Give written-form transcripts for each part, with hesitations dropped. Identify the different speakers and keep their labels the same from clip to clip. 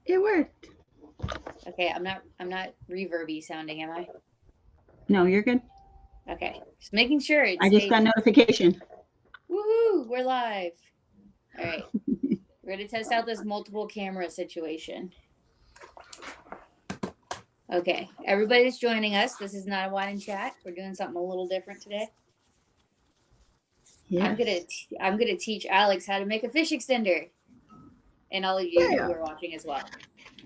Speaker 1: It worked.
Speaker 2: Okay, I'm not reverby sounding, am I?
Speaker 1: No, you're good.
Speaker 2: Okay, just making sure it
Speaker 1: I just
Speaker 2: stayed.
Speaker 1: got notification.
Speaker 2: Woohoo! We're live. All right, we're gonna test out this multiple camera situation. Okay, everybody's joining us. This is not a wine and chat. We're doing something a little different today.
Speaker 1: Yes.
Speaker 2: I'm gonna teach Alex how to make a fish extender, and all of you
Speaker 1: Yeah.
Speaker 2: who are watching as well.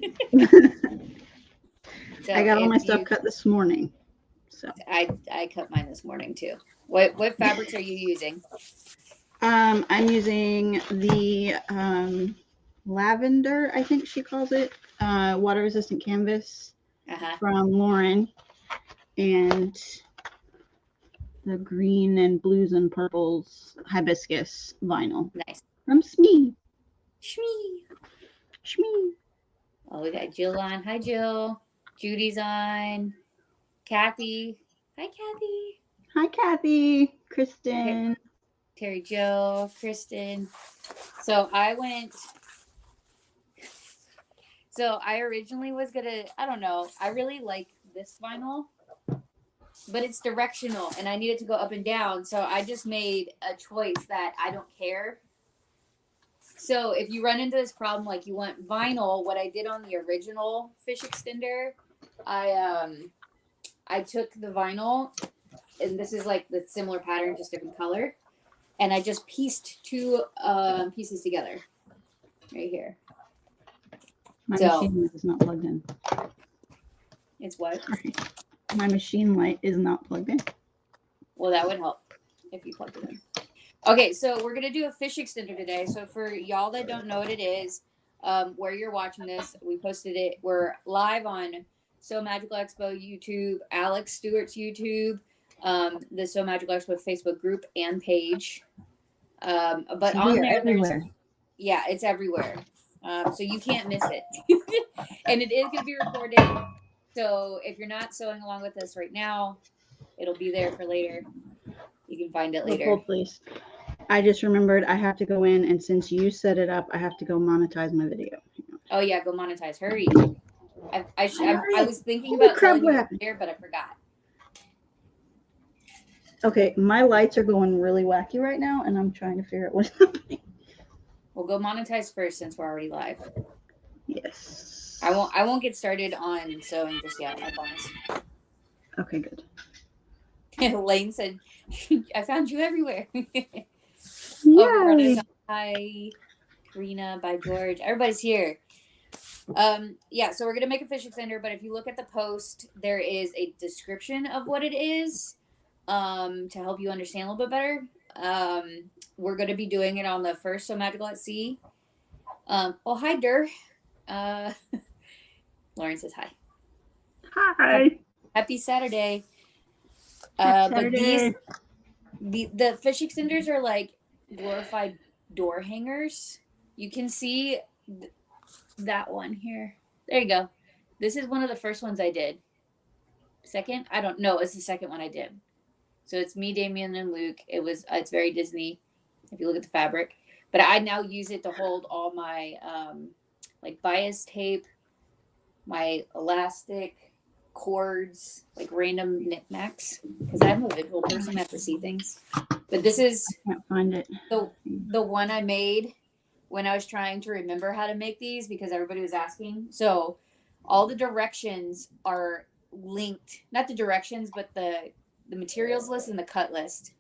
Speaker 1: I
Speaker 2: So
Speaker 1: got all
Speaker 2: if
Speaker 1: my stuff
Speaker 2: you,
Speaker 1: cut this morning. So
Speaker 2: I cut mine this morning too. What fabrics are you using?
Speaker 1: I'm using the lavender, I think she calls it, water resistant canvas
Speaker 2: Uh-huh.
Speaker 1: from Lauren, and the green and blues and purples hibiscus vinyl
Speaker 2: Nice.
Speaker 1: from SME.
Speaker 2: Shmee.
Speaker 1: SME.
Speaker 2: Oh, we got Jill on. Hi, Jill. Judy's on. Kathy. Hi, Kathy.
Speaker 1: Hi, Kathy.
Speaker 2: Ter-
Speaker 1: Kristen.
Speaker 2: Terry Joe. Kristen. So I went. So I originally was gonna. I don't know. I really like this vinyl, but it's directional, and I need it to go up and down. So I just made a choice that I don't care. So if you run into this problem, like you want vinyl, what I did on the original fish extender, I took the vinyl, and this is like the similar pattern, just different color, and I just pieced two pieces together, right here.
Speaker 1: My
Speaker 2: So
Speaker 1: machine light is not plugged in.
Speaker 2: it's what?
Speaker 1: Sorry. My machine light is not plugged in.
Speaker 2: Well, that would help if you plugged it in. Okay, so we're gonna do a fish extender today. So for y'all that don't know what it is, where you're watching this, we posted it. We're live on So Magical Expo YouTube, Alex Stewart's YouTube, the So Magical Expo Facebook group and page. But
Speaker 1: So we
Speaker 2: on
Speaker 1: are
Speaker 2: there,
Speaker 1: everywhere.
Speaker 2: yeah, it's everywhere. So you can't miss it, and it is gonna be recorded. So if you're not sewing along with us right now, it'll be there for later. You can find it later.
Speaker 1: Hold, please. I just remembered I have to go in, and since you set it up, I have to go monetize my video.
Speaker 2: Oh yeah, go monetize. Hurry. I
Speaker 1: Hurry.
Speaker 2: was thinking
Speaker 1: Holy
Speaker 2: about
Speaker 1: crap,
Speaker 2: telling
Speaker 1: what
Speaker 2: you
Speaker 1: happened?
Speaker 2: earlier, but I forgot.
Speaker 1: Okay, my lights are going really wacky right now, and I'm trying to figure out what's happening.
Speaker 2: We'll go monetize first since we're already live.
Speaker 1: Yes.
Speaker 2: I won't get started on sewing just yet. I promise.
Speaker 1: Okay, good.
Speaker 2: Lane said, "I found you everywhere." Oh,
Speaker 1: Yay!
Speaker 2: Veronica's hi. Karina, by George. Everybody's here. Yeah, so we're gonna make a fish extender, but if you look at the post, there is a description of what it is, to help you understand a little bit better. We're gonna be doing it on the first So Magical at Sea. Oh hi Dur. Uh Lauren says hi.
Speaker 1: Hi.
Speaker 2: Happy Saturday.
Speaker 1: Happy
Speaker 2: But these
Speaker 1: Saturday.
Speaker 2: the fish extenders are like glorified door hangers. You can see that one here. There you go. This is one of the first ones I did. Second, I don't know. It's the second one I did. So it's me, Damien, and Luke. It's very Disney. If you look at the fabric, but I now use it to hold all my like bias tape, my elastic, cords, like random knickknacks. Because I'm a visual person, I have to see things. But this is
Speaker 1: Can't find it.
Speaker 2: the one I made when I was trying to remember how to make these because everybody was asking. So all the directions are linked, not the directions, but the materials list and the cut list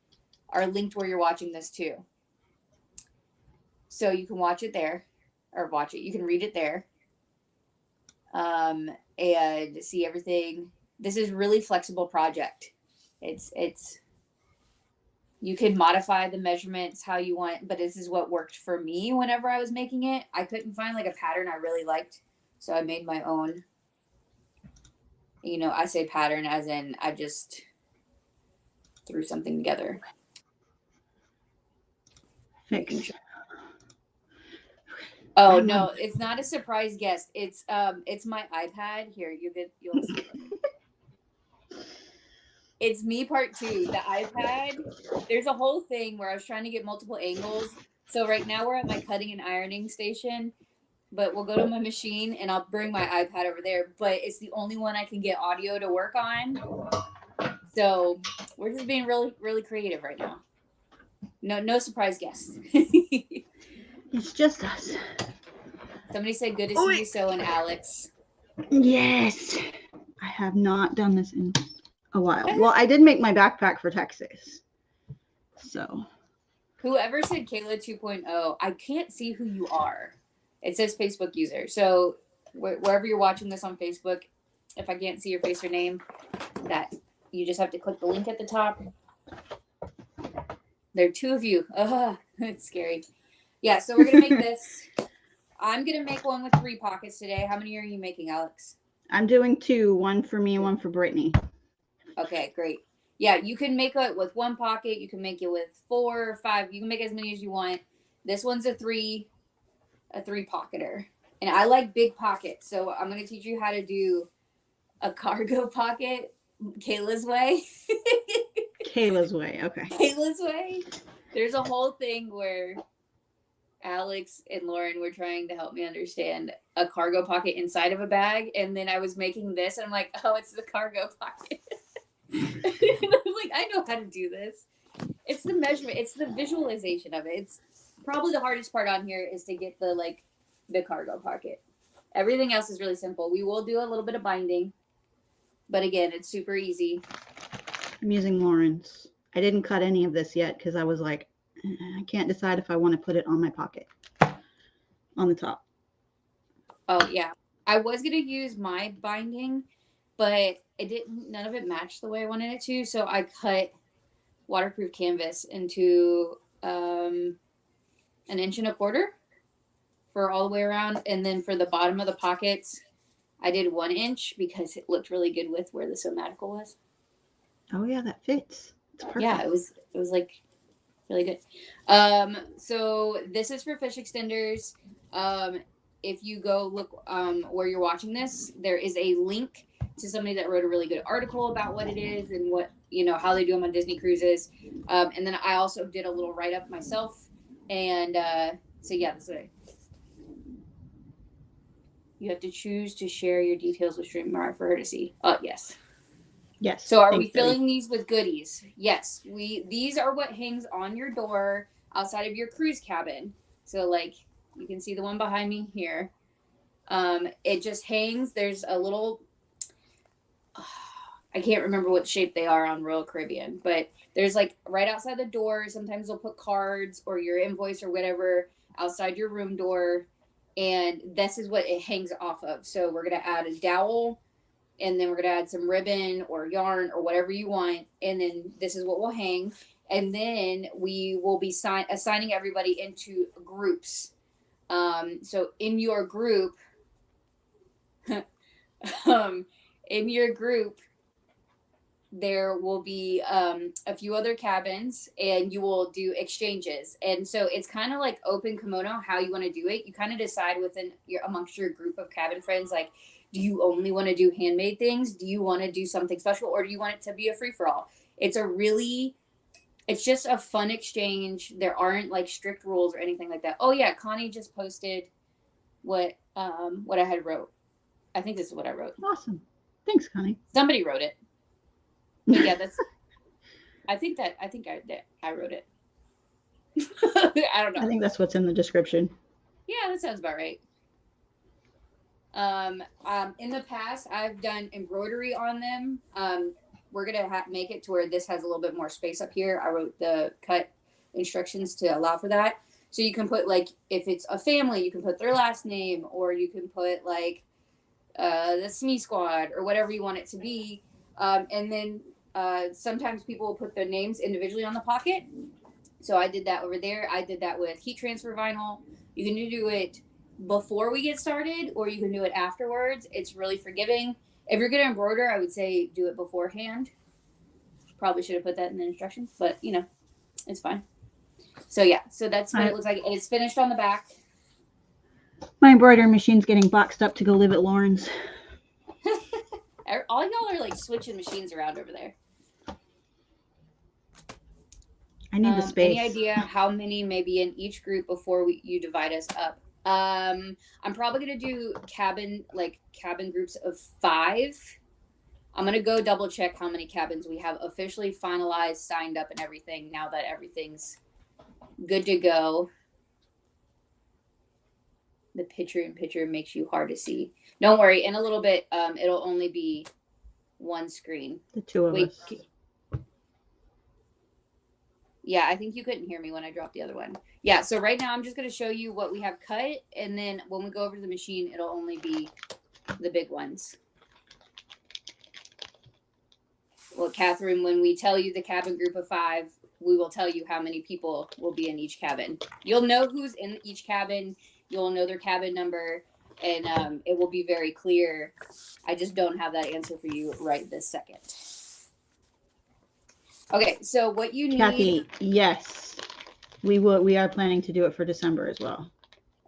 Speaker 2: are linked where you're watching this too. So you can watch it there, or watch it. You can read it there, and see everything. This is really flexible project. It's you can modify the measurements how you want, but this is what worked for me whenever I was making it. I couldn't find like a pattern I really liked, so I made my own. You know, I say pattern as in I just threw something together.
Speaker 1: Fix.
Speaker 2: Sure. Oh no, it's not a surprise guest. It's my iPad. Here, you'll see. It's me part two. The iPad. There's a whole thing where I was trying to get multiple angles. So right now we're at my cutting and ironing station. but we'll go to my machine and I'll bring my iPad over there. But it's the only one I can get audio to work on. So we're just being really, really creative right now. No surprise guests.
Speaker 1: It's just us.
Speaker 2: Somebody said good to see you, so and Alex.
Speaker 1: Yes. I have not done this in a while. Well, I did make my backpack for Texas. So.
Speaker 2: Whoever said Kayla 2.0, I can't see who you are. It says Facebook user. So wherever you're watching this on Facebook, if I can't see your face or name, that you just have to click the link at the top. There are 2 of you. It's scary. Yeah, so we're going to make this. I'm going to make one with 3 pockets today. How many are you making, Alex?
Speaker 1: I'm doing 2, one for me and one for Brittany.
Speaker 2: Okay, great. Yeah, you can make it with 1 pocket. You can make it with 4 or 5. You can make as many as you want. This one's a 3 pocketer. And I like big pockets. So I'm going to teach you how to do a cargo pocket Kayla's way.
Speaker 1: Kayla's way. Okay.
Speaker 2: Kayla's way. There's a whole thing where Alex and Lauren were trying to help me understand a cargo pocket inside of a bag. And then I was making this and I'm like, oh, it's the cargo pocket. And I'm like, I know how to do this. It's the measurement. It's the visualization of it. It's probably the hardest part on here is to get the cargo pocket. Everything else is really simple. We will do a little bit of binding, but again, it's super easy.
Speaker 1: I'm using Lauren's. I didn't cut any of this yet because I was like, I can't decide if I want to put it on my pocket on the top.
Speaker 2: Oh yeah. I was going to use my binding, but none of it matched the way I wanted it to. So I cut waterproof canvas into 1.25 inches for all the way around. And then for the bottom of the pockets, I did 1 inch because it looked really good with where the Sew Magical was.
Speaker 1: Oh yeah, that fits. It's perfect.
Speaker 2: Yeah, it was like really good. So this is for fish extenders. If you go look where you're watching this, there is a link to somebody that wrote a really good article about what it is and what, how they do them on Disney cruises. And then I also did a little write-up myself. And so yeah, this way. You have to choose to share your details with Streamer for her to see. Oh, yes.
Speaker 1: Yes.
Speaker 2: So are we filling these with goodies? Yes. These are what hangs on your door outside of your cruise cabin. So like you can see the one behind me here. It just hangs. There's a little, I can't remember what shape they are on Royal Caribbean, but there's like right outside the door. Sometimes they'll put cards or your invoice or whatever outside your room door. And this is what it hangs off of. So we're going to add a dowel. And then we're going to add some ribbon or yarn or whatever you want. And then this is what will hang. And then we will be assigning everybody into groups. So in your group, there will be a few other cabins and you will do exchanges. And so it's kind of like open kimono, how you want to do it. You kind of decide amongst your group of cabin friends, like, do you only want to do handmade things? Do you want to do something special? Or do you want it to be a free-for-all? It's just a fun exchange. There aren't like strict rules or anything like that. Oh yeah, Connie just posted what I had wrote. I think this is what I wrote.
Speaker 1: Awesome. Thanks, Connie.
Speaker 2: Somebody wrote it. But yeah, I think I wrote it. I don't know.
Speaker 1: I think that's what's in the description.
Speaker 2: Yeah, that sounds about right. In the past, I've done embroidery on them. We're going to make it to where this has a little bit more space up here. I wrote the cut instructions to allow for that. So you can put like, if it's a family, you can put their last name, or you can put like, the SMAS squad or whatever you want it to be. And then, sometimes people will put their names individually on the pocket. So I did that over there. I did that with heat transfer vinyl. You can do it before we get started, or you can do it afterwards. It's really forgiving. If you're going to embroider, I would say do it beforehand. Probably should have put that in the instructions, but it's fine. So yeah, so that's what it looks like. And it's finished on the back.
Speaker 1: My embroidery machine's getting boxed up to go live at Lauren's.
Speaker 2: All y'all are like switching machines around over there.
Speaker 1: I need the space.
Speaker 2: Any idea how many maybe in each group before you divide us up? I'm probably gonna do cabin groups of 5. I'm gonna go double check how many cabins we have officially finalized, signed up, and everything. Now that everything's good to go. The picture makes you hard to see. Don't worry. In a little bit, it'll only be one screen.
Speaker 1: The two of us.
Speaker 2: Yeah, I think you couldn't hear me when I dropped the other one. Yeah, so right now I'm just going to show you what we have cut, and then when we go over to the machine, it'll only be the big ones. Well, Catherine, when we tell you the cabin group of 5, we will tell you how many people will be in each cabin. You'll know who's in each cabin. You'll know their cabin number, and it will be very clear. I just don't have that answer for you right this second. Okay, so what you need...
Speaker 1: Kathy, yes. We are planning to do it for December as well.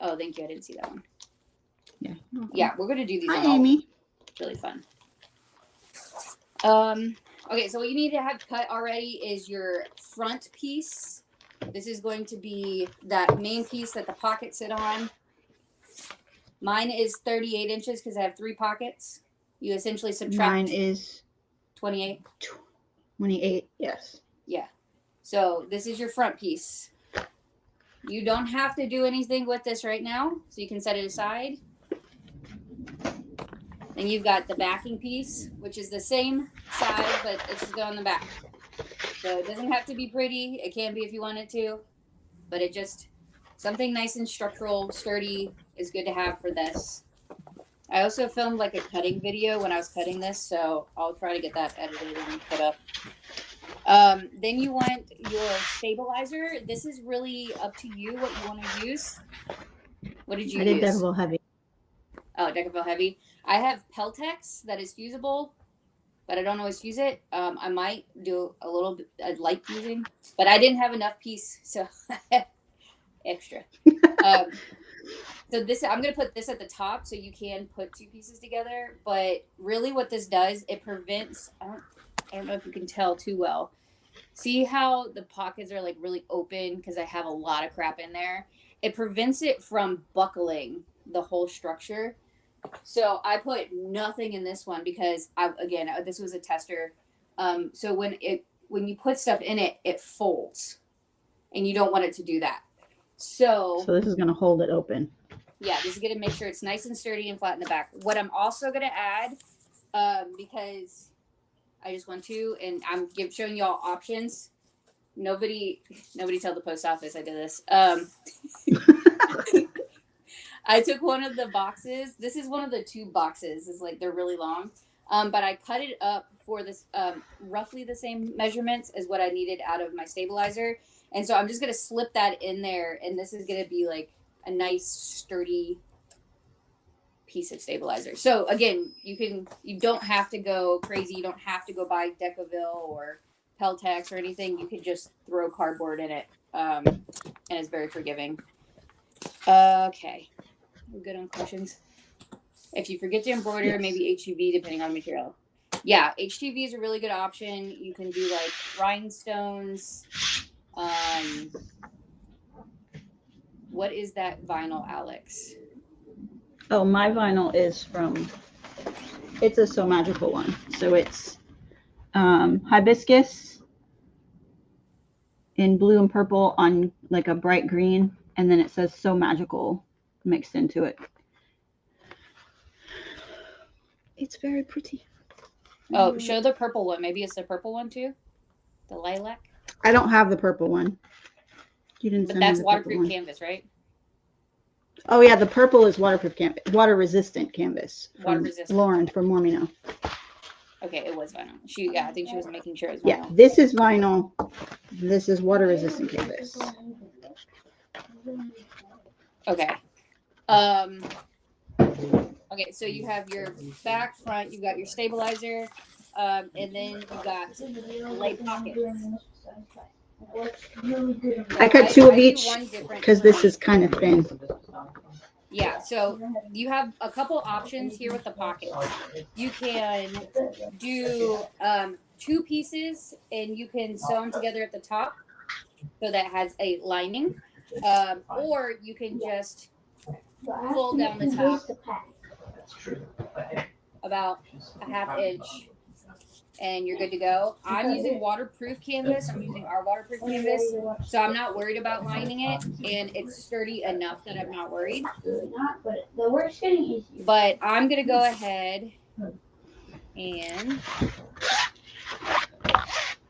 Speaker 2: Oh, thank you. I didn't see that one.
Speaker 1: Yeah.
Speaker 2: Yeah, we're going to do these.
Speaker 1: Hi, Amy.
Speaker 2: It's really fun. Okay, so what you need to have cut already is your front piece. This is going to be that main piece that the pockets sit on. Mine is 38 inches because I have 3 pockets. You essentially subtract.
Speaker 1: Mine is
Speaker 2: 28.
Speaker 1: 28, yes.
Speaker 2: Yeah. So this is your front piece. You don't have to do anything with this right now, so you can set it aside. Then you've got the backing piece, which is the same size, but it's just on the back. So it doesn't have to be pretty. It can be if you want it to, but it just, something nice and structural, sturdy is good to have for this. I also filmed like a cutting video when I was cutting this, so I'll try to get that edited and put up. Then you want your stabilizer. This is really up to you what you want to use. What did you use?
Speaker 1: I did Decaville Heavy.
Speaker 2: Oh, Decaville Heavy. I have Peltex that is fusible, but I don't always use it. I might do a little bit, I'd like using, but I didn't have enough piece, so extra. So this, I'm going to put this at the top so you can put 2 pieces together, but really what this does, it prevents, I don't know if you can tell too well. See how the pockets are like really open because I have a lot of crap in there? It prevents it from buckling the whole structure. So I put nothing in this one because this was a tester. So when you put stuff in it, it folds, and you don't want it to do that. So
Speaker 1: this is going to hold it open.
Speaker 2: Yeah, this is going to make sure it's nice and sturdy and flat in the back. What I'm also going to add, because I just want to, and I'm showing y'all options. Nobody tell the post office I did this. I took one of the boxes. This is one of the 2 boxes. It's like they're really long. But I cut it up for this roughly the same measurements as what I needed out of my stabilizer. And so I'm just going to slip that in there. And this is going to be like a nice sturdy piece of stabilizer. So again, you don't have to go crazy. You don't have to go buy Decaville or Peltex or anything. You can just throw cardboard in it. And it's very forgiving. Okay. We're good on questions. If you forget to embroider, yes. Maybe HTV, depending on the material. Yeah, HTV is a really good option. You can do like rhinestones. What is that vinyl, Alex?
Speaker 1: Oh, my vinyl is it's a So Magical one. So it's hibiscus in blue and purple on like a bright green. And then it says So Magical mixed into it. It's very pretty.
Speaker 2: Oh, show the purple one. Maybe it's the purple one too? The lilac?
Speaker 1: I don't have the purple one. You didn't send me the purple one. That's
Speaker 2: waterproof canvas, right?
Speaker 1: Oh yeah, the purple is waterproof canvas, water resistant canvas.
Speaker 2: Water resistant.
Speaker 1: Lauren from Mormino.
Speaker 2: Okay, it was vinyl. I think she was making sure it was vinyl.
Speaker 1: Yeah, this is vinyl. This is water resistant canvas.
Speaker 2: Okay. Okay, so you have your back, front, you've got your stabilizer, and then you've got lay pockets.
Speaker 1: I cut 2 of each because this is kind of thin.
Speaker 2: Yeah, so you have a couple options here with the pockets. You can do 2 pieces and you can sew them together at the top so that has a lining, or you can just fold down the top
Speaker 3: That's true. But hey,
Speaker 2: about a half inch, and you're good to go. I'm using waterproof canvas. I'm using our waterproof canvas, so I'm not worried about lining it, and it's sturdy enough that I'm not worried.
Speaker 4: But the work's getting easier.
Speaker 2: But I'm gonna go ahead and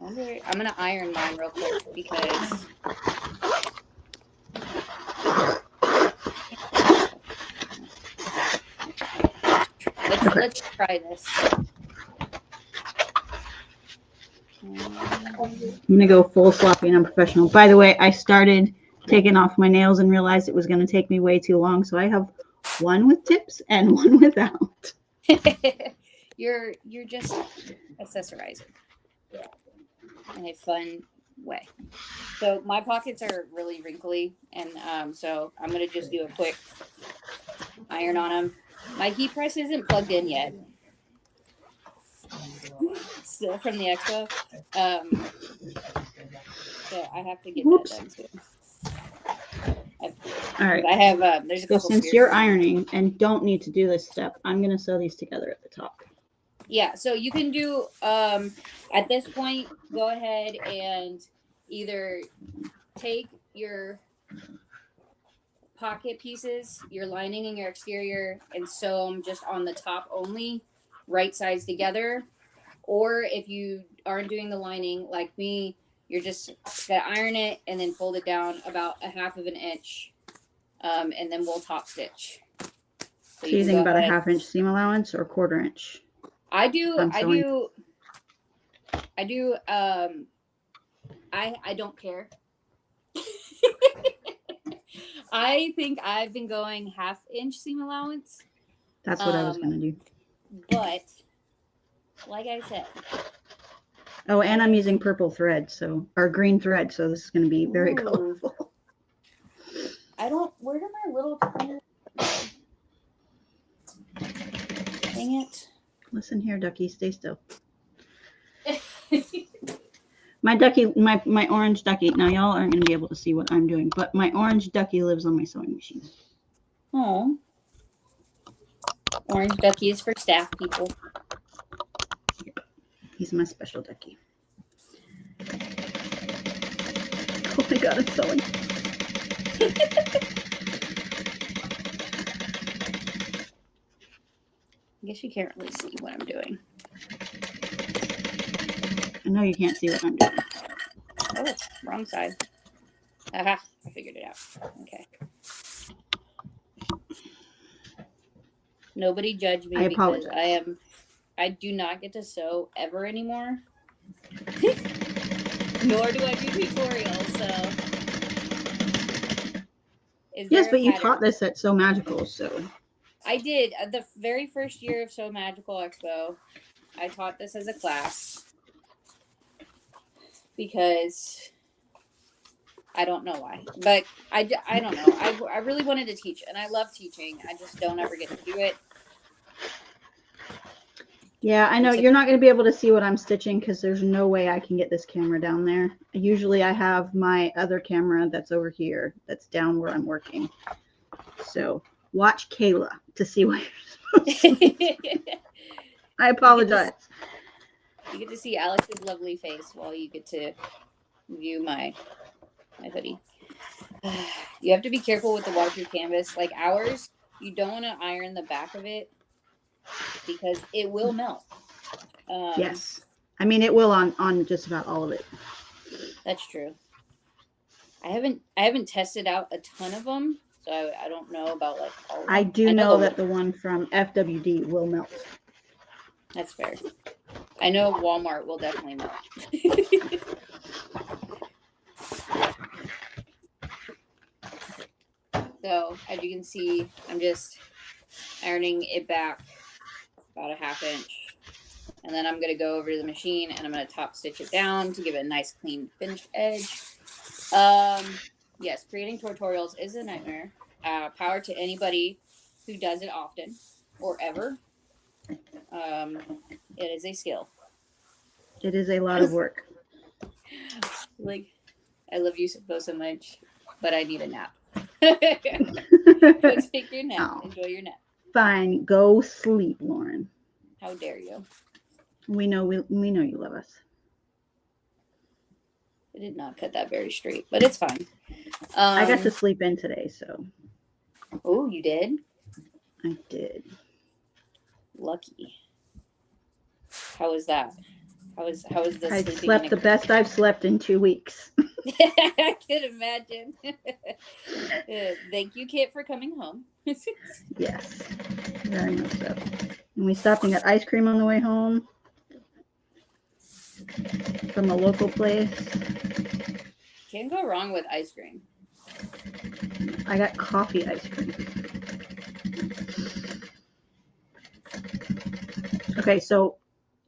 Speaker 2: I'm gonna iron mine real quick because let's try this.
Speaker 1: I'm gonna go full sloppy and unprofessional. By the way, I started taking off my nails and realized it was gonna take me way too long, so I have one with tips and one without.
Speaker 2: You're just accessorizing in a fun way. So my pockets are really wrinkly, and so I'm gonna just do a quick iron on them. My heat press isn't plugged in yet. Still from the expo. So I have to get that done soon.
Speaker 1: All right.
Speaker 2: I have there's a
Speaker 1: So
Speaker 2: couple.
Speaker 1: since you're ironing and don't need to do this step, I'm gonna sew these together at the top.
Speaker 2: Yeah, so you can do at this point, go ahead and either take your pocket pieces, your lining and your exterior, and sew them just on the top only, right sides together. Or if you aren't doing the lining like me, you're just gonna iron it and then fold it down about a half of an inch, and then we'll top stitch.
Speaker 1: So you think about a half-inch seam allowance or quarter-inch?
Speaker 2: I do. I don't care. I think I've been going half-inch seam allowance.
Speaker 1: That's what I was gonna do.
Speaker 2: But like I said.
Speaker 1: Oh, and I'm using purple thread, or green thread, so this is gonna be very colorful.
Speaker 2: Where did my little tiny... Dang it.
Speaker 1: Listen here, ducky, stay still. My ducky, my orange ducky. Now y'all aren't gonna be able to see what I'm doing, but my orange ducky lives on my sewing machine.
Speaker 2: Oh, orange ducky is for staff people.
Speaker 1: Yep. He's my special ducky. Oh my god, it's sewing.
Speaker 2: I guess you can't really see what I'm doing.
Speaker 1: I know you can't see what I'm doing.
Speaker 2: Oh, wrong side. Aha, I figured it out. Okay. Nobody judge me because I do not get to sew ever anymore. Nor do I do tutorials, so.
Speaker 1: Yes, but you taught this at So Magical, so.
Speaker 2: I did. The very first year of So Magical Expo, I taught this as a class because I don't know why, but I don't know. I really wanted to teach, and I love teaching. I just don't ever get to do it.
Speaker 1: Yeah, I know you're not going to be able to see what I'm stitching because there's no way I can get this camera down there. Usually I have my other camera that's over here that's down where I'm working. So watch Kayla to see what you're supposed to do. I apologize.
Speaker 2: You get to see Alex's lovely face while you get to view my hoodie. You have to be careful with the waterproof canvas. Like ours, you don't want to iron the back of it because it will melt.
Speaker 1: Yes. I mean, it will on just about all of it.
Speaker 2: That's true. I haven't tested out a ton of them, so I don't know about like all of them.
Speaker 1: I do know that the one from FWD will melt.
Speaker 2: That's fair. I know Walmart will definitely melt. So as you can see, I'm just ironing it back about a half inch. And then I'm going to go over to the machine and I'm going to top stitch it down to give it a nice clean finished edge. Yes, creating tutorials is a nightmare. Power to anybody who does it often or ever. It is a skill.
Speaker 1: It is a lot of work.
Speaker 2: Like, I love you both so much, but I need a nap. Go take your nap.
Speaker 1: Oh.
Speaker 2: Enjoy your nap.
Speaker 1: Fine, go sleep, Lauren.
Speaker 2: How dare you?
Speaker 1: We know you love us.
Speaker 2: I did not cut that very straight, but it's fine.
Speaker 1: I got to sleep in today, so
Speaker 2: Oh, you did?
Speaker 1: I did.
Speaker 2: Lucky. How was that? How was the
Speaker 1: I
Speaker 2: sleeping
Speaker 1: slept the best I've slept in 2 weeks.
Speaker 2: I can imagine. Thank you, Kit, for coming home.
Speaker 1: Yes, very much so. And we stopped and got ice cream on the way home from a local place.
Speaker 2: Can't go wrong with ice cream.
Speaker 1: I got coffee ice cream. Okay, so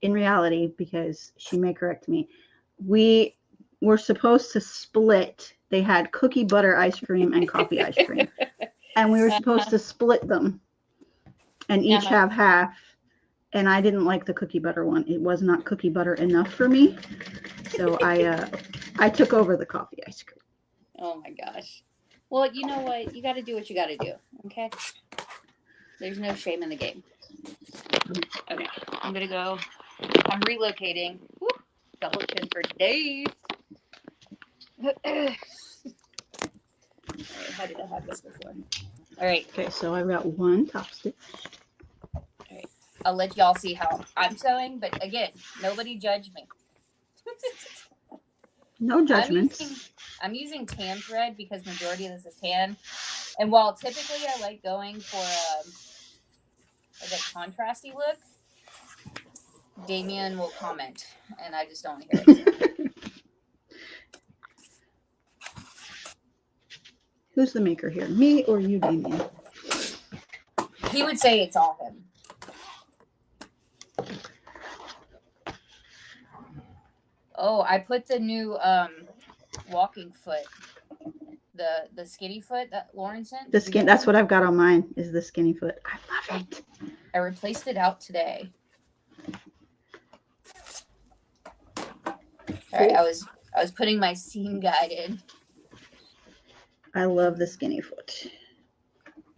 Speaker 1: in reality, because she may correct me, we were supposed to split. They had cookie butter ice cream and coffee ice cream. And we were supposed to split them and each have half. And I didn't like the cookie butter one. It was not cookie butter enough for me. So I took over the coffee ice cream.
Speaker 2: Oh my gosh. Well, you know what? You got to do what you got to do. Okay. There's no shame in the game. Okay. I'm going to go. I'm relocating. Woo, double chin for days. All right. How did I have this before? All right.
Speaker 1: Okay, so I've got one top stitch.
Speaker 2: I'll let y'all see how I'm sewing, but again, nobody judge me.
Speaker 1: No judgments.
Speaker 2: I'm using tan thread because majority of this is tan. And while typically I like going for like a contrasty look, Damien will comment, and I just don't hear it.
Speaker 1: Who's the maker here? Me or you, Damien?
Speaker 2: He would say it's all him. Oh, I put the new walking foot, the skinny foot that Lauren sent.
Speaker 1: The skin. That's what I've got on mine. Is the skinny foot. I love it.
Speaker 2: I replaced it out today. All right, I was putting my seam guide in.
Speaker 1: I love the skinny foot.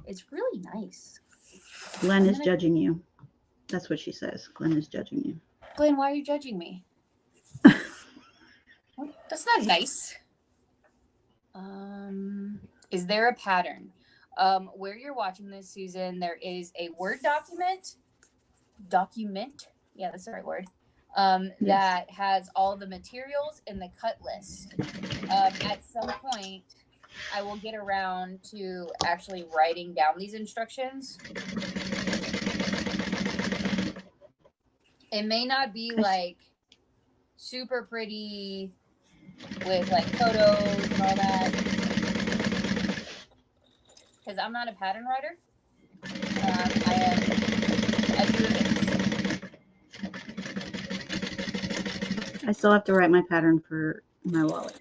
Speaker 2: It's really nice.
Speaker 1: Glenn is judging you. That's what she says. Glenn is judging you.
Speaker 2: Glenn, why are you judging me? That's not nice. Is there a pattern? Where you're watching this, Susan, there is a Word document. Yeah, that's the right word.
Speaker 1: Yes.
Speaker 2: That has all the materials in the cut list. At some point, I will get around to actually writing down these instructions. It may not be like super pretty with like photos and all that, because I'm not a pattern writer. I do this.
Speaker 1: I still have to write my pattern for my wallet.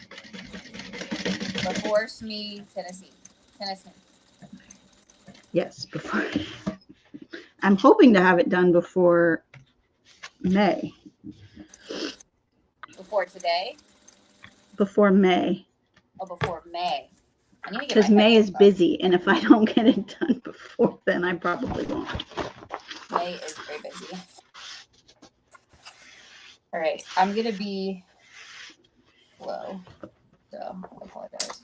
Speaker 2: Before SME, Tennessee.
Speaker 1: Yes, before. I'm hoping to have it done before May.
Speaker 2: Before today?
Speaker 1: Before May.
Speaker 2: Oh, before May.
Speaker 1: Because May is busy, and if I don't get it done before then, I probably won't.
Speaker 2: May is very busy. All right, I'm going to be slow, so I apologize.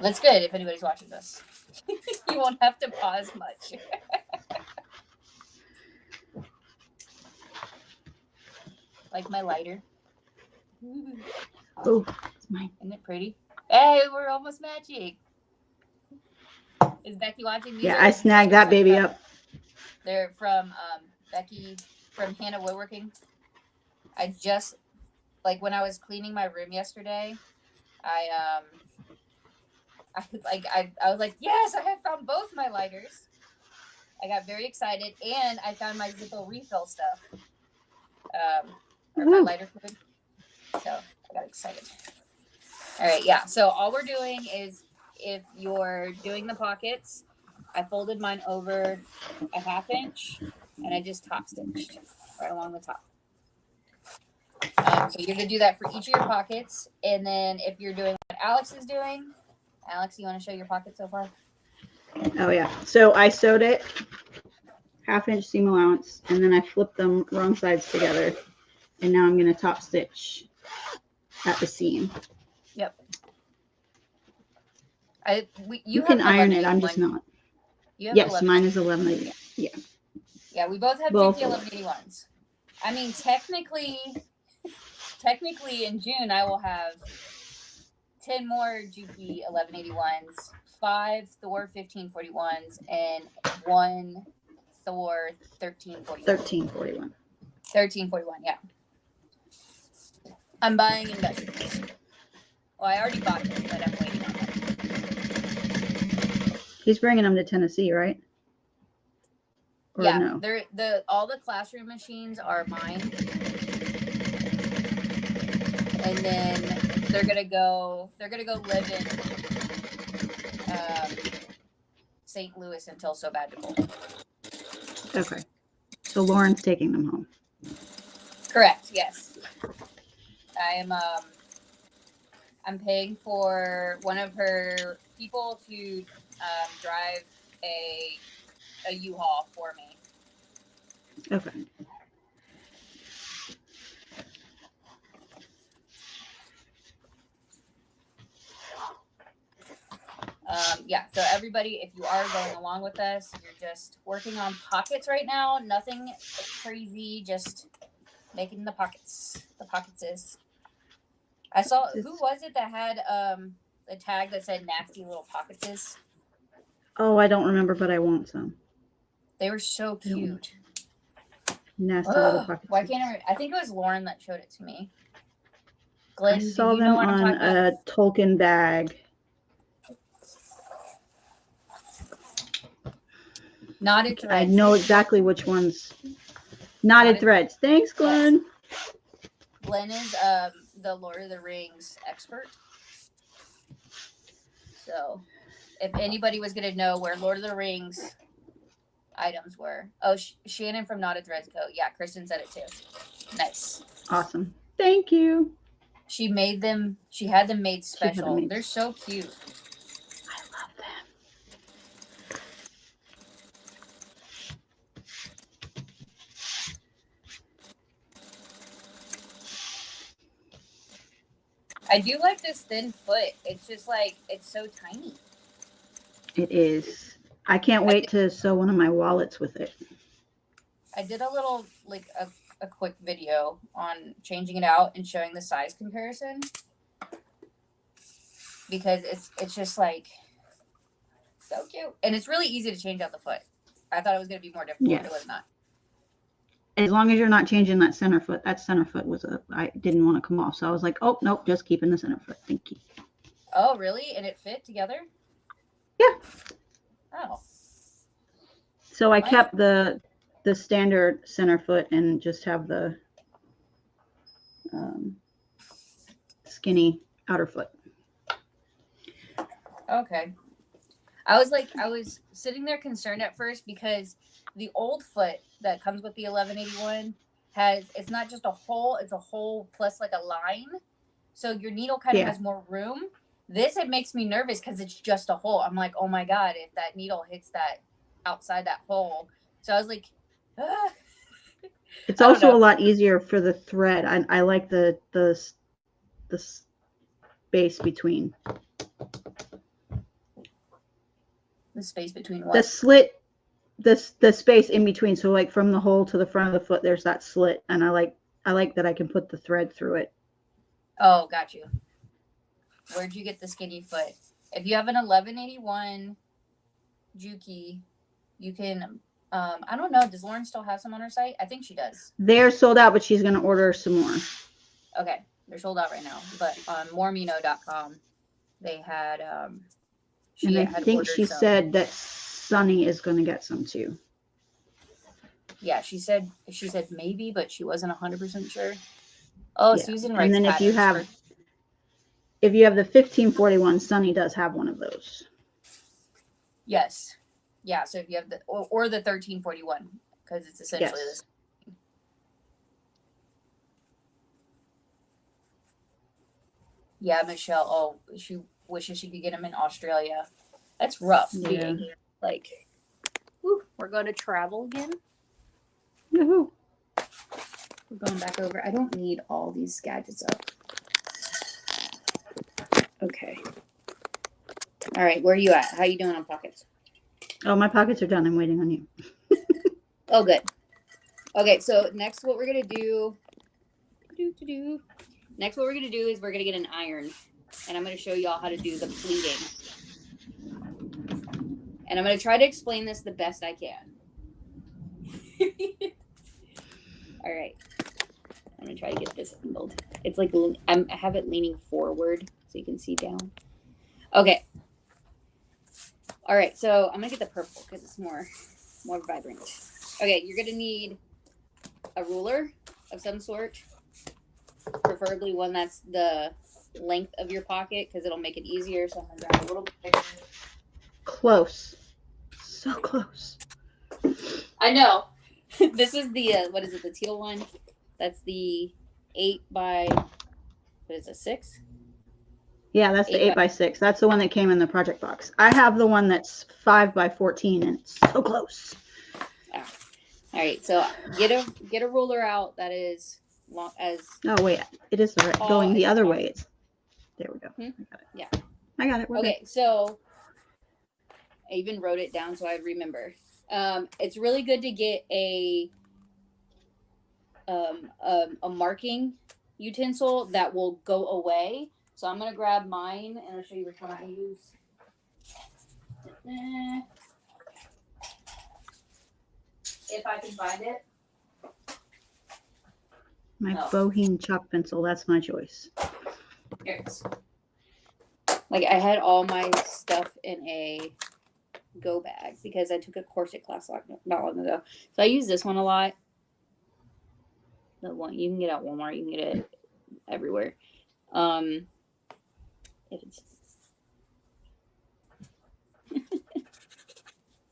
Speaker 2: That's good if anybody's watching this. You won't have to pause much. Like my lighter.
Speaker 1: Oh, it's mine.
Speaker 2: Isn't it pretty? Hey, we're almost matching. Is Becky watching these?
Speaker 1: Yeah, I snagged that baby up.
Speaker 2: They're from Becky from Hannah Woodworking. I just, like, when I was cleaning my room yesterday, I was like, yes, I have found both my lighters. I got very excited, and I found my Zippo refill stuff. Or my lighter fluid. So I got excited. All right, yeah. So all we're doing is, if you're doing the pockets, I folded mine over a 1/2 inch, and I just top stitched right along the top. So you're gonna do that for each of your pockets, and then if you're doing what Alex is doing, Alex, you want to show your pocket so far?
Speaker 1: Oh yeah. So I sewed it 1/2 inch seam allowance, and then I flipped them wrong sides together, and now I'm going to top stitch at the seam.
Speaker 2: Yep.
Speaker 1: You can iron it. I'm just not.
Speaker 2: You have
Speaker 1: Yes, mine is 1180. Yeah.
Speaker 2: Yeah, we both have
Speaker 1: Both.
Speaker 2: Juki 1181s. I mean, technically in June I will have 10 more Juki 1181s, 5 Thor 1541s, and 1 Thor 1341.
Speaker 1: 1341.
Speaker 2: 1341, yeah. I'm buying investments. Well, I already bought them, but I'm waiting on them.
Speaker 1: He's bringing them to Tennessee, right? Or
Speaker 2: Yeah,
Speaker 1: no?
Speaker 2: all the classroom machines are mine. And then they're gonna go live in St. Louis until sabbatical.
Speaker 1: Okay. So Lauren's taking them home.
Speaker 2: Correct, yes. I'm paying for one of her people to drive a U-Haul for me.
Speaker 1: Okay.
Speaker 2: Yeah, so everybody, if you are going along with us, you're just working on pockets right now. Nothing crazy, just making the pockets. The pockets is. I saw, who was it that had a tag that said nasty little pockets is?
Speaker 1: Oh, I don't remember, but I want some.
Speaker 2: They were so cute.
Speaker 1: Nasty little pockets.
Speaker 2: Why can't I think it was Lauren that showed it to me. Glenn,
Speaker 1: I saw
Speaker 2: do you
Speaker 1: them
Speaker 2: know what I'm
Speaker 1: on
Speaker 2: talking about?
Speaker 1: a Tolkien bag.
Speaker 2: Knotted threads.
Speaker 1: I know exactly which ones. Knotted threads. Thanks, Glenn.
Speaker 2: Yes. Glenn is the Lord of the Rings expert. So, if anybody was going to know where Lord of the Rings items were. Oh, Shannon from Knotted Threads Co. Yeah, Kristen said it too. Nice.
Speaker 1: Awesome. Thank you.
Speaker 2: She made them. She had them made special. They're so cute.
Speaker 1: I love them.
Speaker 2: I do like this thin foot. It's just like, it's so tiny.
Speaker 1: It is. I can't wait to sew one of my wallets with it.
Speaker 2: I did a little, like a quick video on changing it out and showing the size comparison. Because it's just like, so cute. And it's really easy to change out the foot. I thought it was going to be more difficult.
Speaker 1: Yes.
Speaker 2: It was not.
Speaker 1: As long as you're not changing that center foot. That center foot was I didn't want to come off. So I was like, oh, nope, just keeping the center foot. Thank you.
Speaker 2: Oh, really? And it fit together?
Speaker 1: Yeah.
Speaker 2: Oh.
Speaker 1: So I kept the standard center foot and just have the skinny outer foot.
Speaker 2: Okay. I was sitting there concerned at first because the old foot that comes with the 1181 it's not just a hole, it's a hole plus like a line. So your needle kind of has more room. This, it makes me nervous because it's just a hole. I'm like, oh my God, if that needle hits that outside that hole. So I was like, ah.
Speaker 1: It's also a lot easier for the thread. I like the space between.
Speaker 2: The space between what?
Speaker 1: The slit, the space in between. So like from the hole to the front of the foot, there's that slit, and I like that I can put the thread through it.
Speaker 2: Oh, got you. Where'd you get the skinny foot? If you have an 1181 Juki, you can. I don't know. Does Lauren still have some on her site? I think she does.
Speaker 1: They're sold out, but she's gonna order some more.
Speaker 2: Okay, they're sold out right now. But on moremino.com, they had.
Speaker 1: And I think she said that Sunny is going to get some too.
Speaker 2: Yeah, she said maybe, but she wasn't 100% sure. Oh, yeah. Susan writes.
Speaker 1: And then if you have the 1541, Sunny does have one of those.
Speaker 2: Yes. Yeah, so if you have the or the 1341, because it's essentially this. Yeah, Michelle. Oh, she wishes she could get them in Australia. That's rough.
Speaker 1: Yeah.
Speaker 2: Like, whew, we're going to travel again.
Speaker 1: Woohoo.
Speaker 2: We're going back over. I don't need all these gadgets up. Okay. All right, where are you at? How you doing on pockets?
Speaker 1: Oh, my pockets are done. I'm waiting on you.
Speaker 2: Oh, good. Okay, so next what we're going to do. Next what we're going to do is we're going to get an iron. And I'm going to show y'all how to do the pleating. And I'm going to try to explain this the best I can. All right. I'm going to try to get this angled. It's like I have it leaning forward so you can see down. Okay. All right. So I'm going to get the purple because it's more vibrant. Okay. You're going to need a ruler of some sort, preferably one that's the length of your pocket because it'll make it easier. So I'm going to grab a little bit bigger.
Speaker 1: Close. So close.
Speaker 2: I know. This is the, what is it, the teal one? That's the 8 by, what is it, 6?
Speaker 1: Yeah, that's the 8 by 6. That's the one that came in the project box. I have the one that's 5 by 14, and it's so close.
Speaker 2: Yeah. All right, so get a ruler out that is long as.
Speaker 1: Oh wait, it is going the other way. There we go.
Speaker 2: Hmm?
Speaker 1: I got it.
Speaker 2: Yeah.
Speaker 1: I got it. We're
Speaker 2: Okay,
Speaker 1: good.
Speaker 2: so I even wrote it down so I remember. It's really good to get a marking utensil that will go away. So I'm gonna grab mine and I'll show you which one I use. If I can find it.
Speaker 1: My Bohemian chalk pencil. That's my choice.
Speaker 2: Here it is. Like I had all my stuff in a go bag because I took a corset class not long ago. So I use this one a lot. The one you can get at Walmart, you can get it everywhere.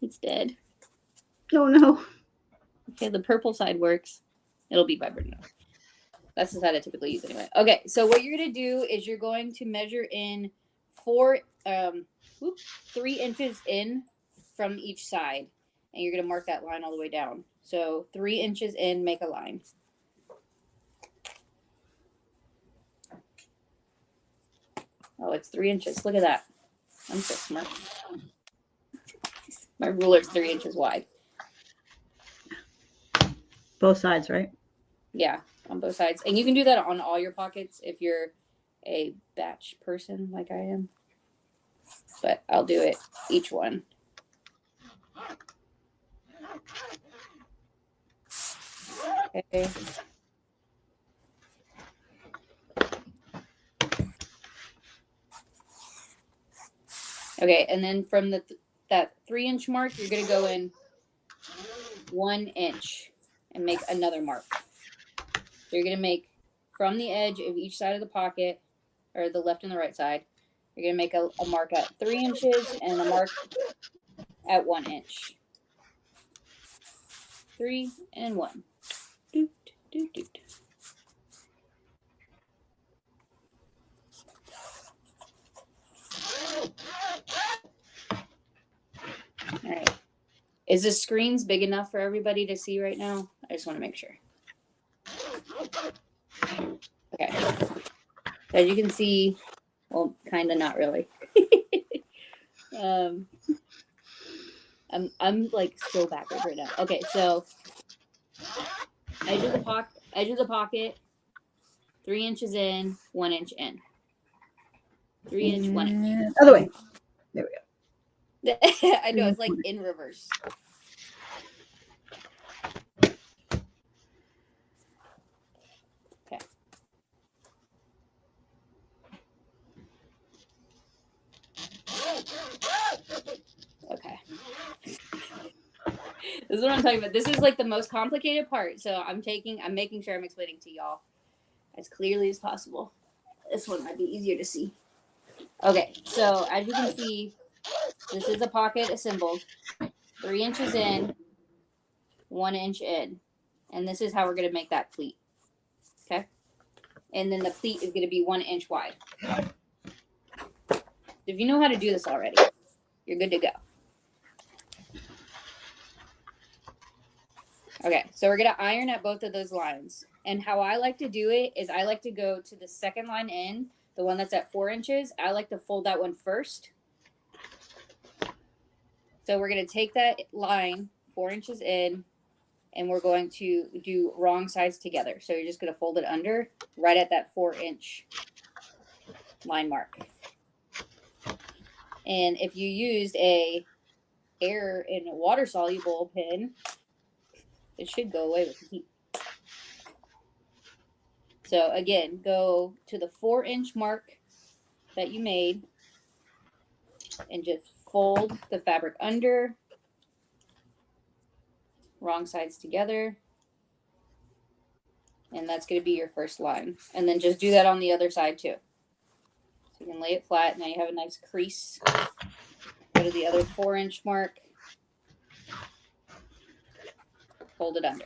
Speaker 2: It's dead.
Speaker 1: Oh no.
Speaker 2: Okay, the purple side works. It'll be vibrant enough. That's the side I typically use anyway. Okay, so what you're gonna do is you're going to measure in 3 inches in from each side, and you're gonna mark that line all the way down. So 3 inches in, make a line. Oh, it's 3 inches. Look at that. I'm so smart. My ruler's 3 inches wide.
Speaker 1: Both sides, right?
Speaker 2: Yeah, on both sides. And you can do that on all your pockets if you're a batch person like I am. But I'll do it each one. Okay. Okay, and then from that 3 inch mark, you're gonna go in 1 inch and make another mark. So you're gonna make from the edge of each side of the pocket, or the left and the right side, you're gonna make a mark at 3 inches and a mark at 1 inch. 3 and 1. Doot, doot, doot. All right. Is the screens big enough for everybody to see right now? I just want to make sure. Okay. As you can see, well, kind of not really. I'm like so backwards right now. Okay, so edge of the pocket, 3 inches in, 1 inch in. 3 inch, 1 inch.
Speaker 1: Other way. There we go.
Speaker 2: I know, it's like in reverse. Okay. Okay. This is what I'm talking about. This is like the most complicated part. So I'm making sure I'm explaining to y'all as clearly as possible. This one might be easier to see. Okay, so as you can see, this is a pocket assembled. 3 inches in, 1 inch in. And this is how we're going to make that pleat. Okay? And then the pleat is going to be 1 inch wide. If you know how to do this already, you're good to go. Okay, so we're gonna iron at both of those lines. And how I like to do it is I like to go to the second line in, the one that's at 4 inches. I like to fold that one first. So we're gonna take that line 4 inches in, and we're going to do wrong sides together. So you're just gonna fold it under right at that 4-inch line mark. And if you used a air and water soluble pin, it should go away with the heat. So again, go to the 4-inch mark that you made and just fold the fabric under, wrong sides together. And that's going to be your first line. And then just do that on the other side too. So you can lay it flat. Now you have a nice crease. Go to the other 4-inch mark. Fold it under.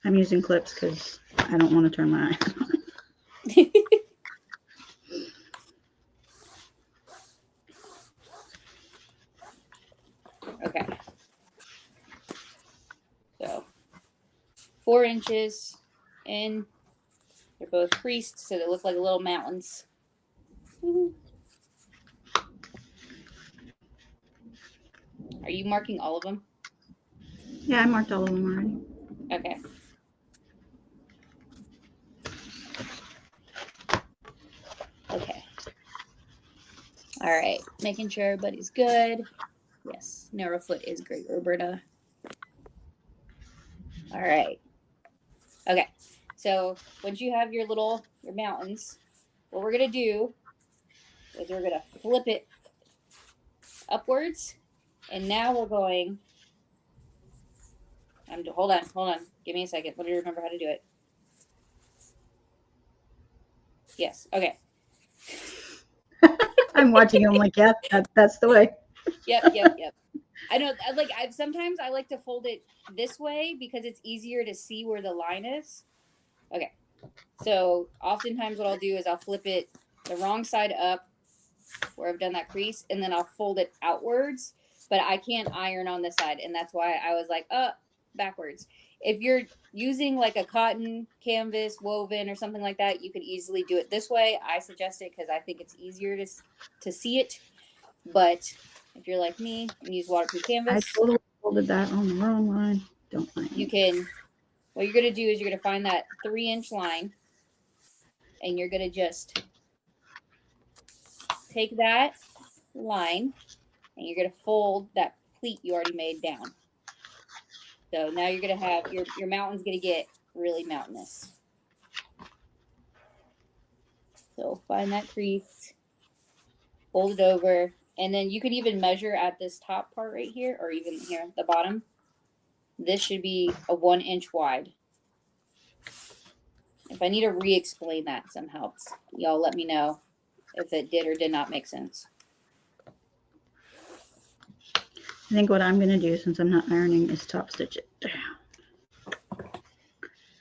Speaker 1: I'm using clips because I don't want to turn my eye on.
Speaker 2: Okay. So 4 inches in. They're both creased, so they look like little mountains. Are you marking all of them?
Speaker 1: Yeah, I marked all of them already.
Speaker 2: Okay. Okay. All right. Making sure everybody's good. Yes. Narrow foot is great, Roberta. All right. Okay. So once you have your mountains, what we're going to do is we're going to flip it upwards. And now we're going, hold on. Give me a second. Let me remember how to do it. Yes. Okay.
Speaker 1: I'm watching them like, yeah, that's the way.
Speaker 2: Yep. I know, sometimes I like to fold it this way because it's easier to see where the line is. Okay. So oftentimes what I'll do is I'll flip it the wrong side up where I've done that crease, and then I'll fold it outwards, but I can't iron on this side. And that's why I was like, backwards. If you're using like a cotton canvas woven or something like that, you could easily do it this way. I suggest it because I think it's easier to see it. But if you're like me and use waterproof canvas,
Speaker 1: I totally folded that on the wrong line. Don't mind.
Speaker 2: you can, what you're going to do is you're going to find that 3-inch line, and you're going to just take that line and you're going to fold that pleat you already made down. So now you're going to have your mountain's going to get really mountainous. So find that crease, fold it over, and then you could even measure at this top part right here, or even here at the bottom. This should be a 1-inch wide. If I need to re-explain that somehow, y'all let me know if it did or did not make sense.
Speaker 1: I think what I'm going to do, since I'm not ironing, is top stitch it.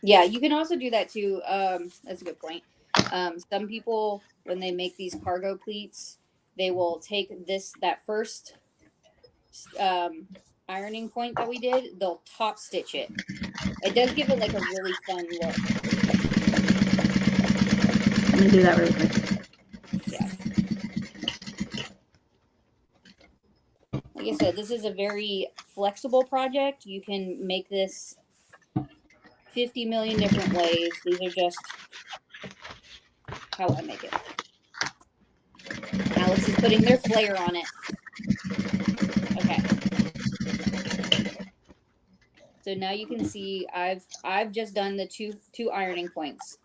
Speaker 2: Yeah, you can also do that too. That's a good point. Some people, when they make these cargo pleats, they will take that first ironing point that we did, they'll top stitch it. It does give it like a really fun look.
Speaker 1: Let me do that really quick.
Speaker 2: Yeah. Like I said, this is a very flexible project. You can make this 50 million different ways. These are just how I make it. Alex is putting their flair on it. Okay. So now you can see I've just done the two ironing points.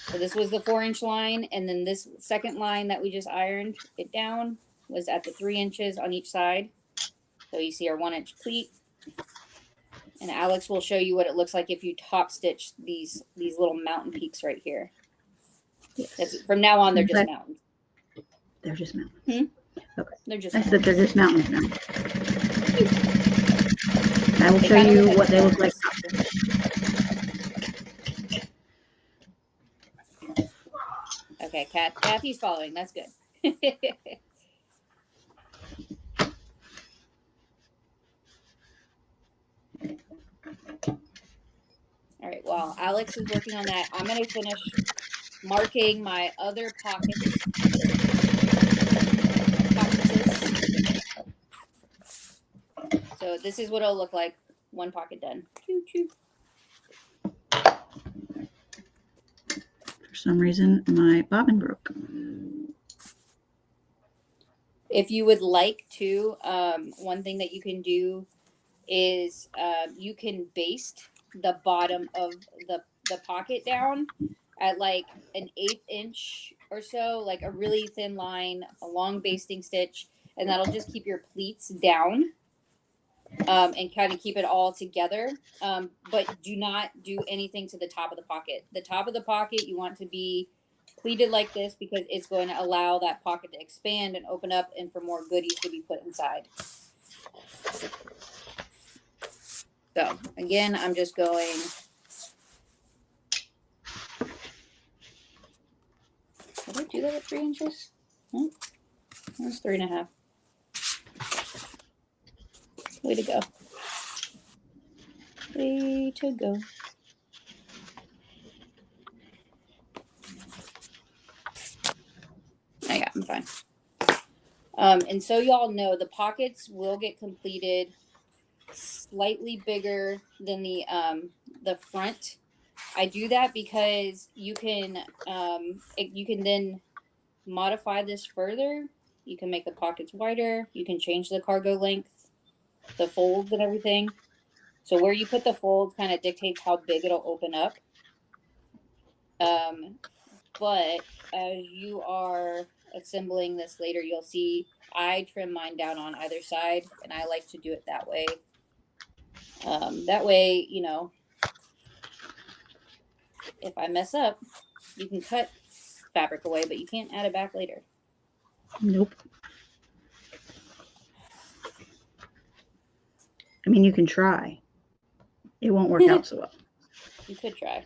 Speaker 2: So this was the 4-inch line, and then this second line that we just ironed it down was at the 3 inches on each side. So you see our 1-inch pleat. And Alex will show you what it looks like if you top stitch these little mountain peaks right here. Yes. From now on, they're just mountains.
Speaker 1: They're just mountains. Okay.
Speaker 2: They're just.
Speaker 1: I said they're just mountains now. I will
Speaker 2: They
Speaker 1: show
Speaker 2: kinda
Speaker 1: you
Speaker 2: look
Speaker 1: what they look like.
Speaker 2: Okay, Kathy's following. That's good. All right, while Alex is working on that, I'm going to finish marking my other pockets. So this is what it'll look like. One pocket done. Choo, choo.
Speaker 1: For some reason, my bobbin broke.
Speaker 2: If you would like to, one thing that you can do is you can baste the bottom of the pocket down at like an 1/8 inch or so, like a really thin line, a long basting stitch, and that'll just keep your pleats down and kind of keep it all together. But do not do anything to the top of the pocket. The top of the pocket you want to be pleated like this because it's going to allow that pocket to expand and open up and for more goodies to be put inside. So again, I'm just going. Did I do that at 3 inches? Oh, that's 3.5. Way to go. Way to go. Yeah, I'm fine. And so y'all know the pockets will get completed slightly bigger than the front. I do that because you can then modify this further. You can make the pockets wider. You can change the cargo length, the folds and everything. So where you put the folds kind of dictates how big it'll open up. But as you are assembling this later, you'll see I trim mine down on either side, and I like to do it that way. That way, you know, if I mess up, you can cut fabric away, but you can't add it back later.
Speaker 1: Nope. I mean, you can try. It won't work out so well.
Speaker 2: You could try.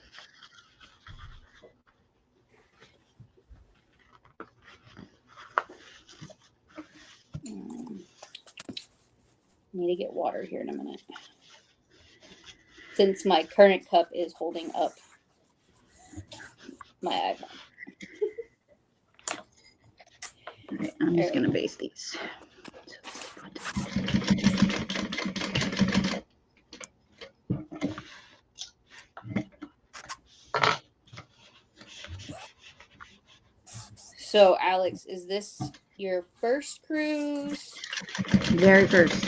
Speaker 2: Need to get water here in a minute. Since my current cup is holding up my iPhone.
Speaker 1: All right, I'm just going to base these.
Speaker 2: So, Alex, is this your first cruise?
Speaker 1: Very first.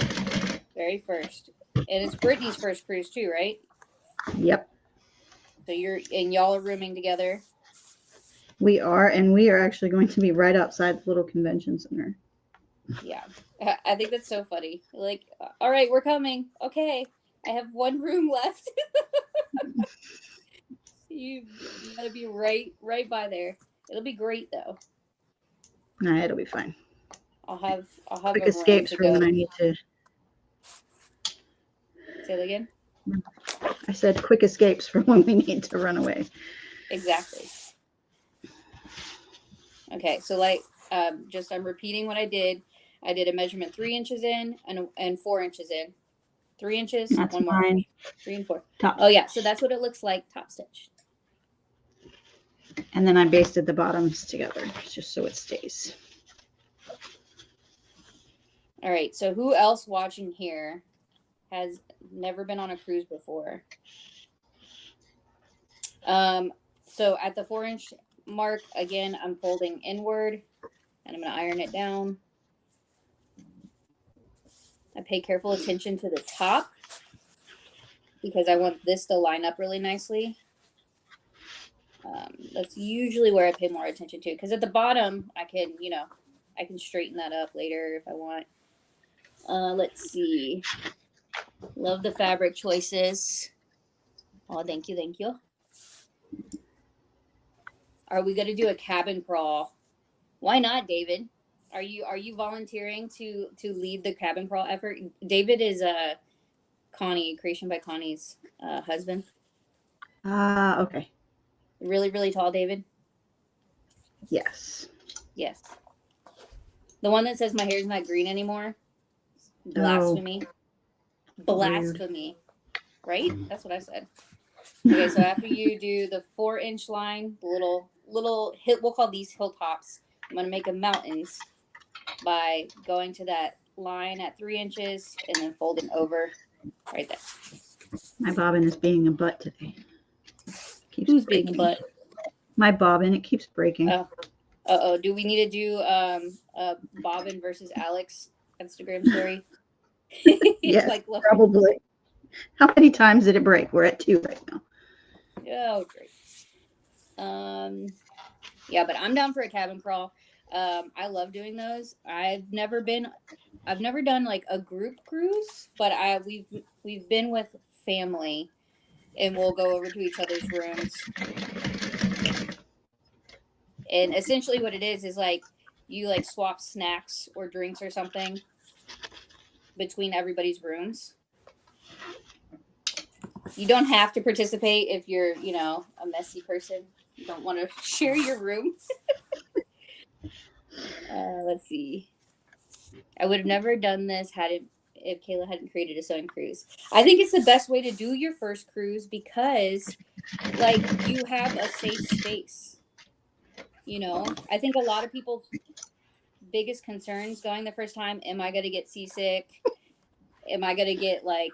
Speaker 2: Very first. And it's Brittany's first cruise too, right?
Speaker 1: Yep.
Speaker 2: So y'all are rooming together?
Speaker 1: We are, and we are actually going to be right outside the little convention center.
Speaker 2: Yeah. I think that's so funny. Like, all right, we're coming. Okay. I have one room left. You gotta be right by there. It'll be great though.
Speaker 1: Nah, it'll be fine.
Speaker 2: I'll have
Speaker 1: Quick
Speaker 2: a
Speaker 1: escapes
Speaker 2: room
Speaker 1: for when I need to.
Speaker 2: Say that again.
Speaker 1: I said quick escapes for when we need to run away.
Speaker 2: Exactly. Okay, so like, I'm repeating what I did. I did a measurement 3 inches in and 4 inches in. 3 inches.
Speaker 1: That's
Speaker 2: one more.
Speaker 1: mine.
Speaker 2: 3 and 4.
Speaker 1: Top
Speaker 2: Oh yeah,
Speaker 1: stitch.
Speaker 2: so that's what it looks like top stitch.
Speaker 1: And then I basted the bottoms together just so it stays.
Speaker 2: All right, so who else watching here has never been on a cruise before? So at the 4 inch mark, again, I'm folding inward and I'm going to iron it down. I pay careful attention to the top because I want this to line up really nicely. That's usually where I pay more attention to, because at the bottom, I can straighten that up later if I want. Let's see. Love the fabric choices. Oh, thank you, thank you. Are we going to do a cabin crawl? Why not, David? Are you volunteering to lead the cabin crawl effort? David is Connie, Creation by Connie's husband.
Speaker 1: Ah, okay.
Speaker 2: Really, really tall David.
Speaker 1: Yes.
Speaker 2: Yes. The one that says my hair's not green anymore. Blasphemy. Blasphemy. Right? That's what I said. Okay, so after you do the 4-inch line, the little hill, we'll call these hilltops. I'm gonna make them mountains by going to that line at 3 inches and then folding over right there.
Speaker 1: My bobbin is being a butt today. Keeps
Speaker 2: Who's
Speaker 1: breaking.
Speaker 2: being a butt?
Speaker 1: My bobbin, it keeps breaking.
Speaker 2: Oh. Do we need to do a Bobbin versus Alex Instagram story?
Speaker 1: Yes,
Speaker 2: Like,
Speaker 1: probably. How many times did it break? We're at 2 right now.
Speaker 2: Oh, great. Yeah, but I'm down for a cabin crawl. I love doing those. I've never done like a group cruise, but we've been with family, and we'll go over to each other's rooms. And essentially what it is like you like swap snacks or drinks or something between everybody's rooms. You don't have to participate if you're, a messy person. You don't want to share your room. Let's see. I would have never done this if Kayla hadn't created a sewing cruise. I think it's the best way to do your first cruise because, like, you have a safe space. I think a lot of people's biggest concerns going the first time, am I going to get seasick? Am I going to get, like,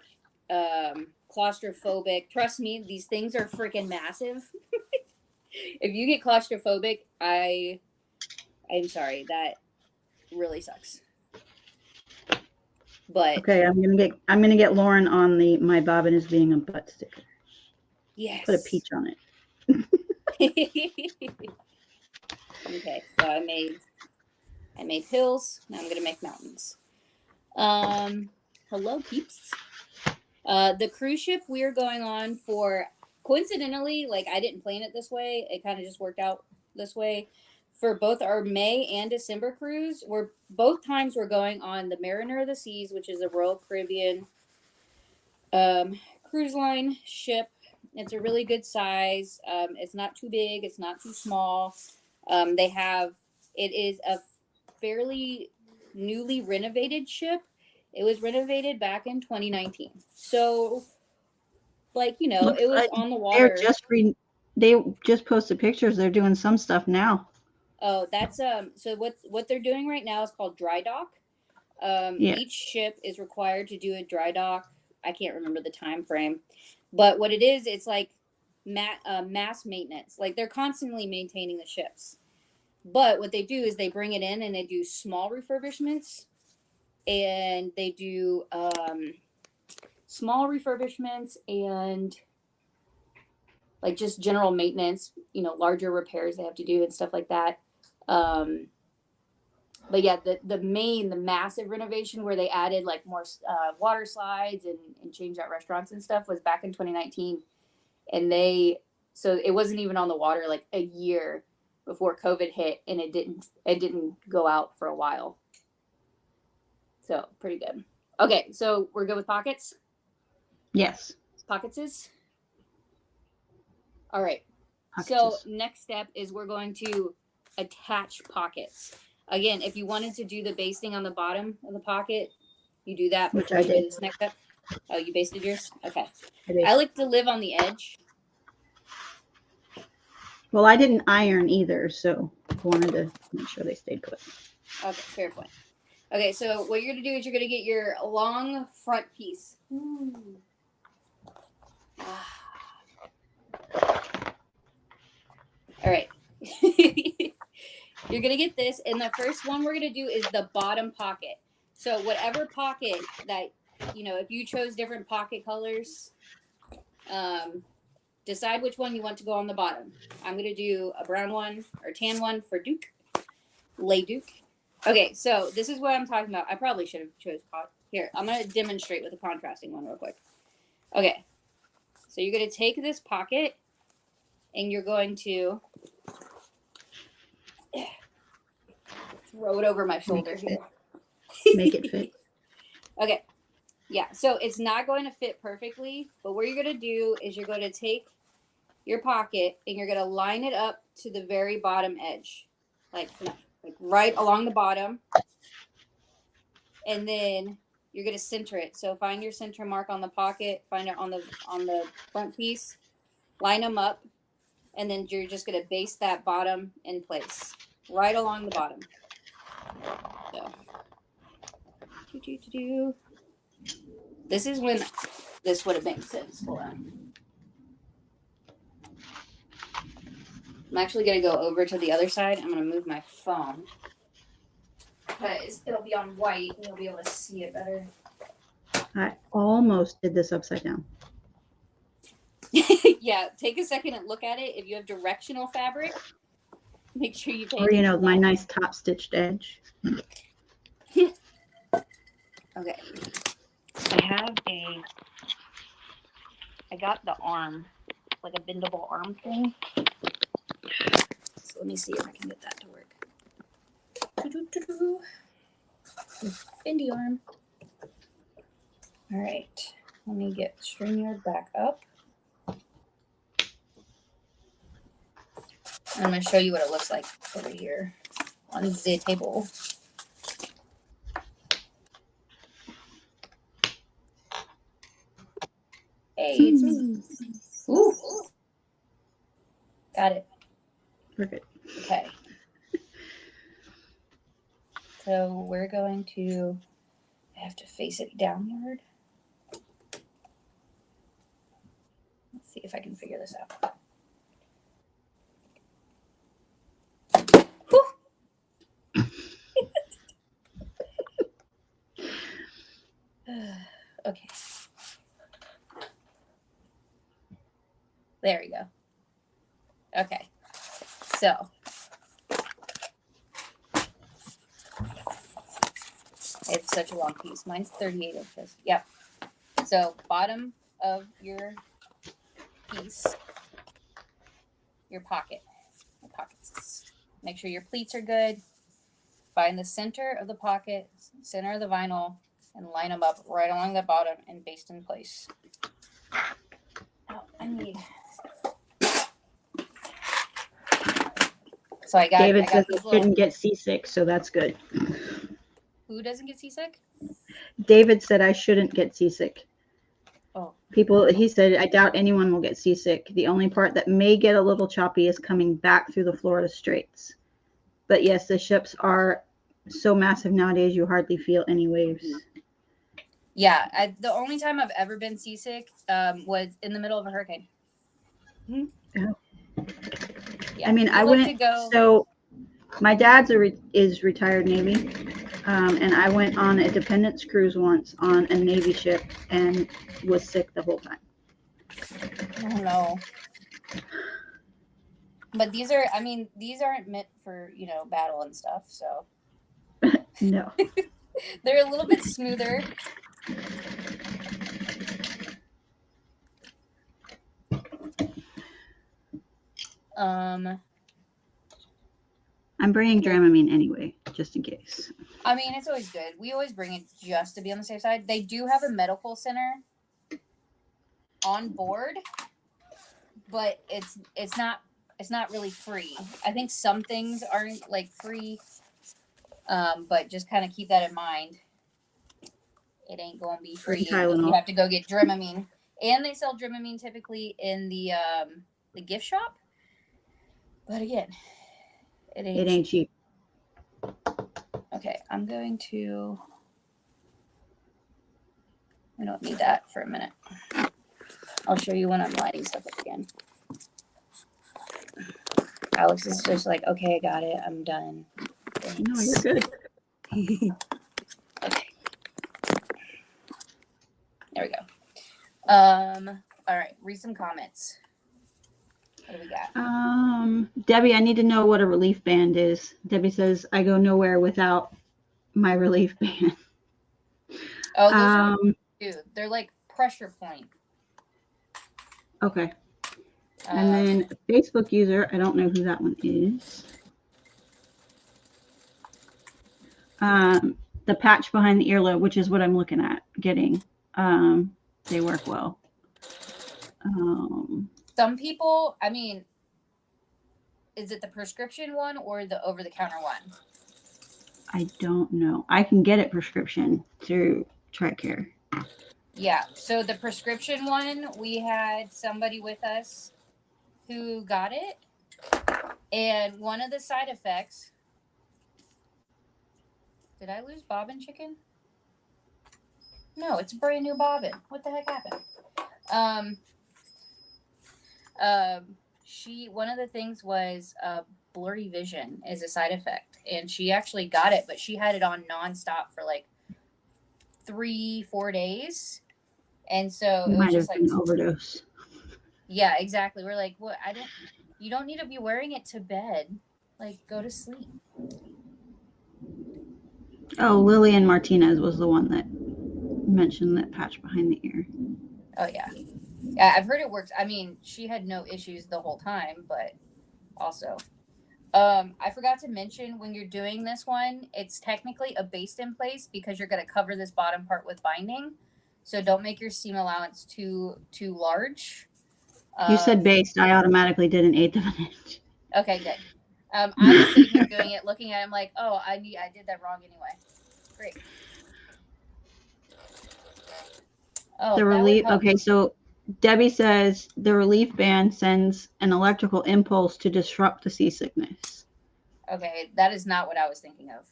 Speaker 2: claustrophobic? Trust me, these things are freaking massive. If you get claustrophobic, I'm sorry, that really sucks. But
Speaker 1: okay, I'm gonna get Lauren on the my bobbin is being a butt sticker.
Speaker 2: Yes.
Speaker 1: Put a peach on it.
Speaker 2: Okay, so I made hills. Now I'm gonna make mountains. Hello, peeps. The cruise ship we are going on for, coincidentally, like I didn't plan it this way. It kind of just worked out this way. For both our May and December cruise, both times we're going on the Mariner of the Seas, which is a Royal Caribbean cruise line ship. It's a really good size. It's not too big. It's not too small. It is a fairly newly renovated ship. It was renovated back in 2019. So, like, it was on the water.
Speaker 1: They just posted pictures. They're doing some stuff now.
Speaker 2: Oh, that's so what they're doing right now is called dry dock. Each ship is required to do a dry dock. I can't remember the time frame, but what it is, it's like mass maintenance. Like they're constantly maintaining the ships. But what they do is they bring it in and they do small refurbishments, and they do small refurbishments and like just general maintenance, larger repairs they have to do and stuff like that. But yeah, the massive renovation where they added like more water slides and changed out restaurants and stuff was back in 2019. And so it wasn't even on the water like a year before COVID hit, and it didn't go out for a while. So pretty good. Okay, so we're good with pockets?
Speaker 1: Yes.
Speaker 2: Pocketses? All right.
Speaker 1: Pocketses.
Speaker 2: So next step is we're going to attach pockets. Again, if you wanted to do the basting on the bottom of the pocket, you do that before you do this next step. Oh, you basted yours? Okay. I like to live on the edge.
Speaker 1: Well, I didn't iron either, so I wanted to make sure they stayed put.
Speaker 2: Okay, fair point. Okay, so what you're going to do is you're going to get your long front piece. All right. You're going to get this, and the first one we're going to do is the bottom pocket. So whatever pocket that, if you chose different pocket colors, decide which one you want to go on the bottom. I'm going to do a brown one or tan one for Duke. Lay Duke. Okay, so this is what I'm talking about. I probably should have chose here. I'm going to demonstrate with a contrasting one real quick. Okay, so you're going to take this pocket and you're going to throw it over my shoulder here.
Speaker 1: Make it fit.
Speaker 2: Okay, Yeah, so it's not going to fit perfectly, but what you're going to do is you're going to take your pocket and you're going to line it up to the very bottom edge, like right along the bottom. And then you're going to center it. So find your center mark on the pocket, find it on the front piece, line them up, and then you're just going to base that bottom in place, right along the bottom. So, this is when this would have made sense. Hold on. I'm actually going to go over to the other side. I'm going to move my phone because it'll be on white and you'll be able to see it better.
Speaker 1: I almost did this upside down.
Speaker 2: Yeah, take a second and look at it. If you have directional fabric, make sure you pay
Speaker 1: Or, you know,
Speaker 2: attention to
Speaker 1: my
Speaker 2: that.
Speaker 1: nice top stitched edge.
Speaker 2: Okay.
Speaker 5: I got the arm, like a bendable arm thing.
Speaker 2: So let me see if I can get that to work. Bendy arm. All right. Let me get StreamYard back up. And I'm going to show you what it looks like over here on the table. Hey, it's me. Ooh. Got it.
Speaker 1: Perfect.
Speaker 2: Okay. So we're going to have to face it downward. Let's see if I can figure this out. Okay. There we go. Okay. So it's such a long piece. Mine's 38 inches. Yep. So bottom of your piece, your pocket. The pockets. Make sure your pleats are good. Find the center of the pocket, center of the vinyl, and line them up right along the bottom and baste in place. Oh, I need. So I got.
Speaker 1: David says
Speaker 2: these
Speaker 1: I shouldn't get seasick, so that's good.
Speaker 2: Who doesn't get seasick?
Speaker 1: David said I shouldn't get seasick.
Speaker 2: Oh.
Speaker 1: He said, I doubt anyone will get seasick. The only part that may get a little choppy is coming back through the Florida Straits. But yes, the ships are so massive nowadays, you hardly feel any waves.
Speaker 2: Yeah, the only time I've ever been seasick was in the middle of a hurricane.
Speaker 1: Oh.
Speaker 2: Yeah,
Speaker 1: I mean, I went, so my dad's is retired Navy, and I went on a Dependence cruise once on a Navy ship and was sick the whole time.
Speaker 2: Oh no. But these aren't meant for, battle and stuff, so.
Speaker 1: No.
Speaker 2: They're a little bit smoother.
Speaker 1: I'm bringing Dramamine anyway, just in case.
Speaker 2: I mean, it's always good. We always bring it just to be on the safe side. They do have a medical center on board, but it's not really free. I think some things aren't like free, but just kind of keep that in mind. It ain't gonna be free. You have to go get Dramamine, and they sell Dramamine typically in the gift shop. But again, it ain't
Speaker 1: cheap.
Speaker 2: Okay, I'm going to. We don't need that for a minute. I'll show you when I'm lighting stuff up again. Alex is just like, okay, I got it. I'm done. Thanks.
Speaker 1: No, you're good.
Speaker 2: Okay. There we go. All right, read some comments. What do we got?
Speaker 1: Debbie, I need to know what a relief band is. Debbie says, I go nowhere without my relief band.
Speaker 2: Oh, those are, they're like pressure point.
Speaker 1: Okay. And then Facebook user, I don't know who that one is. The patch behind the earlobe, which is what I'm looking at getting. They work well.
Speaker 2: Some people, I mean, is it the prescription one or the over-the-counter one?
Speaker 1: I don't know. I can get it prescription through TRICARE.
Speaker 2: Yeah. So the prescription one, we had somebody with us who got it. And one of the side effects. Did I lose bobbin chicken? No, it's a brand new bobbin. What the heck happened? One of the things was blurry vision is a side effect, and she actually got it, but she had it on nonstop for like 3-4 days, and so it was
Speaker 1: Might
Speaker 2: just
Speaker 1: have
Speaker 2: like
Speaker 1: been overdose.
Speaker 2: Yeah, exactly. We're like, what? You don't need to be wearing it to bed. Like, go to sleep.
Speaker 1: Oh, Lillian Martinez was the one that mentioned that patch behind the ear.
Speaker 2: Oh yeah, yeah. I've heard it works. I mean, she had no issues the whole time, but also, I forgot to mention when you're doing this one, it's technically a baste in place because you're going to cover this bottom part with binding. So don't make your seam allowance too large.
Speaker 1: You said based. I automatically did 1/8 of an inch.
Speaker 2: Okay, good. I was sitting here doing it, looking at it, I'm like, oh, I did that wrong anyway. Great. Oh,
Speaker 1: The relief. Okay, so Debbie says the relief band sends an electrical impulse to disrupt the seasickness.
Speaker 2: Okay, that is not what I was thinking of.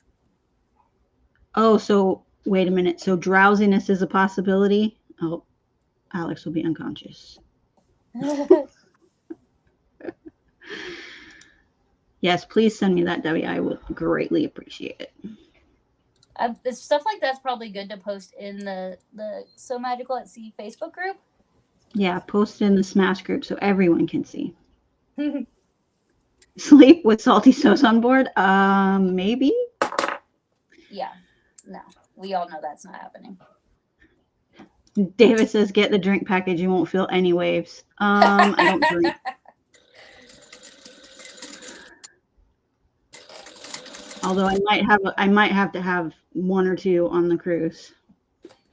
Speaker 1: Oh, so wait a minute. So drowsiness is a possibility? Oh, Alex will be unconscious. Yes, please send me that, Debbie. I would greatly appreciate it.
Speaker 2: Stuff like that's probably good to post in the So Magical at Sea Facebook group.
Speaker 1: Yeah, post it in the SMAS group so everyone can see. Sleep with salty sauce on board? Maybe.
Speaker 2: Yeah, no, we all know that's not happening.
Speaker 1: David says, "Get the drink package. You won't feel any waves." I don't drink. Although I might have to have 1 or 2 on the cruise.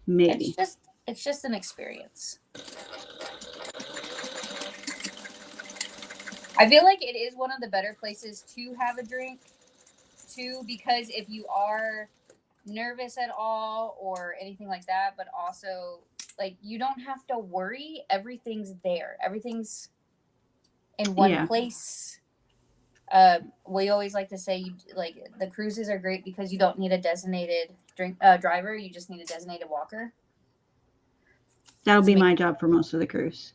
Speaker 1: Maybe.
Speaker 2: It's just an experience. I feel like it is one of the better places to have a drink too, because if you are nervous at all or anything like that, but also like you don't have to worry. Everything's there. Everything's in one place. We always like to say, like, the cruises are great because you don't need a designated driver. You just need a designated walker.
Speaker 1: That'll be my job for most of the cruise.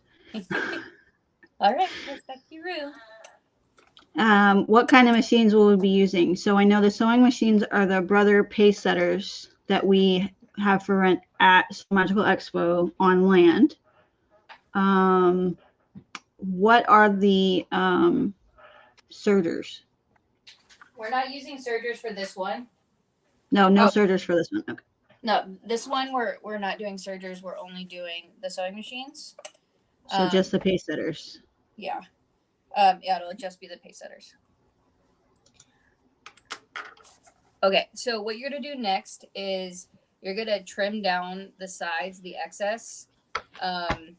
Speaker 2: All right, respect your room.
Speaker 1: What kind of machines will we be using? So I know the sewing machines are the Brother pace setters that we have for rent at Magical Expo on land. What are the sergers?
Speaker 2: We're not using sergers for this one.
Speaker 1: No sergers for this one. Okay.
Speaker 2: No, this one we're not doing sergers. We're only doing the sewing machines.
Speaker 1: So just the pace setters.
Speaker 2: Yeah. Yeah, it'll just be the pace setters. Okay, so what you're gonna do next is you're gonna trim down the sides, the excess. And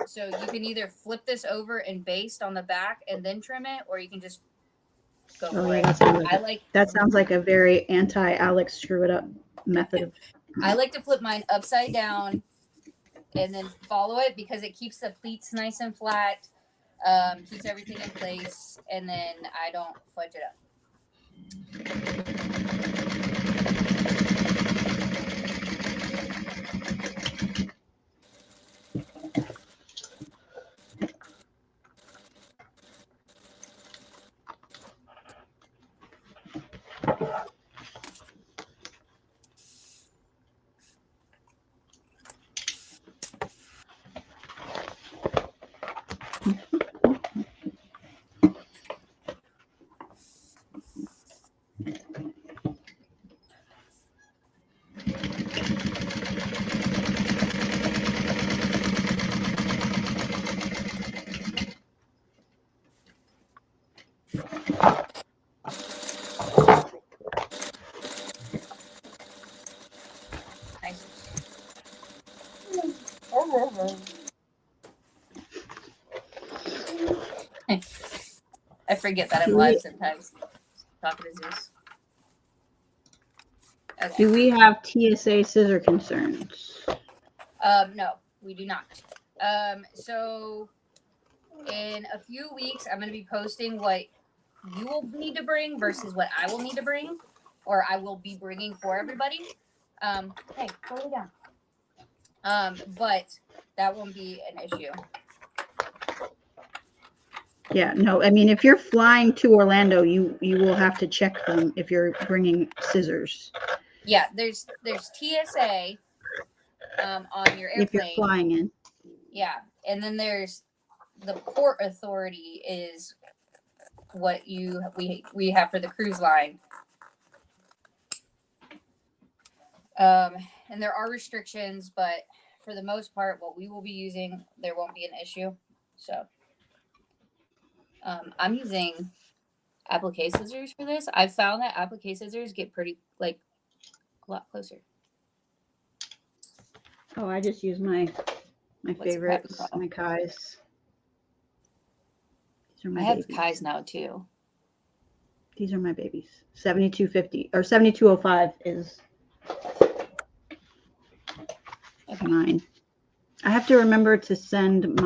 Speaker 2: so you can either flip this over and baste on the back and then trim it, or you can just go for it.
Speaker 1: That sounds like a very anti-Alex screw it up method.
Speaker 2: I like to flip mine upside down and then follow it because it keeps the pleats nice and flat, keeps everything in place, and then I don't fudge it up. forget that I'm
Speaker 1: Do
Speaker 2: live
Speaker 1: we-
Speaker 2: sometimes. Talking to Zeus. Okay.
Speaker 1: Do we have TSA scissor concerns?
Speaker 2: No, we do not. So in a few weeks, I'm going to be posting what you will need to bring versus what I will need to bring, or I will be bringing for everybody. Hey, go lay down. But that won't be an issue.
Speaker 1: Yeah, no, I mean, if you're flying to Orlando, you will have to check them if you're bringing scissors.
Speaker 2: Yeah, there's TSA on your
Speaker 1: If you're
Speaker 2: airplane.
Speaker 1: flying in.
Speaker 2: Yeah, and then there's the port authority is what we have for the cruise line. And there are restrictions, but for the most part, what we will be using, there won't be an issue. So I'm using applique scissors for this. I've found that applique scissors get pretty like a lot closer.
Speaker 1: Oh, I just use my
Speaker 2: What's the
Speaker 1: favorites,
Speaker 2: pattern
Speaker 1: my Kais. These are my
Speaker 2: I have
Speaker 1: babies.
Speaker 2: Kais now too.
Speaker 1: These are my babies. 7250 or 7205 is mine. I have to remember to send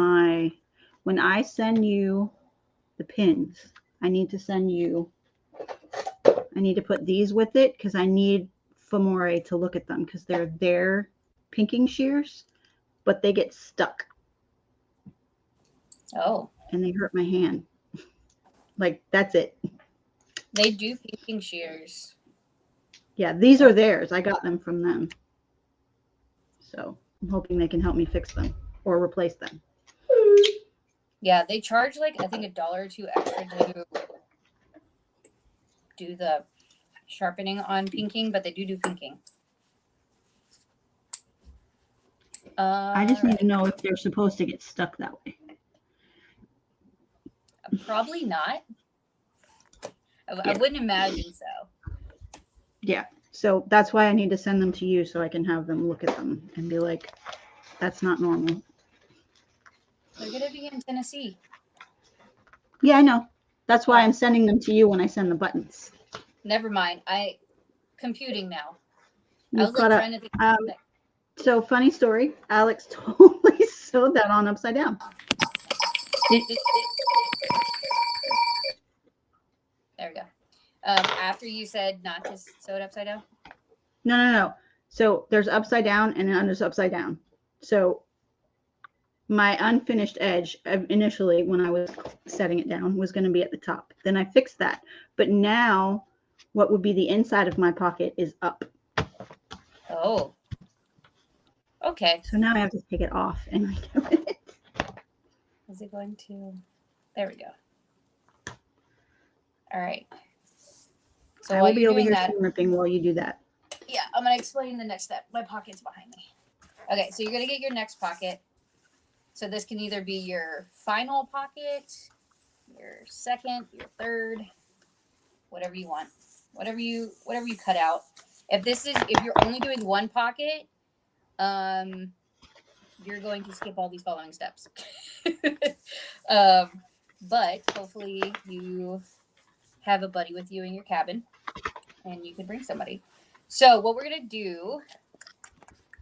Speaker 1: when I send you the pins, I need to put these with it because I need Famore to look at them because they're their pinking shears, but they get stuck.
Speaker 2: Oh.
Speaker 1: And they hurt my hand. Like, that's it.
Speaker 2: They do pinking shears.
Speaker 1: Yeah, these are theirs. I got them from them. So I'm hoping they can help me fix them or replace them.
Speaker 2: Yeah, they charge like I think $1 or $2 extra to do the sharpening on pinking, but they do pinking.
Speaker 1: I just need to know if they're supposed to get stuck that way.
Speaker 2: Probably not. I wouldn't imagine so.
Speaker 1: Yeah. So that's why I need to send them to you so I can have them look at them and be like, that's not normal.
Speaker 2: They're going to be in Tennessee.
Speaker 1: Yeah, I know. That's why I'm sending them to you when I send the buttons.
Speaker 2: Never mind. Computing now.
Speaker 1: You
Speaker 2: I was like trying to think.
Speaker 1: So funny story. Alex totally sewed that on upside down.
Speaker 2: There we go. After you said not to sew it upside down?
Speaker 1: No. So there's upside down and then there's upside down. So my unfinished edge initially when I was setting it down was going to be at the top. Then I fixed that. But now what would be the inside of my pocket is up.
Speaker 2: Oh. Okay.
Speaker 1: So now I have to take it off and redo it.
Speaker 2: Is it going to? There we go. All right. So
Speaker 1: I
Speaker 2: while
Speaker 1: will be
Speaker 2: you're
Speaker 1: over
Speaker 2: doing
Speaker 1: here
Speaker 2: that,
Speaker 1: ripping while you do that.
Speaker 2: yeah, I'm going to explain the next step. My pocket's behind me. Okay, so you're going to get your next pocket. So this can either be your final pocket, your second, your third, whatever you want, whatever you cut out. If you're only doing one pocket, you're going to skip all these following steps. But hopefully you have a buddy with you in your cabin and you can bring somebody. So what we're going to do,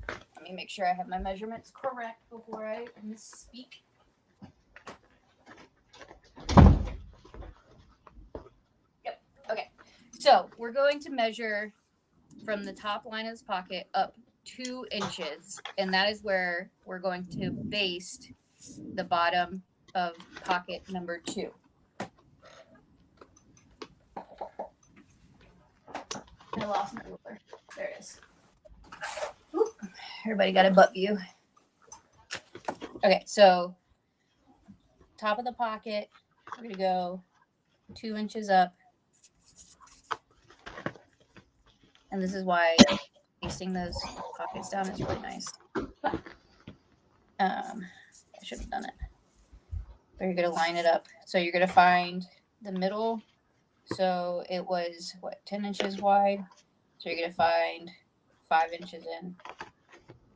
Speaker 2: let me make sure I have my measurements correct before I misspeak. Yep. Okay. So we're going to measure from the top line of this pocket up 2 inches, and that is where we're going to baste the bottom of pocket number 2. I lost my ruler. There it is. Oop. Everybody got a butt view. Okay, so top of the pocket, we're going to go 2 inches up. And this is why pasting those pockets down is really nice. I should have done it. But you're going to line it up. So you're going to find the middle. So it was, 10 inches wide. So you're going to find 5 inches in.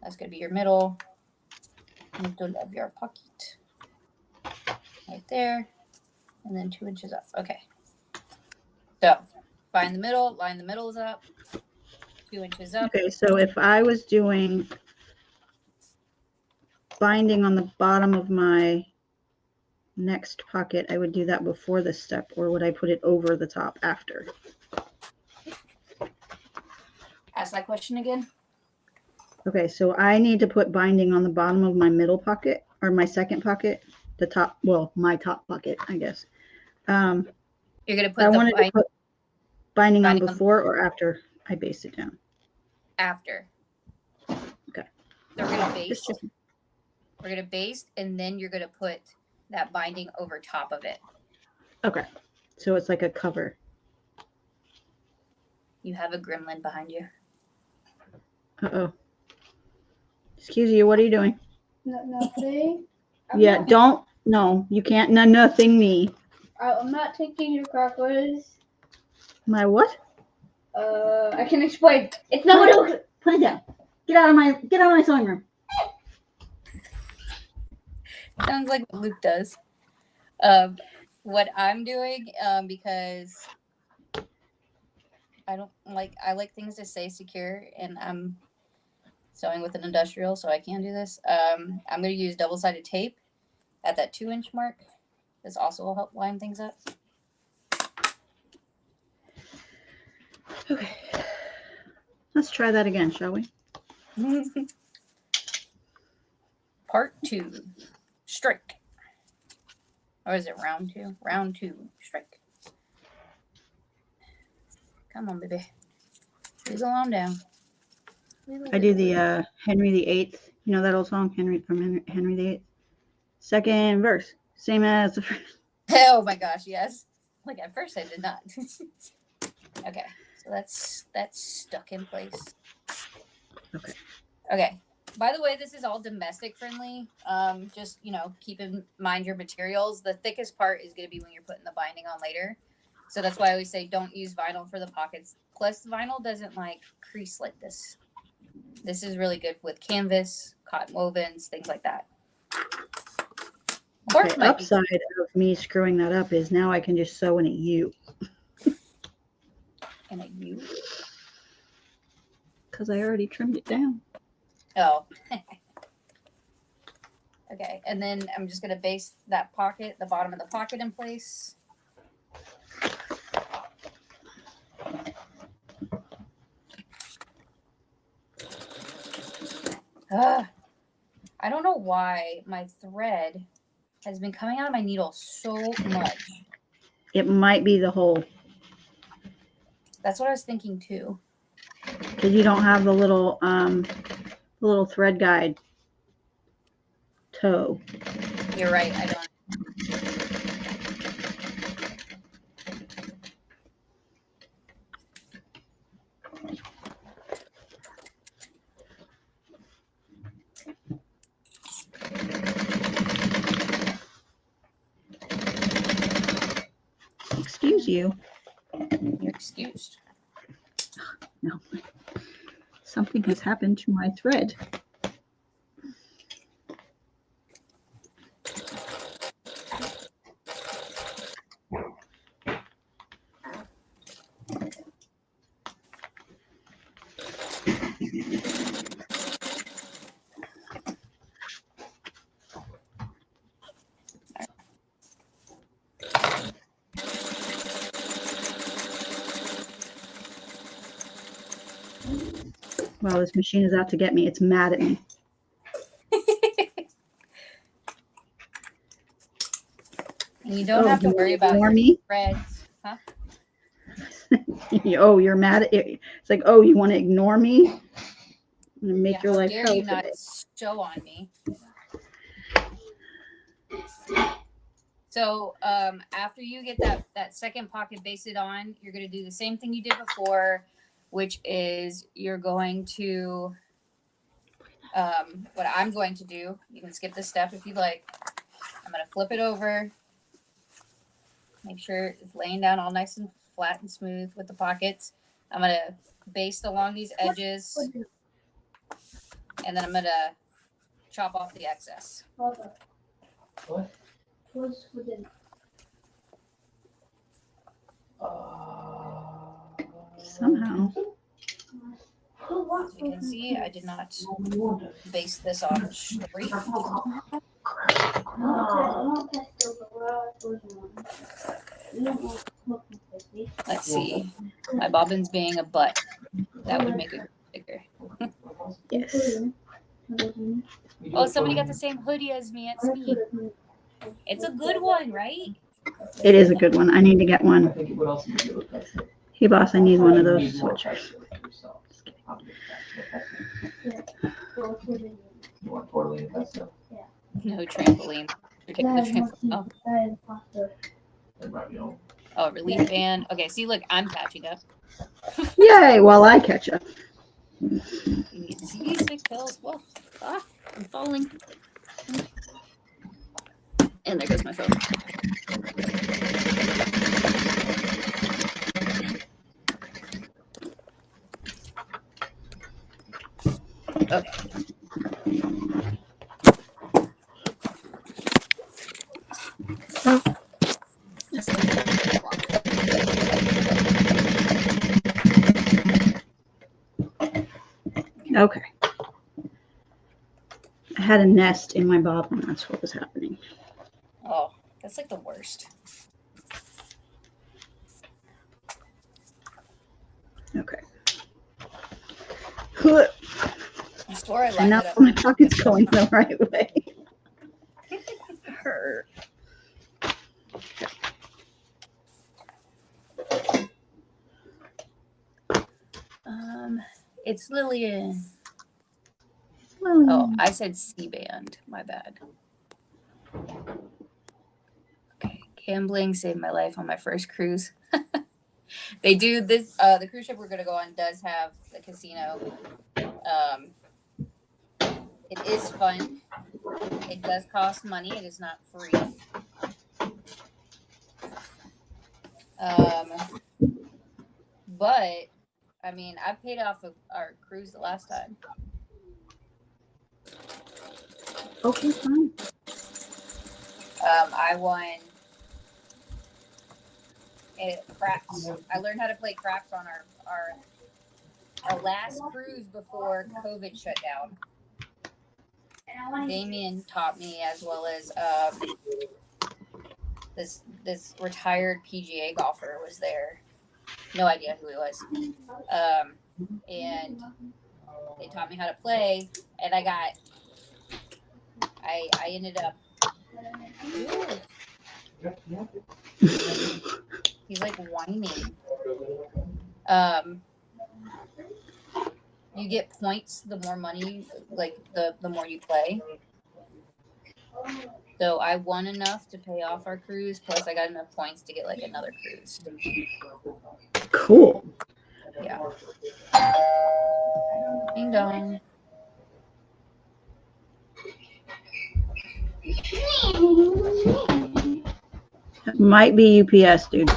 Speaker 2: That's going to be your middle of your pocket. Right there.
Speaker 5: and then 2 inches up. Okay. So find the middle, line the middles up, 2 inches up.
Speaker 1: Okay, so if I was doing binding on the bottom of my next pocket, I would do that before this step, or would I put it over the top after?
Speaker 5: Ask that question again.
Speaker 1: Okay, so I need to put binding on the bottom of my middle pocket, or my second pocket, the top, well, my top pocket, I guess.
Speaker 5: You're going to put
Speaker 1: I
Speaker 5: the
Speaker 1: wanted to put binding on
Speaker 5: binding on-
Speaker 1: before or after I base it down.
Speaker 5: after.
Speaker 1: Okay.
Speaker 5: So we're going to
Speaker 1: Just
Speaker 5: base.
Speaker 1: checking.
Speaker 5: We're going to base, and then you're going to put that binding over top of it.
Speaker 1: Okay, so it's like a cover.
Speaker 5: You have a gremlin behind you.
Speaker 1: Uh-oh. Excuse you, what are you doing?
Speaker 4: Nothing.
Speaker 1: Yeah, don't, no, you can't, no, nothing me.
Speaker 4: I'm not taking your crackers.
Speaker 1: My what?
Speaker 4: I can explain. It's not what it
Speaker 1: Put it down. Get out of my sewing room.
Speaker 5: Sounds like what Luke does. What I'm doing, because I like things to stay secure, and I'm sewing with an industrial, so I can't do this. I'm going to use double-sided tape at that 2-inch mark. This also will help line things up.
Speaker 1: Okay. Let's try that again, shall we?
Speaker 5: Part 2, strike. Or is it round 2? Round 2, strike. Come on, baby. Wiggle on down.
Speaker 1: I do the Henry VIII. You know that old song, Henry VIII? Second verse, same as the first.
Speaker 5: Oh my gosh, yes. Like at first I did not. Okay, so that's stuck in place.
Speaker 1: Okay.
Speaker 5: Okay. By the way, this is all domestic friendly. Just, keep in mind your materials. The thickest part is going to be when you're putting the binding on later. So that's why I always say don't use vinyl for the pockets. Plus, vinyl doesn't crease like this. This is really good with canvas, cotton wovens, things like that.
Speaker 1: The upside of me screwing that up is now I can just sew in a U.
Speaker 5: In a U?
Speaker 1: Because I already trimmed it down.
Speaker 5: Oh. Okay, and then I'm just going to base that pocket, the bottom of the pocket in place. I don't know why my thread has been coming out of my needle so much.
Speaker 1: It might be the hole.
Speaker 5: That's what I was thinking too.
Speaker 1: Because you don't have the little thread guide toe.
Speaker 5: You're right, I don't.
Speaker 1: Excuse you.
Speaker 5: You're excused.
Speaker 1: No. Something has happened to my thread. Wow, this machine is out to get me. It's mad at me.
Speaker 5: And you don't have to worry about your
Speaker 1: me?
Speaker 5: threads. Huh?
Speaker 1: Oh, you're mad at it. It's like, oh, you want to ignore me? I'm gonna make your
Speaker 5: how
Speaker 1: life
Speaker 5: dare
Speaker 1: hell
Speaker 5: you not
Speaker 1: today.
Speaker 5: show on me. So after you get that second pocket basted on, you're going to do the same thing you did before, which is you're going to, what I'm going to do, you can skip this step if you like. I'm going to flip it over. Make sure it's laying down all nice and flat and smooth with the pockets. I'm going to baste along these edges. And then I'm going to chop off the excess.
Speaker 3: What?
Speaker 4: What's for dinner?
Speaker 1: Somehow.
Speaker 5: As you can see, I did not base this on straight. Let's see. My bobbin's being a butt. That would make it bigger.
Speaker 1: Yes.
Speaker 5: Oh, somebody got the same hoodie as me at SME. It's a good one, right?
Speaker 1: It is a good one. I need to get
Speaker 3: I
Speaker 1: one.
Speaker 3: think what else you can do with that?
Speaker 1: Hey, boss, I need one of those switchers.
Speaker 3: You want totally with that stuff?
Speaker 5: No trampoline. Particular trampoline. Oh, relief band. Okay, see, look, I'm catching up.
Speaker 1: Yay, while I catch up.
Speaker 5: See, 6 pills. Whoa. Ah, I'm falling. And there goes my phone. Okay.
Speaker 1: Okay. I had a nest in my bobbin. That's what was happening.
Speaker 5: Oh, that's like the worst.
Speaker 1: Okay.
Speaker 5: I swore I
Speaker 1: And
Speaker 5: lined
Speaker 1: now
Speaker 5: it up.
Speaker 1: my pocket's going the right way. Hurt.
Speaker 5: It's Lillian.
Speaker 1: Well,
Speaker 5: Oh, I said C-band. My bad. Okay, gambling saved my life on my first cruise. They do this. The cruise ship we're gonna go on does have the casino. It is fun. It does cost money. It is not free. But I mean, I paid off of our cruise the last time.
Speaker 1: okay, fine.
Speaker 5: I won craps. I learned how to play craps on our last cruise before COVID shut down. Damien taught me, as well as this retired PGA golfer was there. No idea who he was. And they taught me how to play, and I ended up. He's like whining. You get points the more money, like the more you play. So I won enough to pay off our cruise, plus I got enough points to get like another cruise.
Speaker 1: Cool.
Speaker 5: Yeah. Ding dong.
Speaker 1: It might be UPS, dude.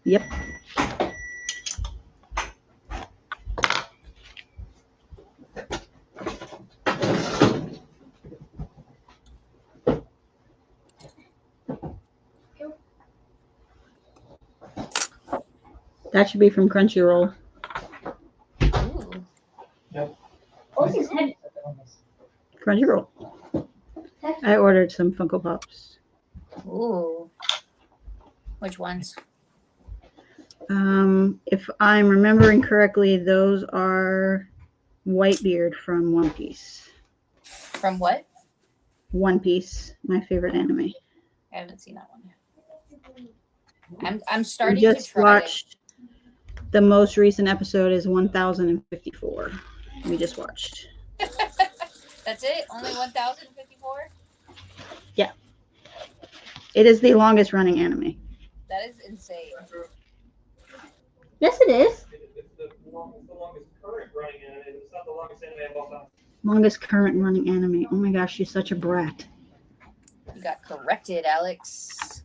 Speaker 1: Yep. That should be from Crunchyroll.
Speaker 5: Ooh.
Speaker 4: Oh, this is heavy.
Speaker 1: Crunchyroll. I ordered some Funko Pops.
Speaker 5: Ooh. Which ones?
Speaker 1: If I'm remembering correctly, those are Whitebeard from One Piece.
Speaker 5: From what?
Speaker 1: One Piece, my favorite anime.
Speaker 5: I haven't seen that one yet. I'm
Speaker 1: We
Speaker 5: starting to
Speaker 1: just
Speaker 5: try
Speaker 1: watched the most recent episode is 1054. We just watched.
Speaker 5: That's it? Only 1054?
Speaker 1: It is the longest running anime.
Speaker 5: That is insane.
Speaker 1: Yes, it is.
Speaker 6: It's the longest current running anime. It's not the longest anime of all time.
Speaker 1: Longest current running anime. Oh my gosh, she's such a brat.
Speaker 5: You got corrected, Alex.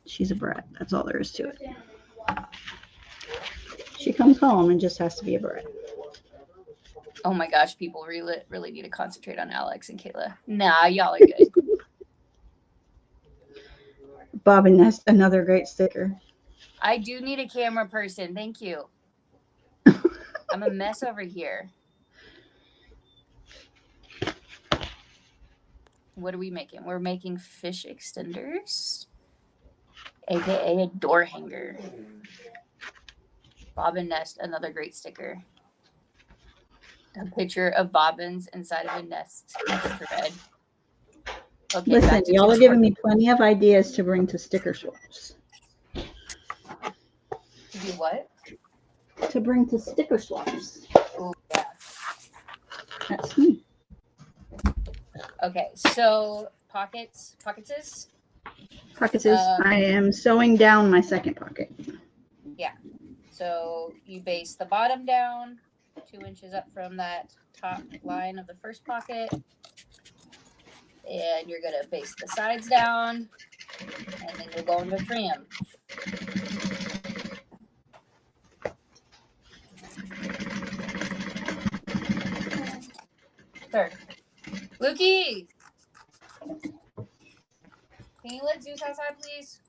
Speaker 1: She's a brat. That's all there is to it. She comes home and just has to be a brat.
Speaker 5: Oh my gosh, people really need to concentrate on Alex and Kayla. Nah, y'all are good.
Speaker 1: Bob and Nest, another great sticker.
Speaker 5: I do need a camera person. Thank you. I'm a mess over here. What are we making? We're making fish extenders, aka a door hanger. Bob and Nest, another great sticker. A picture of bobbins inside of a nest thread. Okay,
Speaker 1: Listen, y'all are giving me plenty of ideas to bring to sticker swaps.
Speaker 5: To do what?
Speaker 1: To bring to sticker swaps.
Speaker 5: Oh yeah.
Speaker 1: That's me.
Speaker 5: Okay, so pockets.
Speaker 1: Pockets is, I am sewing down my second pocket.
Speaker 5: Yeah. So you base the bottom down 2 inches up from that top line of the first pocket. And you're going to base the sides down. And then you're going to trim. Sure. Lukey! Can you let Zeus outside, please?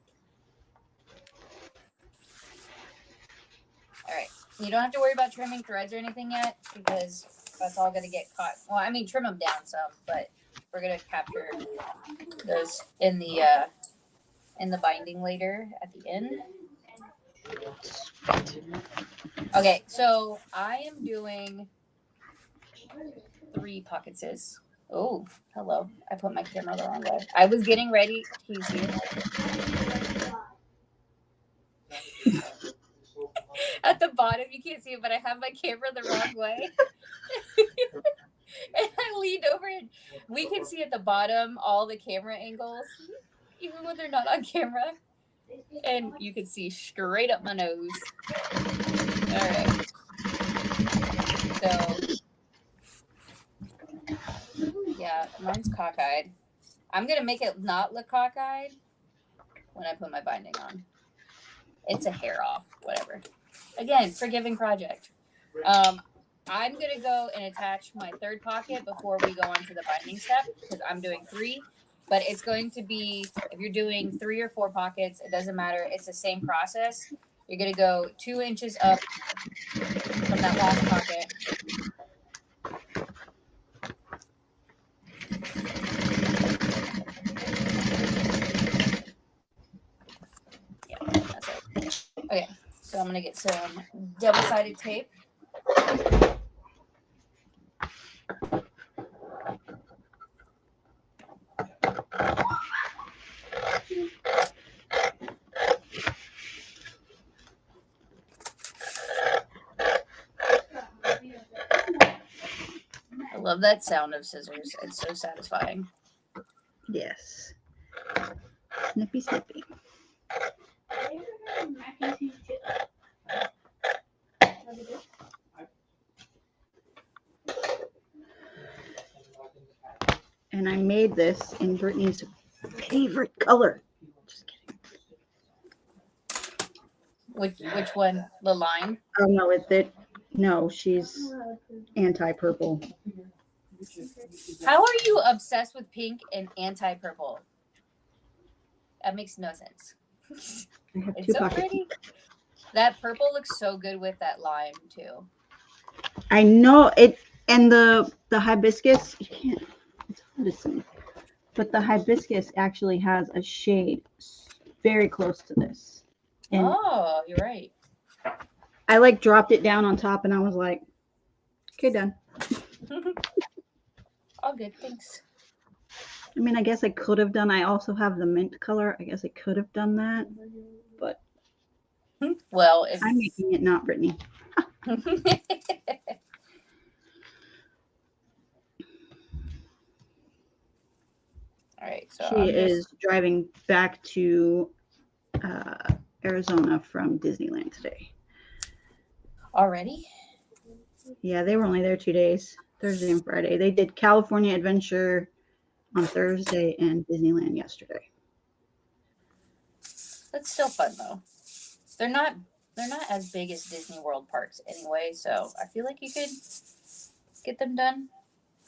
Speaker 5: All right. You don't have to worry about trimming threads or anything yet because that's all going to get caught. Well, I mean, trim them down some, but we're going to capture those in the binding later at the end. Okay, so I am doing 3 pocketses. Oh, hello. I put my camera the wrong way. I was getting ready. Can you see it? At the bottom, you can't see it, but I have my camera the wrong way. And I leaned over and we can see at the bottom all the camera angles, even when they're not on camera. And you can see straight up my nose. All right. So, yeah, mine's cockeyed. I'm going to make it not look cockeyed when I put my binding on. It's a hair off, whatever. Again, forgiving project. I'm going to go and attach my third pocket before we go on to the binding step because I'm doing 3. But it's going to be, if you're doing 3 or 4 pockets, it doesn't matter. It's the same process. You're going to go 2 inches up from that last pocket. Yeah, that's it. Okay, so I'm going to get some double-sided tape. I love that sound of scissors. It's so satisfying.
Speaker 1: Yes. Snippy, snippy. And I made this in Brittany's favorite color. Just kidding.
Speaker 5: Which one? The line?
Speaker 1: Oh no, no, she's anti-purple.
Speaker 5: How are you obsessed with pink and anti-purple? That makes no sense.
Speaker 1: I have
Speaker 5: It's
Speaker 1: 2
Speaker 5: so
Speaker 1: pockets.
Speaker 5: pretty. That purple looks so good with that lime too.
Speaker 1: I know it, and the hibiscus, you can't, it's hard to see, but the hibiscus actually has a shade very close to this. And
Speaker 5: Oh, you're right.
Speaker 1: I like dropped it down on top and I was like, okay, done.
Speaker 5: All good, thanks.
Speaker 1: I mean, I guess I could have done, I also have the mint color. I guess I could have done that, but
Speaker 5: Well, if
Speaker 1: I'm making it, not Brittany.
Speaker 5: All right, so
Speaker 1: She is driving back to Arizona from Disneyland today.
Speaker 5: already.
Speaker 1: Yeah, they were only there 2 days, Thursday and Friday. They did California Adventure on Thursday and Disneyland yesterday.
Speaker 5: That's still fun though. They're not as big as Disney World parks anyway, so I feel like you could get them done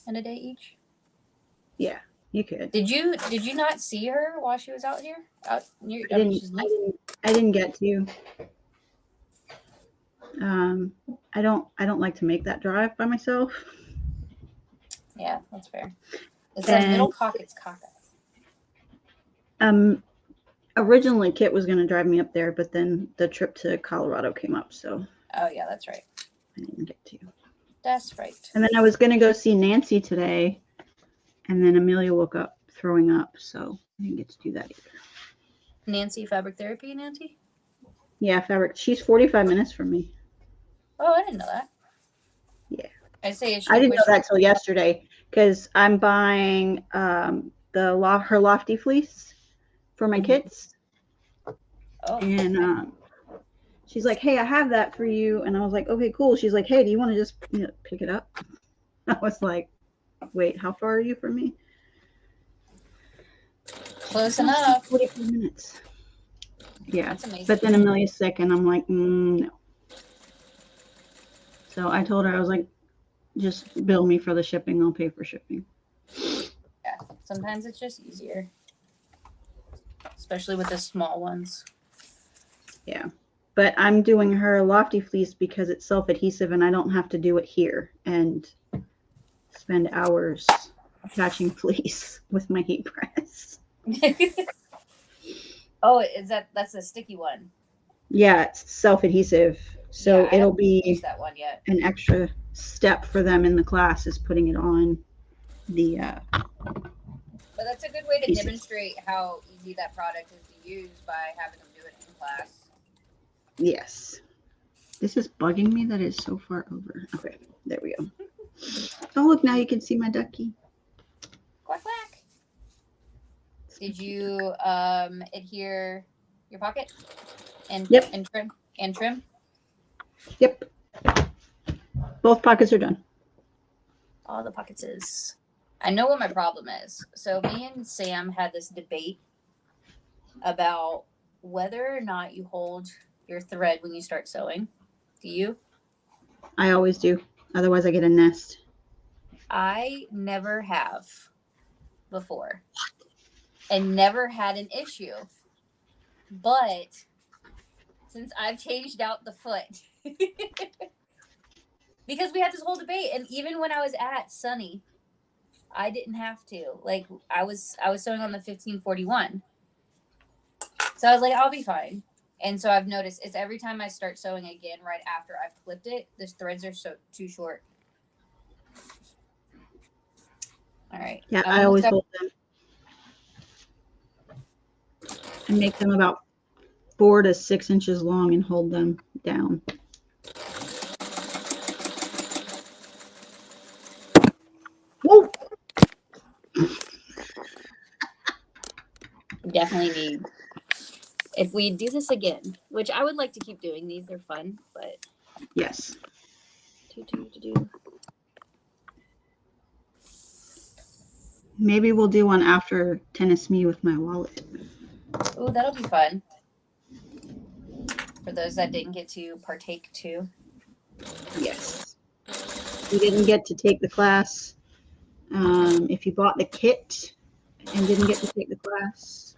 Speaker 5: in a day each?
Speaker 1: Yeah, you could.
Speaker 5: Did you not see her while she was out here? Out near, I mean, she's
Speaker 1: I didn't get to. I don't like to make that drive by myself.
Speaker 5: yeah, that's fair. It says
Speaker 1: And-
Speaker 5: middle pockets caca.
Speaker 1: Originally Kit was going to drive me up there, but then the trip to Colorado came up, so
Speaker 5: Oh yeah, that's right.
Speaker 1: I didn't get to.
Speaker 5: That's right.
Speaker 1: And then I was going to go see Nancy today, and then Amelia woke up throwing up, so I didn't get to do that either.
Speaker 5: Nancy fabric therapy, Nancy?
Speaker 1: Yeah, fabric. She's 45 minutes from me.
Speaker 5: Oh, I didn't know that.
Speaker 1: Yeah.
Speaker 5: I say
Speaker 1: I didn't know that till yesterday because I'm buying her lofty fleece for my kits,
Speaker 5: Oh,
Speaker 1: and she's like, "Hey, I have that for you," and I was like, "Okay, cool." She's like, "Hey, do you want to just pick it up?" I was like, "Wait, how far are you from me?"
Speaker 5: close enough.
Speaker 1: 45 minutes. Yeah,
Speaker 5: That's amazing.
Speaker 1: but then Amelia's sick, and I'm like, no. So I told her, I was like, just bill me for the shipping. I'll pay for shipping.
Speaker 5: Yeah, sometimes it's just easier, especially with the small ones.
Speaker 1: Yeah. But I'm doing her lofty fleece because it's self-adhesive and I don't have to do it here and spend hours attaching fleece with my heat press.
Speaker 5: Oh, that's a sticky one?
Speaker 1: Yeah, it's self-adhesive. So
Speaker 5: Yeah, I
Speaker 1: it'll
Speaker 5: haven't
Speaker 1: be
Speaker 5: used that one yet.
Speaker 1: an extra step for them in the class is putting it on the
Speaker 5: But that's a good way to
Speaker 1: pieces.
Speaker 5: demonstrate how easy that product is to use by having them do it in class.
Speaker 1: Yes. This is bugging me that it's so far over. Okay, there we go. Oh, look, now you can see my ducky.
Speaker 5: Quack quack. Did you adhere your pocket and
Speaker 1: Yep.
Speaker 5: and trim?
Speaker 1: Yep. Both pockets are done.
Speaker 5: All the pockets is. I know what my problem is. So me and Sam had this debate about whether or not you hold your thread when you start sewing. Do you?
Speaker 1: I always do. Otherwise, I get a nest.
Speaker 5: I never have before and never had an issue. But since I've changed out the foot, because we had this whole debate, and even when I was at Sunny, I didn't have to. Like I was sewing on the 1541. So I was like, I'll be fine. And so I've noticed it's every time I start sewing again right after I've clipped it, the threads are so too short. All right.
Speaker 1: Yeah, I always hold them. I make them about 4 to 6 inches long and hold them down. Whoa!
Speaker 5: Definitely need. If we do this again, which I would like to keep doing these, they're fun, but
Speaker 1: Yes. Maybe we'll do one after Tennis Me with my wallet.
Speaker 5: Oh, that'll be fun. For those that didn't get to partake too.
Speaker 1: Yes. You didn't get to take the class. If you bought the kit and didn't get to take the class,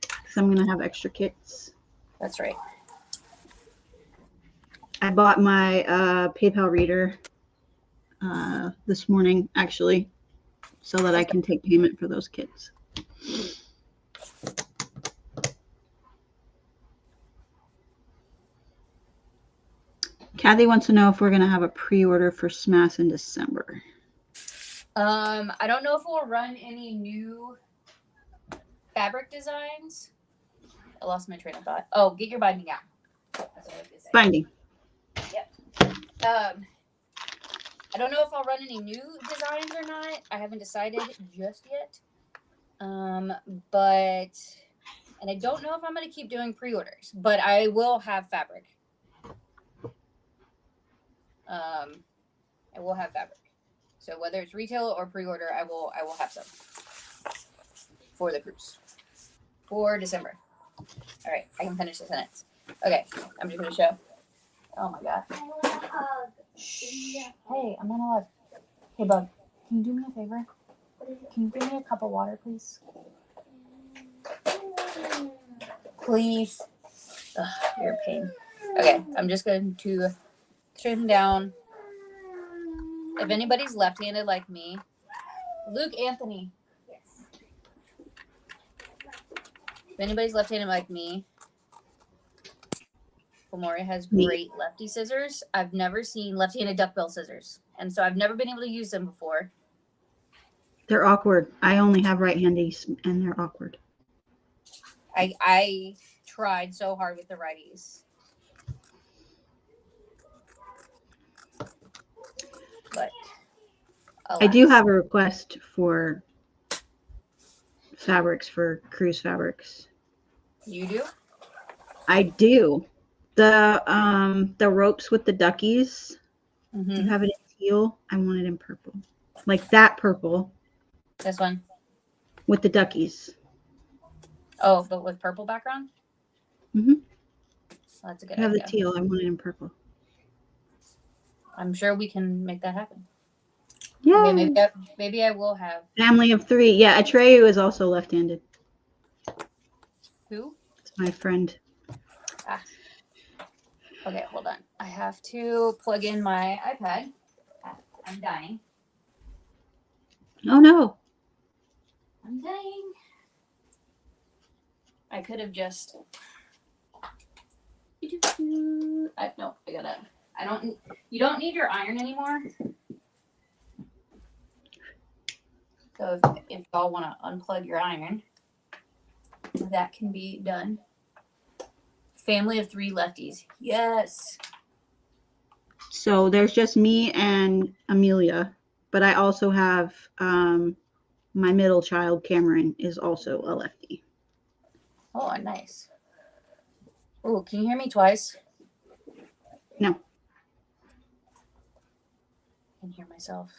Speaker 1: because I'm going to have extra kits.
Speaker 5: That's right.
Speaker 1: I bought my PayPal reader this morning, actually, so that I can take payment for those kits. Kathy wants to know if we're going to have a pre-order for SMAS in December.
Speaker 5: I don't know if we'll run any new fabric designs. I lost my train of thought. Oh, get your binding out. That's what I was gonna say.
Speaker 1: Binding.
Speaker 5: I don't know if I'll run any new designs or not. I haven't decided just yet. But and I don't know if I'm going to keep doing pre-orders, but I will have fabric. I will have fabric. So whether it's retail or pre-order, I will have some for the cruise for December. All right, I can finish the sentence. Okay, I'm just going to show. Oh my god.
Speaker 4: I want a hug.
Speaker 5: Shh. Hey, I'm on a live. Hey, bug. Can you do me a favor? Can you bring me a cup of water, please? Please. Ugh, you're a pain. Okay, I'm just going to trim down. If anybody's left-handed like me, Luke Anthony.
Speaker 4: Yes.
Speaker 5: If anybody's left-handed like me, Fomori has great lefty scissors. I've never seen left-handed duckbill scissors, and so I've never been able to use them before.
Speaker 1: They're awkward. I only have right-handies, and they're awkward.
Speaker 5: I tried so hard with the righties. But
Speaker 1: I do
Speaker 5: alas.
Speaker 1: have a request for fabrics for cruise fabrics.
Speaker 5: You do?
Speaker 1: I do. The ropes with the duckies.
Speaker 5: Mm-hmm.
Speaker 1: You have it in teal. I want it in purple, like that purple
Speaker 5: This one.
Speaker 1: with the duckies.
Speaker 5: Oh, but with purple background?
Speaker 1: Mm-hmm.
Speaker 5: That's a good
Speaker 1: I have
Speaker 5: idea.
Speaker 1: the teal. I want it in purple.
Speaker 5: I'm sure we can make that happen.
Speaker 1: Yeah.
Speaker 5: Okay, maybe I will have.
Speaker 1: Family of 3. Yeah, Atreyu is also left-handed.
Speaker 5: Who?
Speaker 1: It's my friend.
Speaker 5: Okay, hold on. I have to plug in my iPad. I'm dying.
Speaker 1: Oh no.
Speaker 5: I'm dying. I could have just. You don't need your iron anymore. So if y'all want to unplug your iron, that can be done. Family of 3 lefties. Yes.
Speaker 1: So there's just me and Amelia, but I also have my middle child, Cameron, is also a lefty.
Speaker 5: Oh, nice. Oh, can you hear me twice?
Speaker 1: No.
Speaker 5: I can hear myself.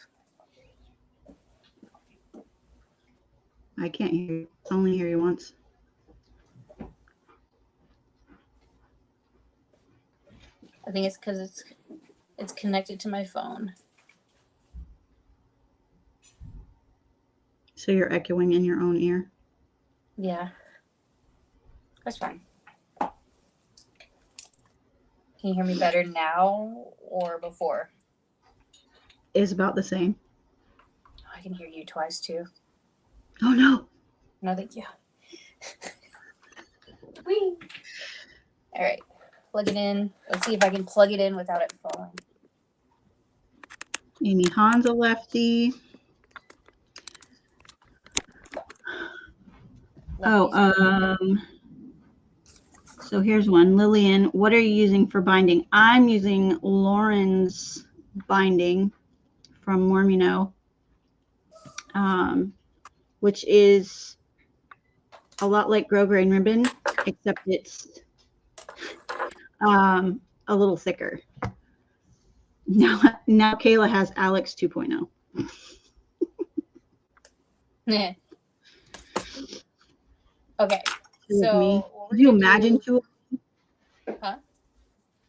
Speaker 1: I can't hear you. I only hear you once.
Speaker 5: I think it's because it's connected to my phone.
Speaker 1: So you're echoing in your own ear.
Speaker 5: Yeah. That's fine. Can you hear me better now or before?
Speaker 1: Is about the same.
Speaker 5: I can hear you twice too.
Speaker 1: Oh no.
Speaker 5: No, thank you. Whee! All right. Plug it in. Let's see if I can plug it in without it falling.
Speaker 1: Amy Hahn's a lefty. So here's one. Lillian, what are you using for binding? I'm using Lauren's binding from Mormino, which is a lot like grosgrain ribbon, except it's a little thicker. Now Kayla has Alex 2.0.
Speaker 5: Okay.
Speaker 1: So
Speaker 5: Me.
Speaker 1: Could you imagine two of
Speaker 5: me? Huh?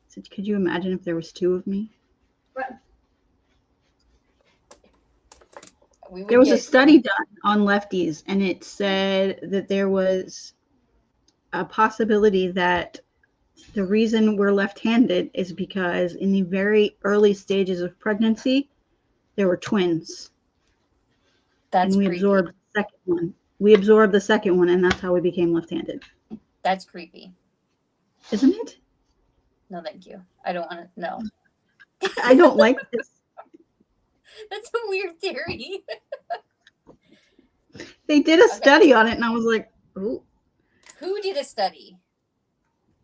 Speaker 1: So could you imagine if there was 2 of me? There was a study done on lefties, and it said that there was a possibility that the reason we're left-handed is because in the very early stages of pregnancy, there were twins.
Speaker 5: That's
Speaker 1: and we
Speaker 5: creepy.
Speaker 1: absorbed the second one. We absorbed the second one, and that's how we became left-handed.
Speaker 5: That's creepy.
Speaker 1: Isn't it?
Speaker 5: No, thank you. I don't want to. No.
Speaker 1: I don't like this.
Speaker 5: That's a weird theory.
Speaker 1: They did a study on it, and I was like, "Ooh."
Speaker 5: Who did a study?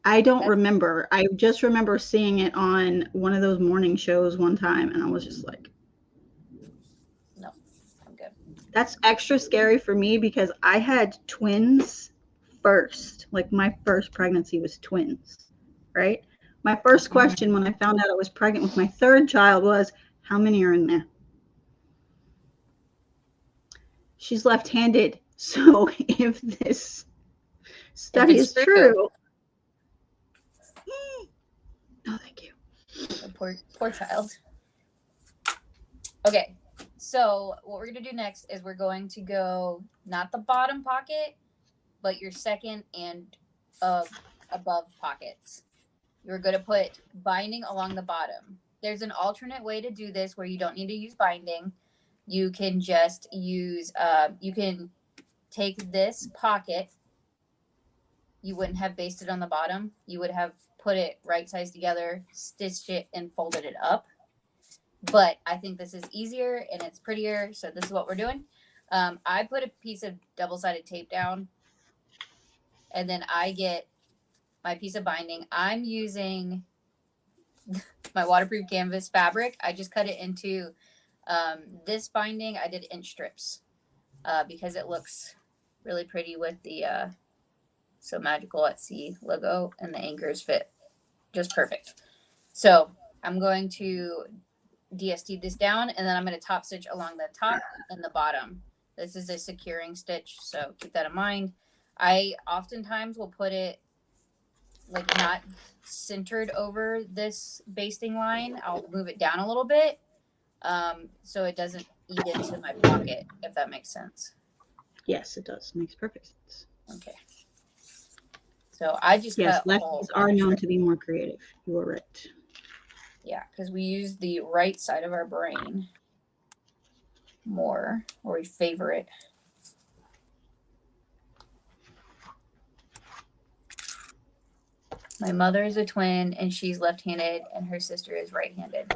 Speaker 1: I don't remember. I just remember seeing it on one of those morning shows one time, and I was just like,
Speaker 5: no, I'm good.
Speaker 1: That's extra scary for me because I had twins first. Like my first pregnancy was twins, right? My first question when I found out I was pregnant with my 3rd child was, how many are in there? She's left-handed. So if this study is true. Oh, thank you.
Speaker 5: Oh, poor child. Okay. So what we're going to do next is we're going to go not the bottom pocket, but your second and above pockets. You're going to put binding along the bottom. There's an alternate way to do this where you don't need to use binding. You can just use, you can take this pocket. You wouldn't have basted on the bottom. You would have put it right sides together, stitched it, and folded it up. But I think this is easier and it's prettier. So this is what we're doing. I put a piece of double-sided tape down, and then I get my piece of binding. I'm using my waterproof canvas fabric. I just cut it into this binding. I did inch strips because it looks really pretty with the So Magical at Sea logo, and the anchors fit just perfect. So I'm going to DST this down, and then I'm going to top stitch along the top and the bottom. This is a securing stitch, so keep that in mind. I oftentimes will put it like not centered over this basting line. I'll move it down a little bit so it doesn't eat into my pocket, if that makes sense.
Speaker 1: Yes, it does. Makes perfect sense.
Speaker 5: Okay. So I just
Speaker 1: Yes,
Speaker 5: cut
Speaker 1: lefties are known to be more creative. You are right.
Speaker 5: Yeah, because we use the right side of our brain more, or we favor it. My mother is a twin, and she's left-handed, and her sister is right-handed.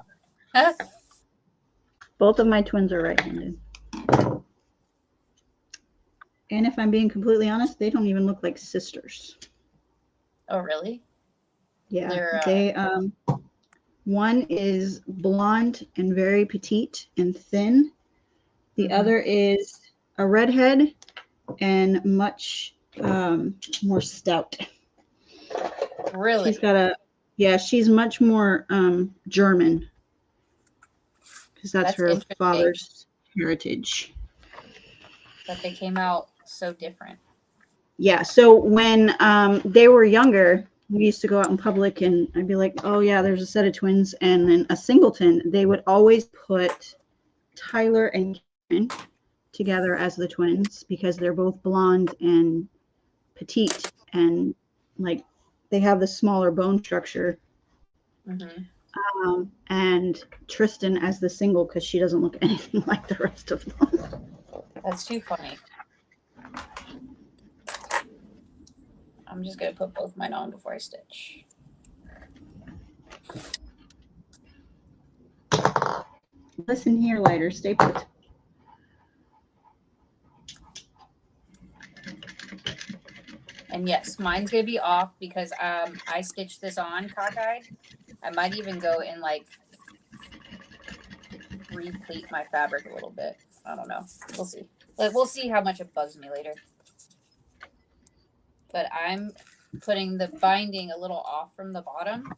Speaker 1: Both of my twins are right-handed. And if I'm being completely honest, they don't even look like sisters.
Speaker 5: Oh, really?
Speaker 1: Yeah,
Speaker 5: They're,
Speaker 1: they one is blonde and very petite and thin. The other is a redhead and much more stout.
Speaker 5: Really?
Speaker 1: She's got a, yeah, she's much more German because that's her
Speaker 5: interesting.
Speaker 1: father's heritage.
Speaker 5: But they came out so different.
Speaker 1: Yeah, so when they were younger, we used to go out in public and I'd be like, oh yeah, there's a set of twins and then a singleton. They would always put Tyler and Karen together as the twins because they're both blonde and petite and like they have the smaller bone structure. And Tristan as the single because she doesn't look anything like the rest of them.
Speaker 5: That's too funny. I'm just going to put both mine on before I stitch.
Speaker 1: Listen here, lighter, stay put.
Speaker 5: And yes, mine's going to be off because I stitched this on cockeyed. I might even go and like replete my fabric a little bit. I don't know. We'll see. Like, we'll see how much it bugs me later. But I'm putting the binding a little off from the bottom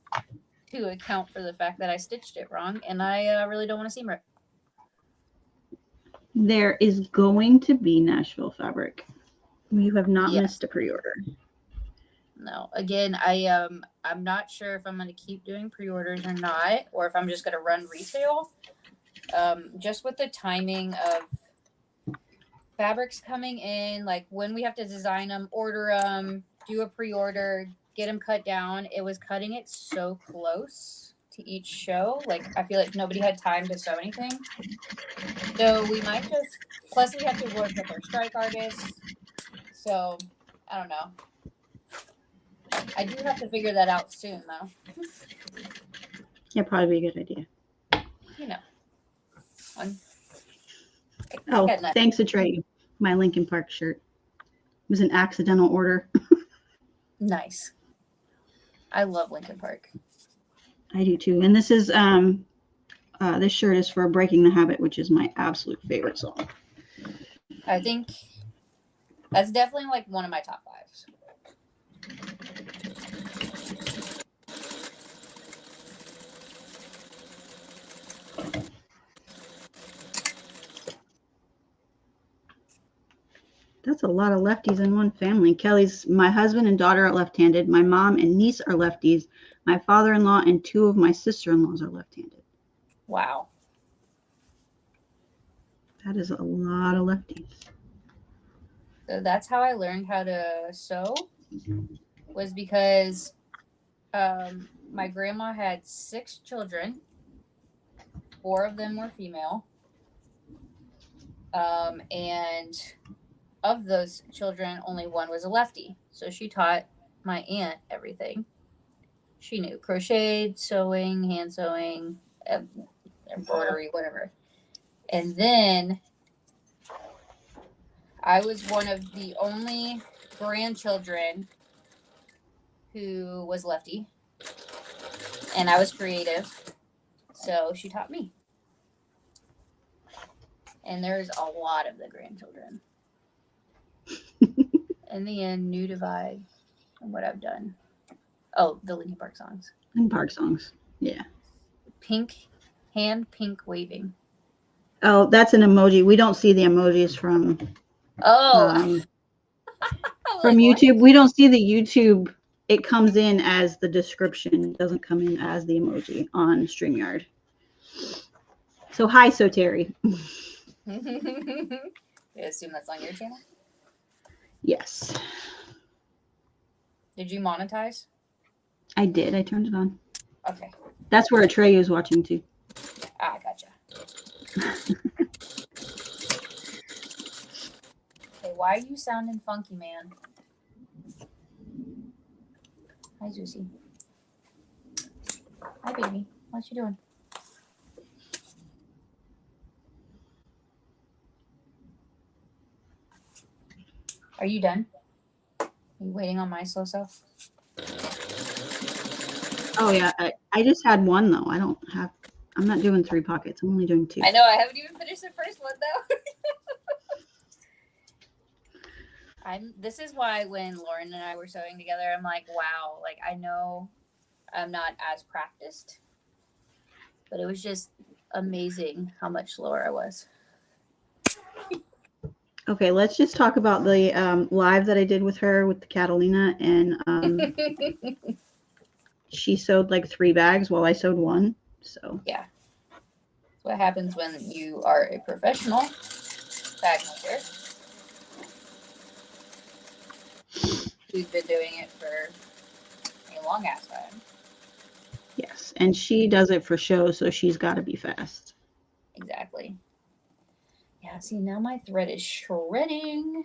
Speaker 5: to account for the fact that I stitched it wrong, and I really don't want to seam rip.
Speaker 1: There is going to be Nashville fabric. You have not missed a pre-order.
Speaker 5: No, again, I'm not sure if I'm going to keep doing pre-orders or not, or if I'm just going to run retail. Just with the timing of fabrics coming in, like when we have to design them, order them, do a pre-order, get them cut down. It was cutting it so close to each show. Like, I feel like nobody had time to sew anything. So we might just, plus we have to work with our strike artists. So I don't know. I do have to figure that out soon, though.
Speaker 1: Yeah, probably be a good idea.
Speaker 5: You know.
Speaker 1: Oh, thanks to Trey. My Lincoln Park shirt. It was an accidental order.
Speaker 5: Nice. I love Lincoln Park.
Speaker 1: I do too. And this is this shirt is for Breaking the Habit, which is my absolute favorite song.
Speaker 5: I think that's definitely like one of my top 5s.
Speaker 1: That's a lot of lefties in one family. My husband and daughter are left-handed. My mom and niece are lefties. My father-in-law and 2 of my sister-in-laws are left-handed.
Speaker 5: Wow.
Speaker 1: That is a lot of lefties.
Speaker 5: So that's how I learned how to sew, was because my grandma had 6 children. 4 of them were female. And of those children, only 1 was a lefty. So she taught my aunt everything. She knew crochet, sewing, hand sewing, embroidery, whatever. And then I was one of the only grandchildren who was lefty. And I was creative. So she taught me. And there's a lot of the grandchildren. In the end, new divide and what I've done. Oh, the Linkin Park songs.
Speaker 1: And park songs. Yeah.
Speaker 5: Pink waving.
Speaker 1: Oh, that's an emoji. We don't see the emojis from
Speaker 5: Oh,
Speaker 1: from YouTube. We don't see the YouTube. It comes in as the description. It doesn't come in as the emoji on StreamYard. So hi, Soteri.
Speaker 5: I assume that's on your channel.
Speaker 1: Yes,
Speaker 5: Did you monetize?
Speaker 1: I did. I turned it on.
Speaker 5: Okay.
Speaker 1: That's where Atreyu is watching too.
Speaker 5: Ah, gotcha. Okay, why are you sounding funky, man? Hi, Zuzi. Hi, baby. What you doing? Are you done? Are you waiting on my slow self?
Speaker 1: Oh yeah, I just had one though. I'm not doing 3 pockets. I'm only doing 2.
Speaker 5: I know, I haven't even finished the first one though. This is why when Lauren and I were sewing together, I'm like, wow, like I know I'm not as practiced, but it was just amazing how much slower I was.
Speaker 1: Okay, let's just talk about the live that I did with her with the Catalina, and she sewed like 3 bags while I sewed 1. So
Speaker 5: yeah, that's what happens when you are a professional bag maker. Who's been doing it for a long ass time.
Speaker 1: yes, and she does it for show, so she's got to be fast.
Speaker 5: Exactly. Yeah, see, now my thread is shredding.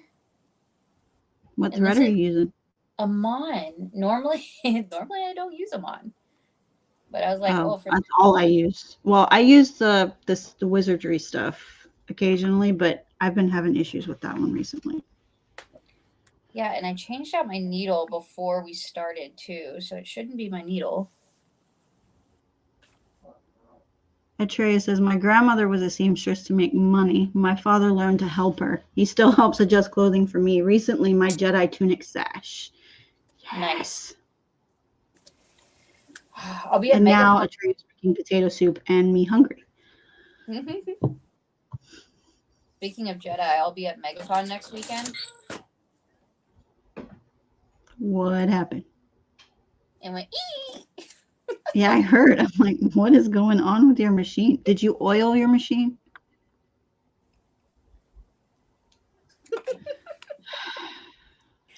Speaker 1: What
Speaker 5: And
Speaker 1: thread
Speaker 5: this
Speaker 1: are you using?
Speaker 5: A Mon. Normally I don't use a Mon. But I was like,
Speaker 1: Oh,
Speaker 5: well, for
Speaker 1: that's all I use. Well, I use the wizardry stuff occasionally, but I've been having issues with that one recently.
Speaker 5: yeah, and I changed out my needle before we started too, so it shouldn't be my needle.
Speaker 1: Atreya says, my grandmother was a seamstress to make money. My father learned to help her. He still helps adjust clothing for me. Recently, my Jedi tunic sash. Yes.
Speaker 5: Nice. I'll be at
Speaker 1: And now
Speaker 5: Megacon.
Speaker 1: Atreya's making potato soup and me hungry.
Speaker 5: Speaking of Jedi, I'll be at Megacon next weekend.
Speaker 1: What happened?
Speaker 5: And went, ee!
Speaker 1: Yeah, I heard. I'm like, what is going on with your machine? Did you oil your machine?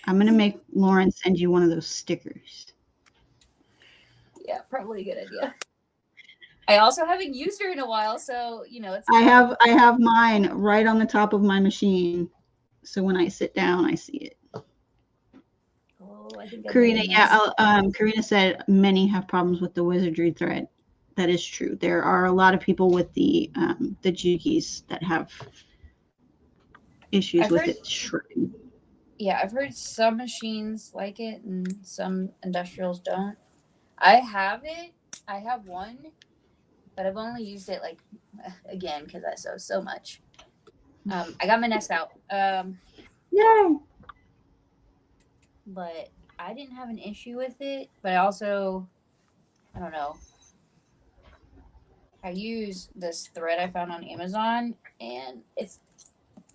Speaker 1: I'm going to make Lauren send you one of those stickers.
Speaker 5: Yeah, probably a good idea. I also haven't used her in a while, so you know it's.
Speaker 1: I have mine right on the top of my machine, so when I sit down, I see it.
Speaker 5: Oh, I think
Speaker 1: Karina, yeah, Karina said many have problems with the wizardry thread. That is true. There are a lot of people with the Jukis that have issues with it shredding.
Speaker 5: Yeah, I've heard some machines like it and some industrials don't. I have it. I have one, but I've only used it like again because I sew so much. I got my nest out.
Speaker 1: Yay!
Speaker 5: But I didn't have an issue with it. But I don't know. I use this thread I found on Amazon, and it's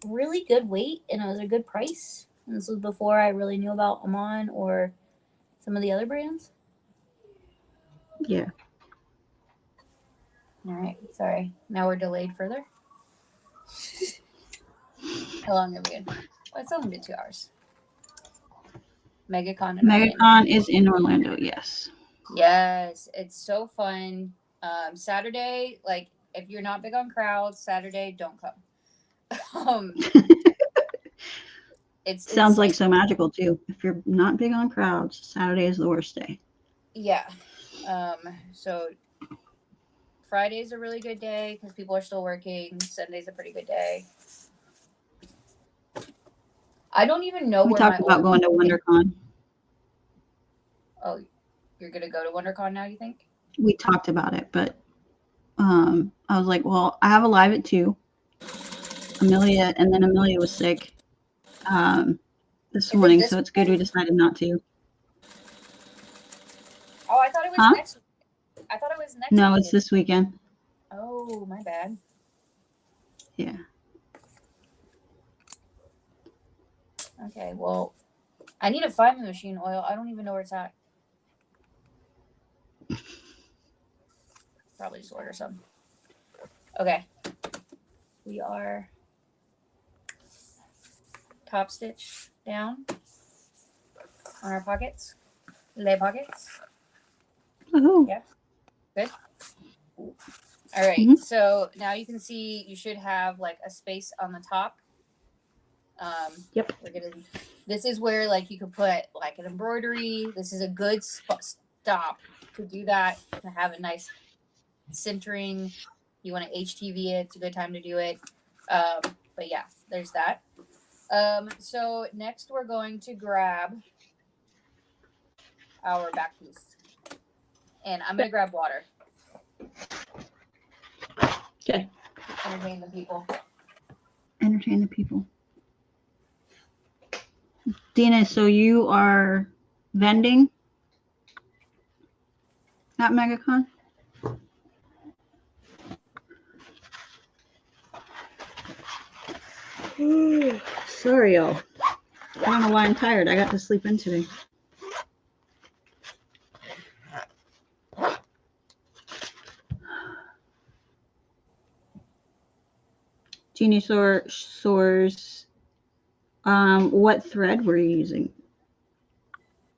Speaker 5: really good weight, and it was a good price. And this was before I really knew about Amon or some of the other brands.
Speaker 1: Yeah.
Speaker 5: All right. Sorry. Now we're delayed further. How long have we been? Well, it's only been 2 hours. MegaCon in Orlando.
Speaker 1: MegaCon is in Orlando, yes.
Speaker 5: Yes, it's so fun. Saturday, like if you're not big on crowds, Saturday don't come.
Speaker 1: Sounds like So Magical too. If you're not big on crowds, Saturday is the worst day.
Speaker 5: Yeah. So Friday's a really good day because people are still working. Sunday's a pretty good day. I don't even know
Speaker 1: We
Speaker 5: where
Speaker 1: talked
Speaker 5: my
Speaker 1: about going to WonderCon.
Speaker 5: Oh, you're gonna go to WonderCon now, you think?
Speaker 1: We talked about it, but I was like, well, I have a live at 2. Amelia was sick this morning, so it's good we decided not to.
Speaker 5: Oh, I thought it was next. I thought it was next.
Speaker 1: No, it's this weekend.
Speaker 5: Oh, my bad.
Speaker 1: Yeah.
Speaker 5: Okay, well, I need to find the machine oil. I don't even know where it's at. Probably just order some. Okay. We are top stitch down on our pockets. Lay pockets.
Speaker 1: Woohoo.
Speaker 5: Yeah. Good. All right. So now you can see you should have like a space on the top.
Speaker 1: Yep.
Speaker 5: This is where like you could put like an embroidery. This is a good stop to do that to have a nice centering. You want to HTV it. It's a good time to do it. But yeah, there's that. So next we're going to grab our back piece, and I'm gonna grab water.
Speaker 1: Okay.
Speaker 5: Entertain the people.
Speaker 1: Entertain the people. Dina, so you are vending at MegaCon? Sorry, y'all. I don't know why I'm tired. I got to sleep in today. Genie source. What thread were you using?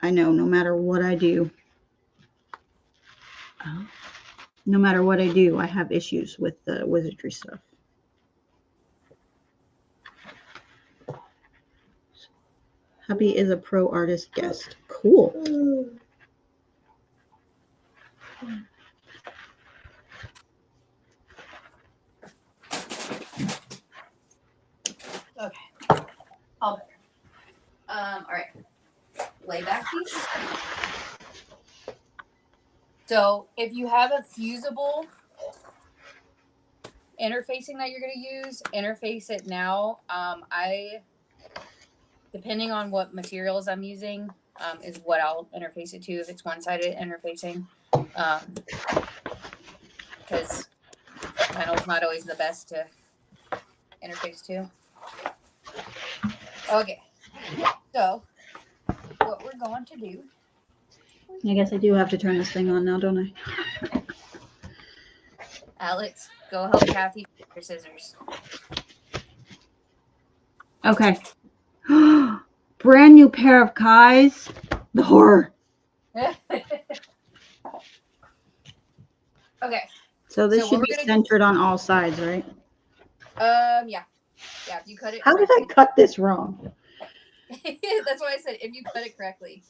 Speaker 1: I know no matter what I do, I have issues with the wizardry stuff. Hubby is a pro artist guest. Cool.
Speaker 5: Okay. All better. All right. Layback piece. So if you have a fusible interfacing that you're going to use, interface it now. Depending on what materials I'm using, is what I'll interface it to. If it's one-sided interfacing, because panel's not always the best to interface to. Okay, so what we're going to do.
Speaker 1: I guess I do have to turn this thing on now, don't I?
Speaker 5: Alex, go help Kathy with your scissors.
Speaker 1: Okay. Brand new pair of Kai's. The horror.
Speaker 5: Okay.
Speaker 1: So this should be centered on all sides, right?
Speaker 5: Yeah. If you cut it.
Speaker 1: How did I cut this wrong?
Speaker 5: That's why I said if you cut it correctly.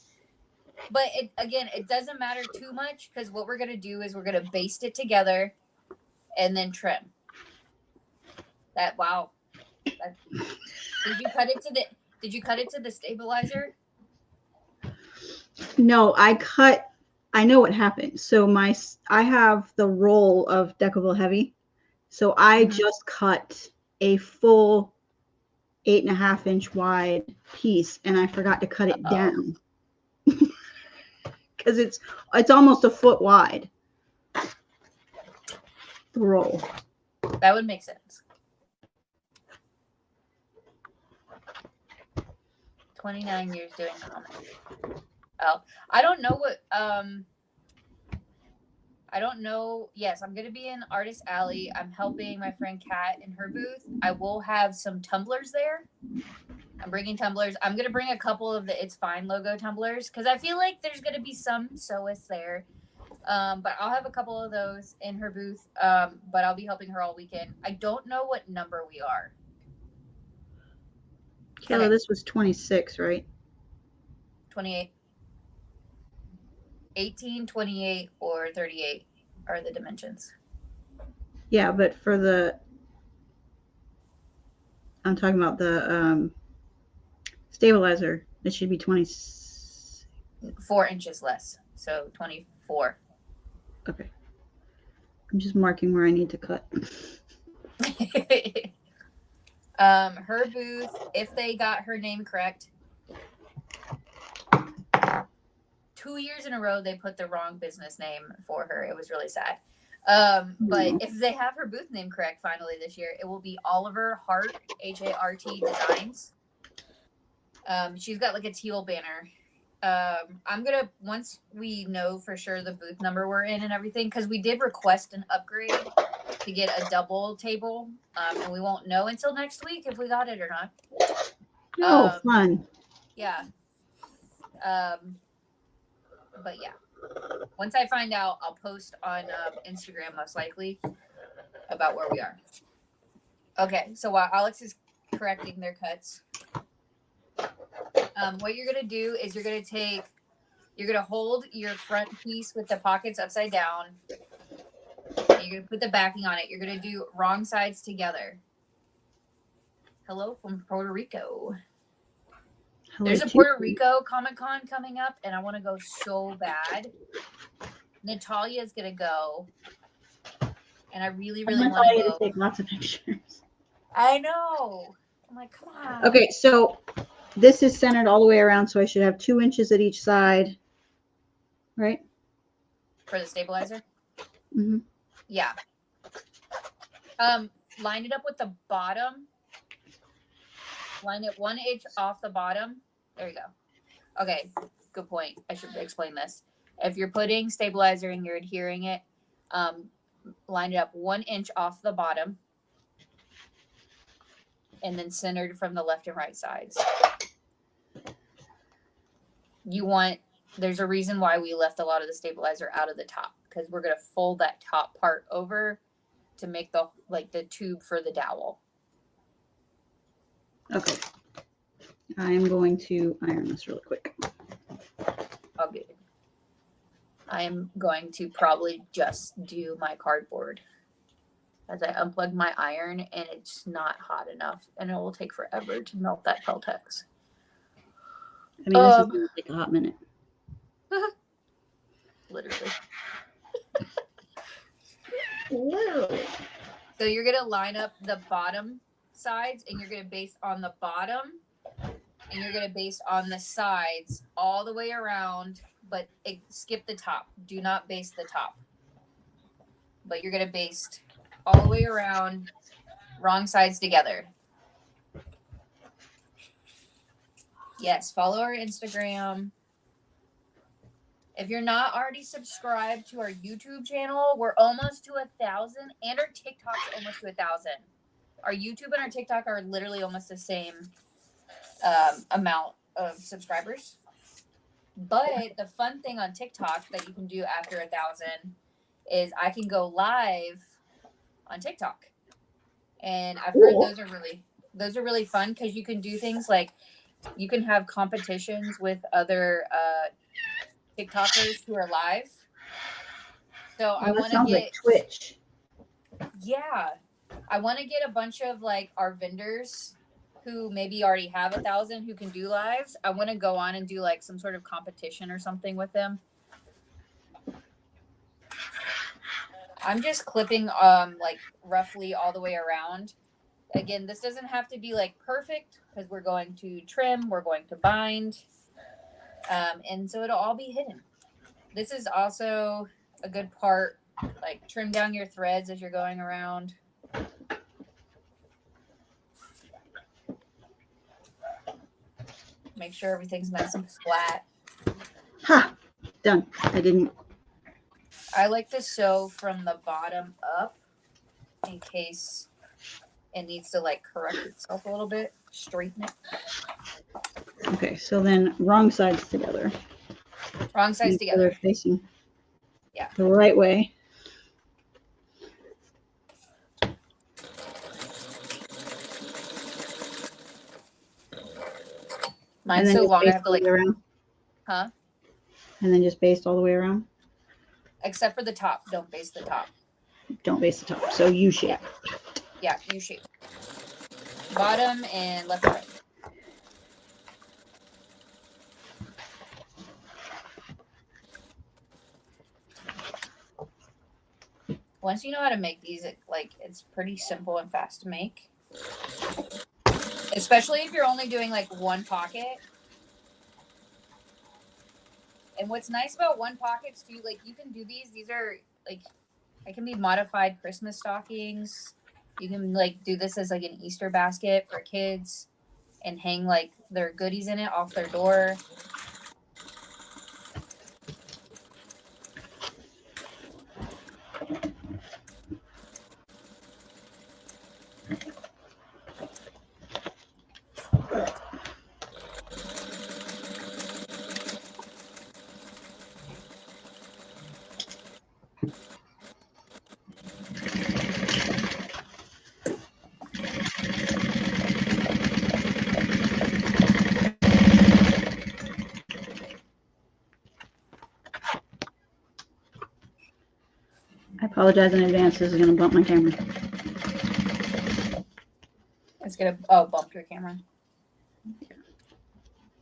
Speaker 5: But it doesn't matter too much because what we're gonna do is we're gonna baste it together and then trim. Wow. Did you cut it to the stabilizer?
Speaker 1: No, I know what happened. So I have the roll of Decaville Heavy. So I just cut a full 8.5 inch wide piece and I forgot to cut it down. Because it's almost a foot wide. The roll.
Speaker 5: That would make sense. 29 years doing comics. Oh, I don't know what I don't know. Yes, I'm going to be in Artist Alley. I'm helping my friend Kat in her booth. I will have some tumblers there. I'm bringing tumblers. I'm going to bring a couple of the It's Fine logo tumblers because I feel like there's going to be some sewists there. But I'll have a couple of those in her booth. But I'll be helping her all weekend. I don't know what number we are.
Speaker 1: Kayla,
Speaker 5: Okay.
Speaker 1: this was 26, right?
Speaker 5: 28. 18, 28, or 38 are the dimensions.
Speaker 1: Yeah, but for I'm talking about the stabilizer. It should be 20.
Speaker 5: 4 inches less. So 24.
Speaker 1: Okay. I'm just marking where I need to cut.
Speaker 5: Her booth, if they got her name correct, 2 years in a row they put the wrong business name for her. It was really sad. But if they have her booth name correct finally this year, it will be Oliver Hart, H-A-R-T Designs. She's got like a teal banner. I'm gonna, once we know for sure the booth number we're in and everything, because we did request an upgrade to get a double table, and we won't know until next week if we got it or not.
Speaker 1: Oh, fun.
Speaker 5: Yeah. But yeah, once I find out, I'll post on Instagram most likely about where we are. Okay, so while Alex is correcting their cuts, what you're gonna do is you're gonna hold your front piece with the pockets upside down. And you're gonna put the backing on it. You're gonna do wrong sides together. Hello from Puerto Rico. There's a Puerto Rico Comic-Con coming up, and I want to go so bad. Natalia's gonna go, and I really, really want to go.
Speaker 1: Take lots of pictures.
Speaker 5: I know. I'm like, come on.
Speaker 1: Okay, so this is centered all the way around, so I should have 2 inches at each side, right?
Speaker 5: For the stabilizer?
Speaker 1: Mm-hmm.
Speaker 5: Yeah. Line it up with the bottom. Line it 1 inch off the bottom. There you go. Okay, good point. I should explain this. If you're putting stabilizer and you're adhering it, line it up 1 inch off the bottom and then centered from the left and right sides. There's a reason why we left a lot of the stabilizer out of the top, because we're going to fold that top part over to make the tube for the dowel.
Speaker 1: Okay. I am going to iron this really quick.
Speaker 5: Okay. I am going to probably just do my cardboard as I unplug my iron, and it's not hot enough, and it will take forever to melt that Peltex.
Speaker 1: I mean, this is going to take a hot minute.
Speaker 5: Literally.
Speaker 4: Whoa.
Speaker 5: So you're going to line up the bottom sides, and you're going to base on the bottom, and you're going to base on the sides all the way around, but skip the top. Do not base the top. But you're going to base all the way around, wrong sides together. Yes, follow our Instagram. If you're not already subscribed to our YouTube channel, we're almost to 1,000, and our TikTok's almost to 1,000. Our YouTube and our TikTok are literally almost the same amount of subscribers. But the fun thing on TikTok that you can do after 1,000 is I can go live on TikTok, and I've heard those are really fun because you can do things like you can have competitions with other TikTokers who are live. So I want to get
Speaker 1: like Twitch.
Speaker 5: Yeah, I want to get a bunch of like our vendors who maybe already have 1,000 who can do lives. I want to go on and do like some sort of competition or something with them. I'm just clipping like roughly all the way around. Again, this doesn't have to be like perfect because we're going to trim, we're going to bind, and so it'll all be hidden. This is also a good part, like trim down your threads as you're going around. Make sure everything's nice and flat.
Speaker 1: Ha! Done. I didn't.
Speaker 5: I like to sew from the bottom up in case it needs to like correct itself a little bit, straighten it.
Speaker 1: Okay, so then wrong sides together.
Speaker 5: Wrong sides
Speaker 1: Make sure
Speaker 5: together.
Speaker 1: they're facing
Speaker 5: Yeah.
Speaker 1: the right way.
Speaker 5: Mine's
Speaker 1: then
Speaker 5: so
Speaker 1: just
Speaker 5: long I
Speaker 1: baste
Speaker 5: have to
Speaker 1: all the
Speaker 5: like,
Speaker 1: way around.
Speaker 5: huh?
Speaker 1: And then just baste all the way around.
Speaker 5: Except for the top. Don't baste the top.
Speaker 1: Don't baste the top. So U shape.
Speaker 5: Yeah, U shape. Bottom and left and right. Once you know how to make these, it's pretty simple and fast to make. Especially if you're only doing like one pocket. And what's nice about one pockets too, like you can do these are like, it can be modified Christmas stockings. You can like do this as like an Easter basket for kids and hang like their goodies in it off their door.
Speaker 1: I apologize in advance. This is going to bump my camera.
Speaker 5: It's gonna bump your camera.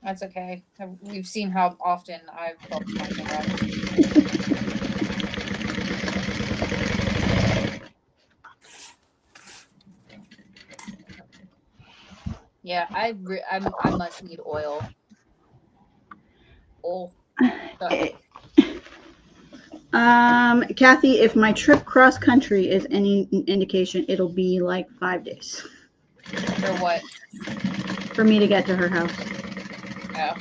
Speaker 5: That's okay. We've seen how often I've bumped my camera. Yeah, I must need oil. Oh.
Speaker 1: Kathy, if my trip cross country is any indication, it'll be like 5 days
Speaker 5: For what?
Speaker 1: for me to get to her house.
Speaker 5: Oh.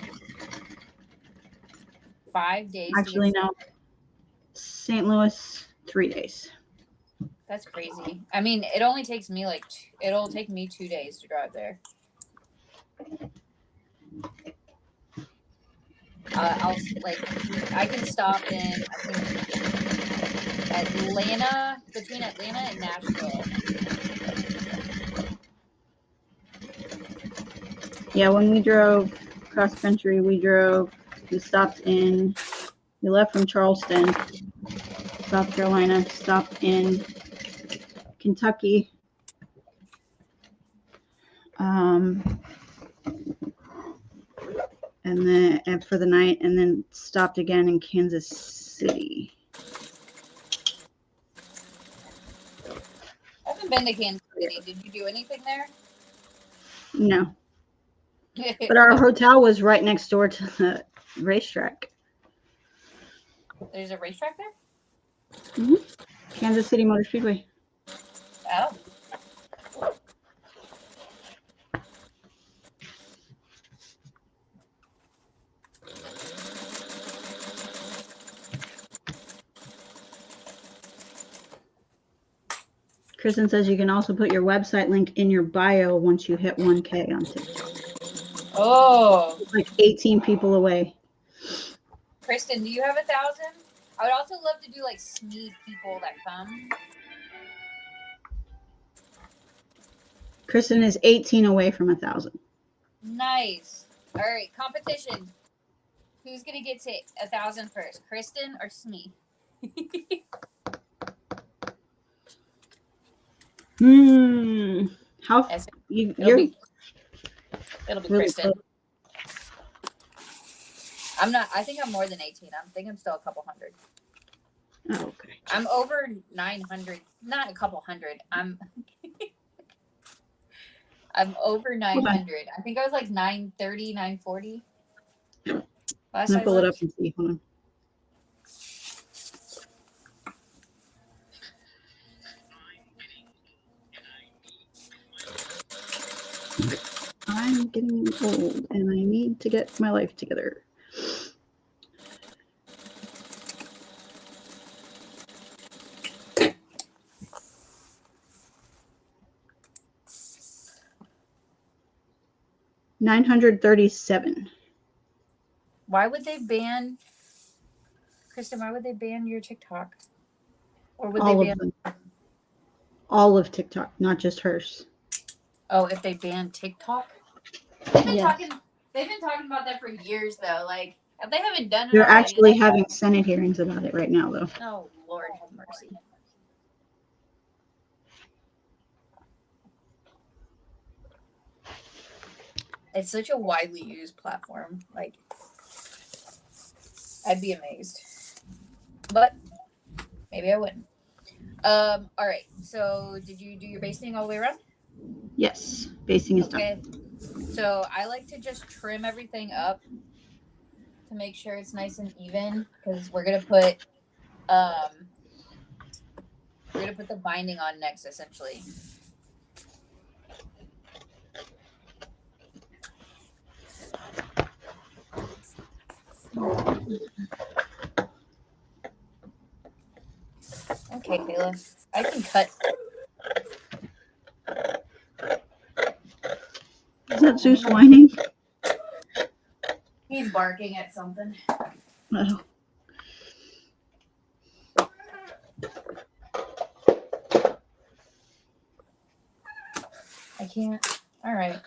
Speaker 5: 5 days.
Speaker 1: Actually, no. St. Louis, 3 days.
Speaker 5: That's crazy. I mean, it only takes me it'll take me 2 days to drive there. I can stop in, I think, Atlanta, between Atlanta and Nashville.
Speaker 1: Yeah, when we drove cross country, we left from Charleston, South Carolina, stopped in Kentucky, and for the night, and then stopped again in Kansas City.
Speaker 5: I haven't been to Kansas City. Did you do anything there?
Speaker 1: No, but our hotel was right next door to the racetrack.
Speaker 5: There's a racetrack there?
Speaker 1: Mm-hmm. Kansas City Motor Speedway.
Speaker 5: Oh.
Speaker 1: Kristen says you can also put your website link in your bio once you hit 1K on TikTok.
Speaker 5: Oh.
Speaker 1: It's like 18 people away.
Speaker 5: Kristen, do you have 1,000? I would also love to do like sneak people that come.
Speaker 1: Kristen is 18 away from 1,000.
Speaker 5: Nice. All right, competition. Who's gonna get to 1,000 first, Kristen or Smee?
Speaker 1: How
Speaker 5: Yes,
Speaker 1: you're
Speaker 5: it'll be
Speaker 1: really
Speaker 5: Kristen.
Speaker 1: close.
Speaker 5: I'm not. I think I'm more than 18. I think I'm still a couple hundred.
Speaker 1: Oh, okay.
Speaker 5: I'm over 900. Not a couple hundred. I'm over 900. I think I was like 930, 940. Last
Speaker 1: I'm
Speaker 5: I
Speaker 1: gonna pull it up
Speaker 5: looked.
Speaker 1: and see. Hold on. I'm getting old and I need to get my life together. 937.
Speaker 5: Why would they ban, Kristen? Why would they ban your TikTok? Or would
Speaker 1: All
Speaker 5: they
Speaker 1: of
Speaker 5: ban?
Speaker 1: them. All of TikTok, not just hers.
Speaker 5: Oh, if they ban TikTok, they've been
Speaker 1: Yes.
Speaker 5: talking. They've been talking about that for years, though. Like, if they haven't done it
Speaker 1: They're
Speaker 5: already,
Speaker 1: actually having Senate hearings about it right now, though.
Speaker 5: oh Lord have mercy. It's such a widely used platform. Like, I'd be amazed, but maybe I wouldn't. All right. So, did you do your basting all the way around?
Speaker 1: Yes, basing is done.
Speaker 5: Okay. So I like to just trim everything up to make sure it's nice and even because we're gonna put the binding on next, essentially. Okay, Kayla, I can cut.
Speaker 1: Is that Zeus whining?
Speaker 5: He's barking at something.
Speaker 1: Oh.
Speaker 5: I can't. All right.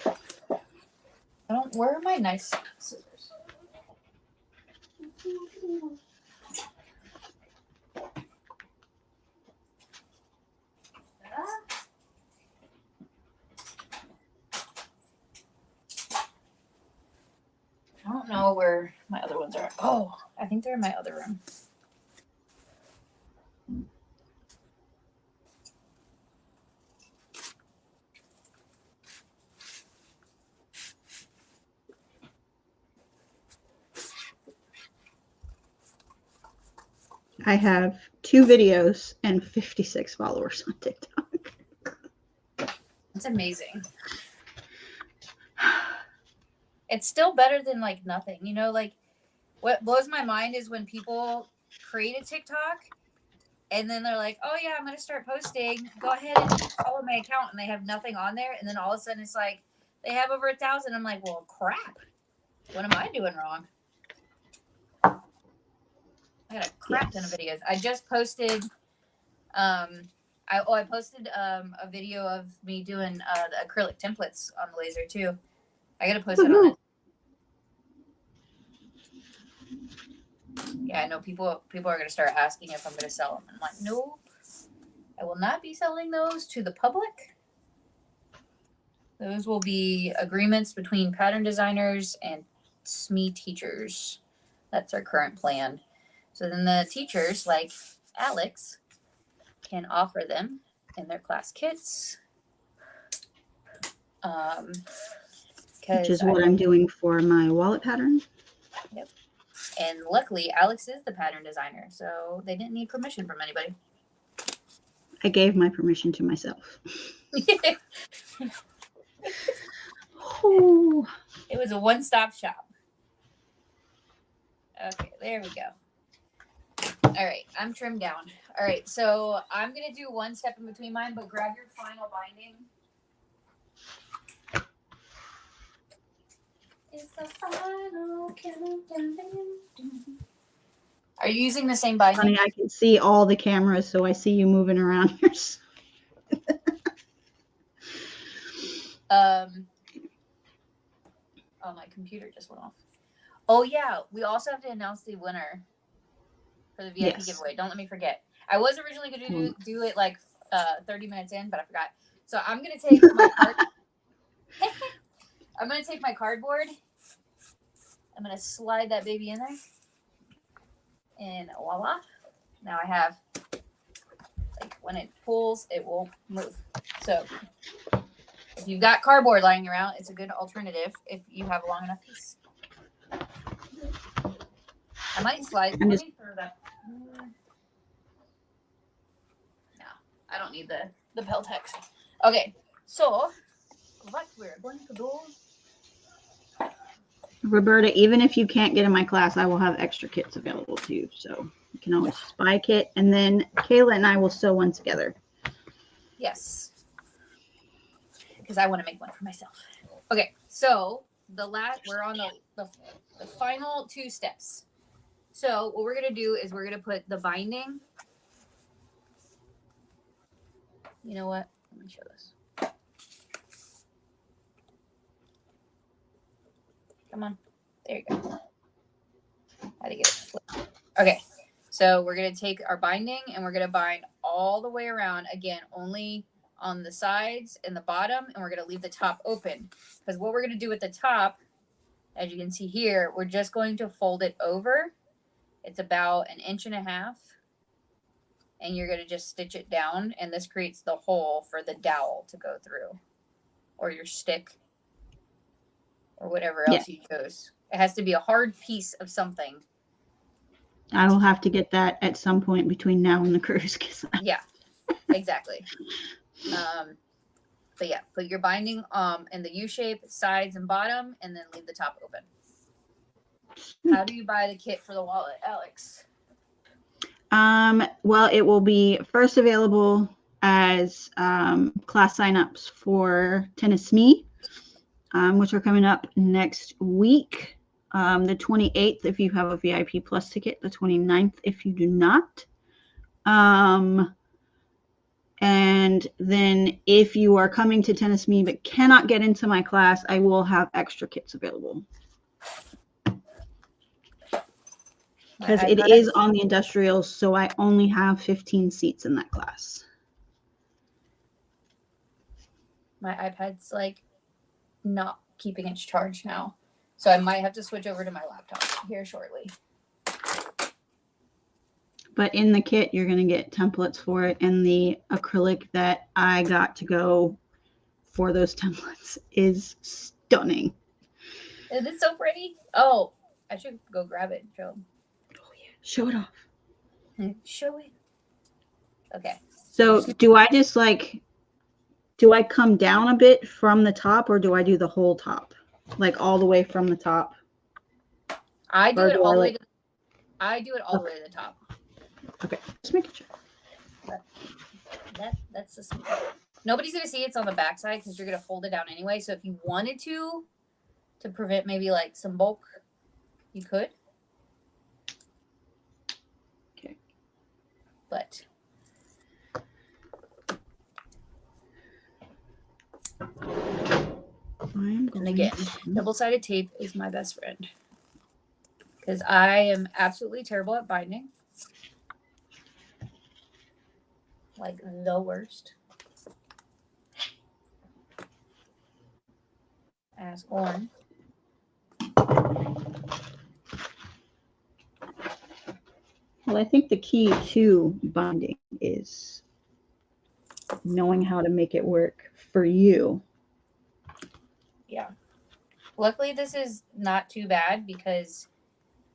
Speaker 5: I don't. Where are my nice scissors? I don't know where my other ones are. Oh, I think they're in my other room.
Speaker 1: I have 2 videos and 56 followers on TikTok.
Speaker 5: It's amazing. It's still better than like nothing. You know, like what blows my mind is when people create a TikTok and then they're like, oh yeah, I'm going to start posting. Go ahead and follow my account. And they have nothing on there. And then all of a sudden it's like, they have over 1,000. I'm like, well, crap. What am I doing wrong? I got a crap ton of videos. I just posted, I posted a video of me doing the acrylic templates on the laser too. I gotta post it on it. Yeah, I know people are gonna start asking if I'm gonna sell them. I'm like, no, I will not be selling those to the public. Those will be agreements between pattern designers and SME teachers. That's our current plan. So then the teachers, like Alex, can offer them in their class kits.
Speaker 1: Which is what I'm doing for my wallet pattern.
Speaker 5: Yep. And luckily, Alex is the pattern designer, so they didn't need permission from anybody.
Speaker 1: I gave my permission to myself. Oh.
Speaker 5: It was a one-stop shop. Okay, there we go. All right, I'm trimmed down. All right, so I'm going to do one step in between mine, but grab your final binding. It's the final countdown. Are you using the same binding?
Speaker 1: Honey, I can see all the cameras, so I see you moving around here.
Speaker 5: Oh, my computer just went off. Oh, yeah, we also have to announce the winner for the VIP giveaway. Don't let me forget. I was originally going to do it like 30 minutes in, but I forgot. So I'm going to take my I'm going to take my cardboard. I'm going to slide that baby in there. And voila. Now I have, like, when it pulls, it will move. So if you've got cardboard lying around, it's a good alternative if you have a long enough piece. I might slide. Let me throw that. No, I don't need the Peltex. Okay, so what we're going to do.
Speaker 1: Roberta, even if you can't get in my class, I will have extra kits available to you. So you can always just buy a kit, and then Kayla and I will sew one together.
Speaker 5: Yes. Because I want to make one for myself. Okay, so we're on the final 2 steps. So what we're gonna do is we're gonna put the binding. You know what? Let me show this. Come on. There you go. Had to get it to flip. Okay. So we're going to take our binding and we're going to bind all the way around. Again, only on the sides and the bottom. And we're going to leave the top open. Because what we're going to do with the top, as you can see here, we're just going to fold it over. It's about 1.5 inches. And you're going to just stitch it down. And this creates the hole for the dowel to go through. Or your stick. Or whatever else you chose. It has to be a hard piece of something.
Speaker 1: I will have to get that at some point between now and the cruise.
Speaker 5: Yeah, exactly. But yeah, put your binding in the U shape, sides and bottom, and then leave the top open. How do you buy the kit for the wallet, Alex?
Speaker 1: Well, it will be first available as class signups for Tennessee, which are coming up next week. The 28th if you have a VIP Plus ticket, the 29th if you do not. And then if you are coming to Tennessee but cannot get into my class, I will have extra kits available. Because it is on the industrials, so I only have 15 seats in that class.
Speaker 5: My iPad's like not keeping its charge now. So I might have to switch over to my laptop here shortly.
Speaker 1: But in the kit, you're going to get templates for it. And the acrylic that I got to go for those templates is stunning.
Speaker 5: Is it so pretty? Oh, I should go grab it and show them.
Speaker 1: Oh, yeah. Show it off.
Speaker 5: Show it. Okay.
Speaker 1: So do I just do I come down a bit from the top or do I do the whole top? Like all the way from the top?
Speaker 5: I do it all the way to the top.
Speaker 1: Okay, just making sure.
Speaker 5: That's the smart. Nobody's gonna see it's on the back side because you're gonna fold it down anyway. So if you wanted to prevent maybe like some bulk, you could.
Speaker 1: Okay.
Speaker 5: But and again, double-sided tape is my best friend because I am absolutely terrible at binding. Like the worst. Ask Lauren.
Speaker 1: Well, I think the key to binding is knowing how to make it work for you.
Speaker 5: Yeah. Luckily, this is not too bad because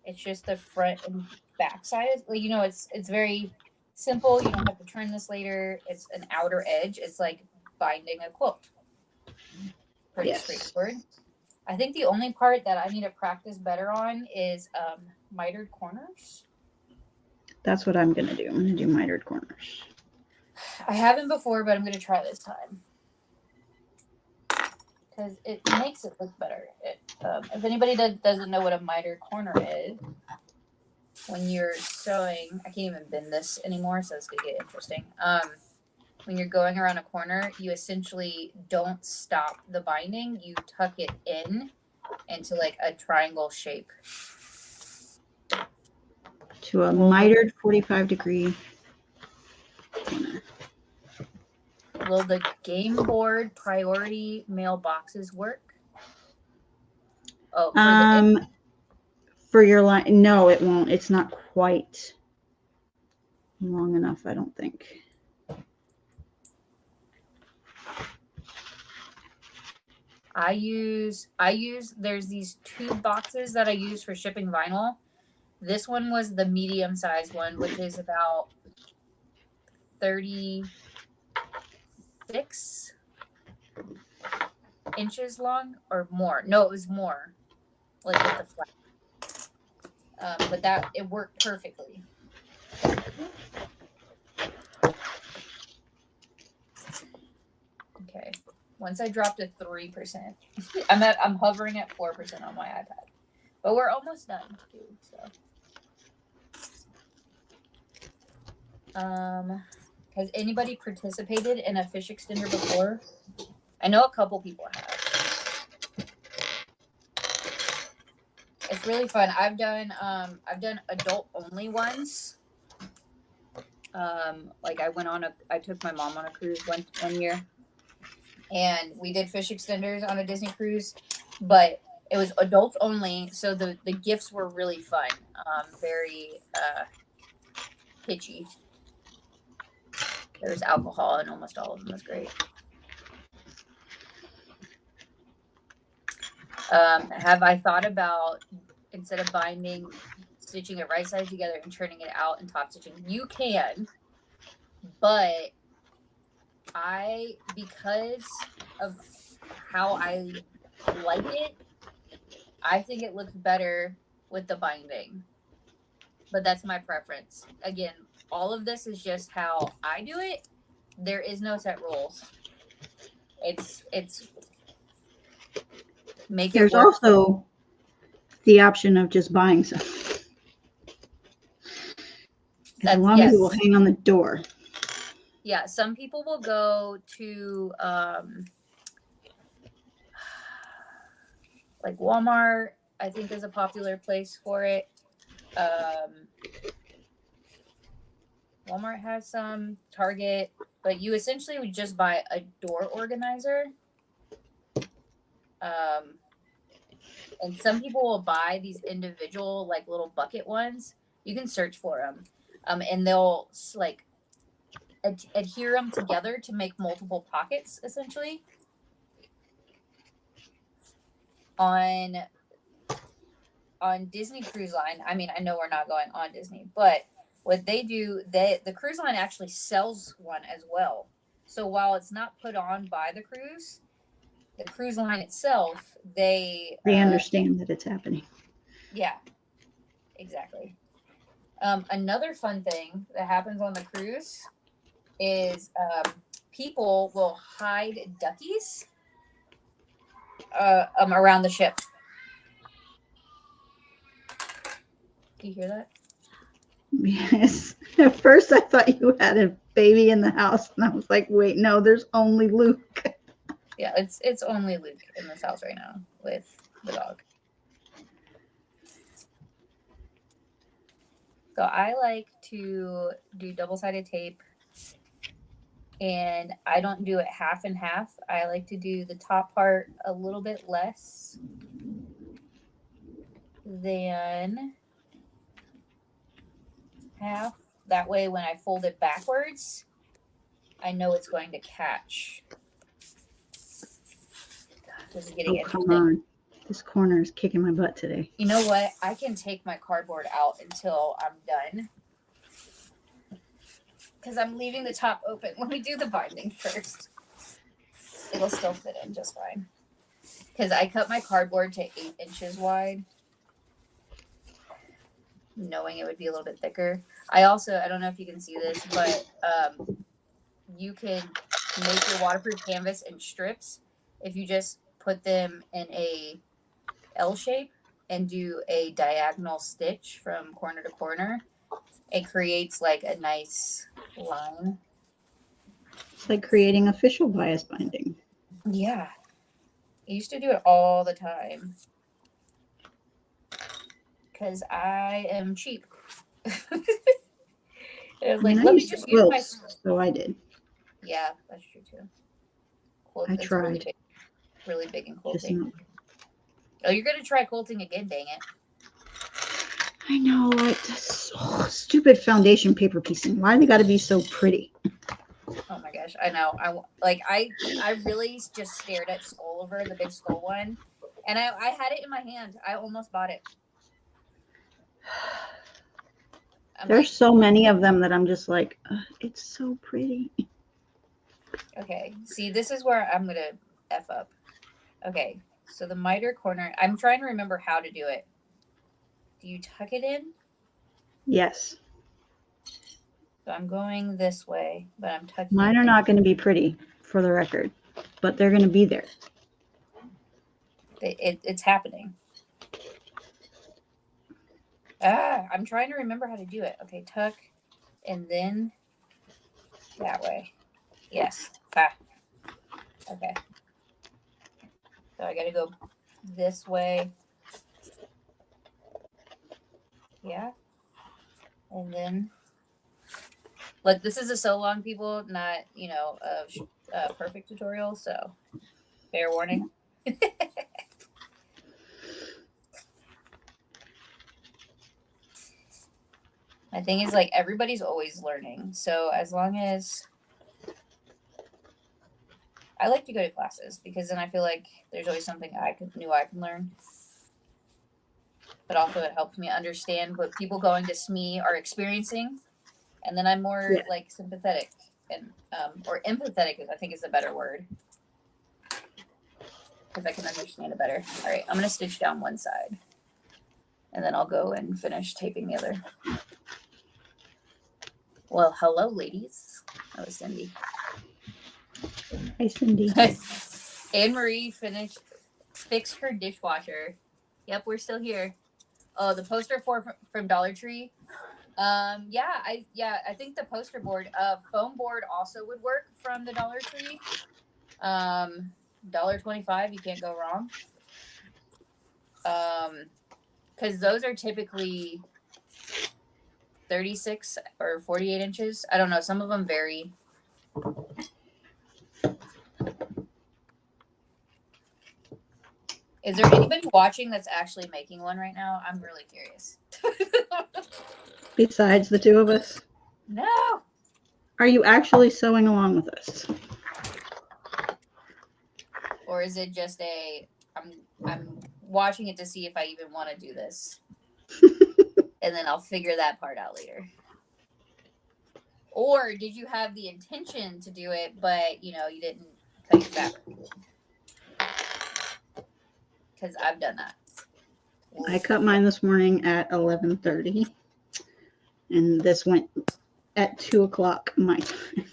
Speaker 5: it's just the front and back side. You know, it's very simple. You don't have to turn this later. It's an outer edge. It's like binding a quilt. Pretty straightforward. I think the only part that I need to practice better on is mitered corners.
Speaker 1: That's what I'm going to do. I'm going to do mitered corners.
Speaker 5: I haven't before, but I'm going to try this time. Because it makes it look better. If anybody doesn't know what a mitered corner is, when you're sewing, I can't even bend this anymore, so it's going to get interesting. When you're going around a corner, you essentially don't stop the binding. You tuck it into like a triangle shape.
Speaker 1: To a mitered 45-degree corner.
Speaker 5: Will the game board priority mailboxes work? Oh,
Speaker 1: for your line, no, it won't. It's not quite long enough, I don't think.
Speaker 5: I use there's these 2 boxes that I use for shipping vinyl. This one was the medium sized one, which is about 36 inches long or more. No, it was more, like with the flat. But it worked perfectly. Okay. Once I dropped to 3%, I'm hovering at 4% on my iPad, but we're almost done too. So, has anybody participated in a fish extender before? I know a couple people have. It's really fun. I've done adult only ones. Like I took my mom on a cruise one year, and we did fish extenders on a Disney cruise, but it was adults only. So the gifts were really fun. Very pitchy. There was alcohol in almost all of them. It was great. Have I thought about, instead of binding, stitching it right side together and turning it out and top stitching? You can, but because of how I like it, I think it looks better with the binding. But that's my preference. Again, all of this is just how I do it. There is no set rules. It's make it
Speaker 1: There's
Speaker 5: work.
Speaker 1: also the option of just buying some. As long as it will hang on the door.
Speaker 5: Yeah, some people will go to like Walmart, I think, is a popular place for it. Walmart has some, Target, but you essentially would just buy a door organizer. And some people will buy these individual, like, little bucket ones. You can search for them. And they'll like adhere them together to make multiple pockets, essentially. On Disney Cruise Line, I mean, I know we're not going on Disney, but what they do, the cruise line actually sells one as well. So while it's not put on by the cruise line itself, they
Speaker 1: understand that it's happening.
Speaker 5: Yeah, exactly. Another fun thing that happens on the cruise is people will hide duckies around the ship. Do you hear that?
Speaker 1: Yes. At first I thought you had a baby in the house, and I was like, wait, no, there's only Luke.
Speaker 5: Yeah, it's only Luke in this house right now with the dog. So I like to do double-sided tape, and I don't do it half and half. I like to do the top part a little bit less than half. That way, when I fold it backwards, I know it's going to catch. This is getting
Speaker 1: Come
Speaker 5: interesting.
Speaker 1: on. This corner is kicking my butt today.
Speaker 5: You know what? I can take my cardboard out until I'm done, because I'm leaving the top open. When we do the binding first, it'll still fit in just fine. Because I cut my cardboard to 8 inches wide, knowing it would be a little bit thicker. I don't know if you can see this, but you can make your waterproof canvas in strips if you just put them in a L shape and do a diagonal stitch from corner to corner. It creates like a nice line.
Speaker 1: It's like creating official bias binding.
Speaker 5: Yeah. I used to do it all the time because I am cheap. It was like, let me just use my.
Speaker 1: So I did.
Speaker 5: Yeah, that's true too.
Speaker 1: I tried.
Speaker 5: Really big in quilting. Oh, you're gonna try quilting again, dang it.
Speaker 1: I know, stupid foundation paper piecing. Why they got to be so pretty?
Speaker 5: Oh my gosh, I know. I really just stared at Skull over the big skull one, and I had it in my hand. I almost bought it.
Speaker 1: There's so many of them that I'm just like, it's so pretty.
Speaker 5: Okay, see, this is where I'm gonna F up. Okay, so the miter corner, I'm trying to remember how to do it. Do you tuck it in?
Speaker 1: Yes.
Speaker 5: So I'm going this way, but I'm tucking.
Speaker 1: Mine are not going to be pretty, for the record. but they're going to be there.
Speaker 5: It's happening. I'm trying to remember how to do it. Okay, tuck, and then that way. Yes. Okay. So I got to go this way. Yeah. And then, look, this is a sew along, people, not, a perfect tutorial. So, fair warning. My thing is, like, everybody's always learning. So, as long as I like to go to classes, because then I feel like there's always something new I can learn. But also, it helps me understand what people going to SME are experiencing, and then I'm more like sympathetic and or empathetic, I think is a better word, because I can understand it better. All right, I'm gonna stitch down one side, and then I'll go and finish taping the other. Well, hello, ladies. That was Cindy.
Speaker 1: Hi, Cindy.
Speaker 5: Anne Marie fixed her dishwasher. Yep, we're still here. Oh, the poster from Dollar Tree. I think the poster board, foam board also would work from the Dollar Tree. $1.25, you can't go wrong. Because those are typically 36 or 48 inches. I don't know. Some of them vary. Is there anybody watching that's actually making one right now? I'm really curious.
Speaker 1: Besides the two of us?
Speaker 5: No.
Speaker 1: Are you actually sewing along with us?
Speaker 5: Or is it just I'm watching it to see if I even want to do this. And then I'll figure that part out later. Or did you have the intention to do it, but you didn't cut your fabric? Because I've done that.
Speaker 1: I cut mine this morning at 11:30, and this went at 2 o'clock my time.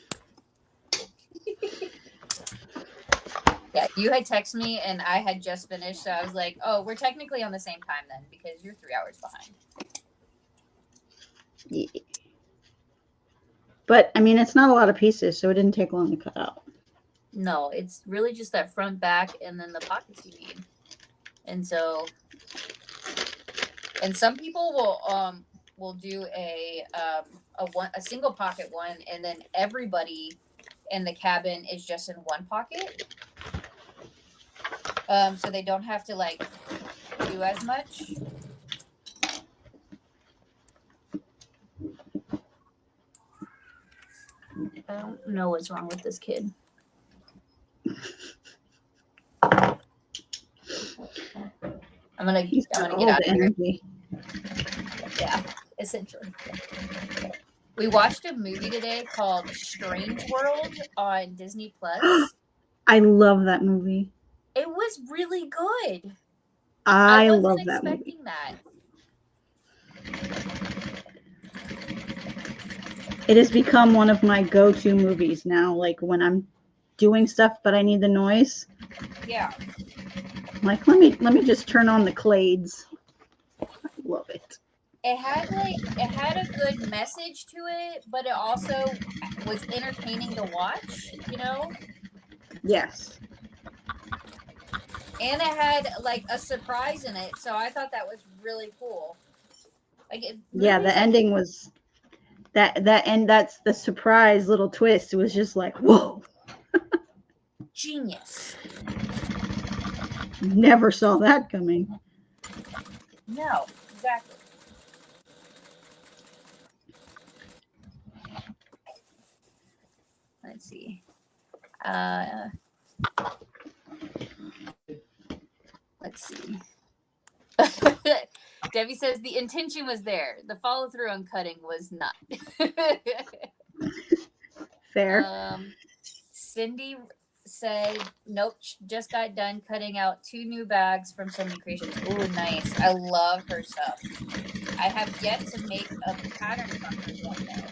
Speaker 5: Yeah, you had texted me, and I had just finished, so I was like, "Oh, we're technically on the same time then, because you're 3 hours behind."
Speaker 1: Yeah. But I mean, it's not a lot of pieces, so it didn't take long to cut out.
Speaker 5: No, it's really just that front, back, and then the pockets you need. And so, and some people will do a single pocket one, and then everybody in the cabin is just in one pocket. So they don't have to like do as much. I don't know what's wrong with this kid. I'm gonna get out of here.
Speaker 1: Energy.
Speaker 5: Yeah, essentially. We watched a movie today called Strange World on Disney Plus.
Speaker 1: I love that movie.
Speaker 5: It was really good.
Speaker 1: I
Speaker 5: wasn't
Speaker 1: love that movie.
Speaker 5: expecting that.
Speaker 1: It has become one of my go-to movies now. Like when I'm doing stuff, but I need the noise.
Speaker 5: Yeah.
Speaker 1: I'm like, let me just turn on the Clades. I love it.
Speaker 5: It had a good message to it, but it also was entertaining to watch,
Speaker 1: Yes.
Speaker 5: And it had like a surprise in it, so I thought that was really cool. Like
Speaker 1: the ending was that's the surprise little twist. It was just like, whoa.
Speaker 5: Genius.
Speaker 1: Never saw that coming.
Speaker 5: No, exactly. Let's see. Let's see. Debbie says the intention was there. The follow through on cutting was not.
Speaker 1: Fair.
Speaker 5: Cindy said, nope, just got done cutting out 2 new bags from Sewing Creations. Ooh, nice. I love her stuff. I have yet to make a pattern from her yet, though.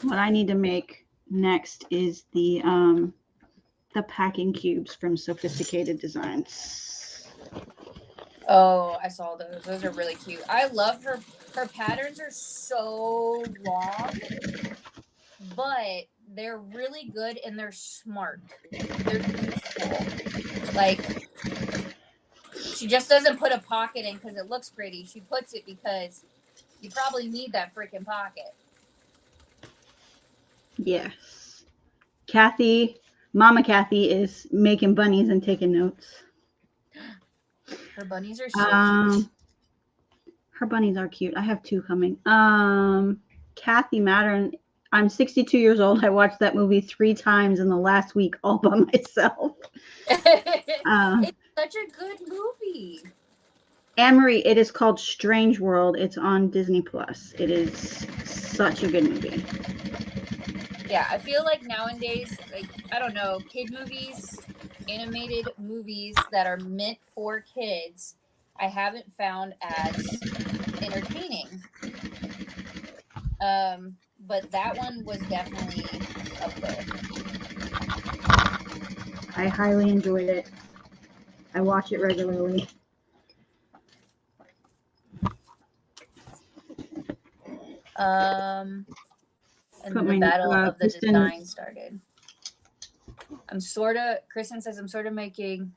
Speaker 1: What I need to make next is the packing cubes from Sophisticated Designs.
Speaker 5: Oh, I saw those. Those are really cute. I love her. Her patterns are so long, but they're really good and they're smart. They're useful. Like, she just doesn't put a pocket in because it looks pretty. She puts it because you probably need that freaking pocket.
Speaker 1: Yes. Kathy, Mama Kathy is making bunnies and taking notes.
Speaker 5: Her bunnies are so cute.
Speaker 1: Her bunnies are cute. I have 2 coming. Kathy Mattern. I'm 62 years old. I watched that movie 3 times in the last week all by myself.
Speaker 5: It's such a good movie.
Speaker 1: Anne-Marie, it is called Strange World. It's on Disney Plus. It is such a good movie.
Speaker 5: Yeah, I feel like nowadays, like, I don't know, kid movies, animated movies that are meant for kids, I haven't found as entertaining. But that one was definitely up there.
Speaker 1: I highly enjoyed it. I watch it regularly.
Speaker 5: And
Speaker 1: Put
Speaker 5: the
Speaker 1: my-
Speaker 5: battle of the
Speaker 1: Kristen-
Speaker 5: design started. Kristen says I'm sort of making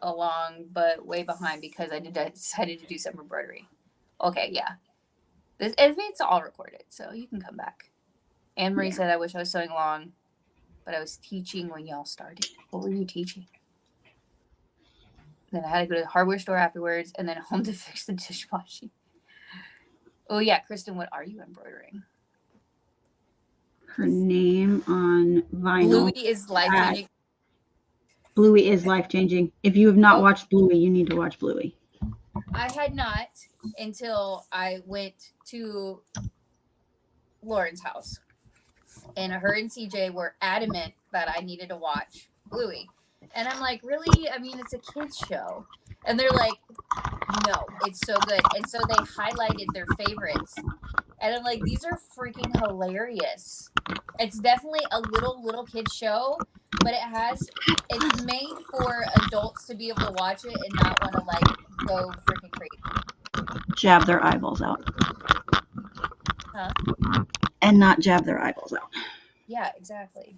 Speaker 5: along, but way behind because I decided to do some embroidery. Okay, yeah. It's all recorded, so you can come back. Anne-Marie said, I wish I was sewing along, but I was teaching when y'all started. What were you teaching? Then I had to go to the hardware store afterwards and then home to fix the dishwashing. Oh, yeah, Kristen, what are you embroidering?
Speaker 1: Her name on vinyl.
Speaker 5: Bluey is life-changing.
Speaker 1: Bluey is life-changing. If you have not watched Bluey, you need to watch Bluey.
Speaker 5: I had not until I went to Lauren's house. And her and CJ were adamant that I needed to watch Bluey. And I'm like, really? I mean, it's a kid's show. And they're like, no, it's so good. And so they highlighted their favorites. And I'm like, these are freaking hilarious. It's definitely a little kid show, but it's made for adults to be able to watch it and not want to like go freaking crazy.
Speaker 1: Jab their eyeballs out.
Speaker 5: Huh?
Speaker 1: And not jab their eyeballs out.
Speaker 5: Yeah, exactly.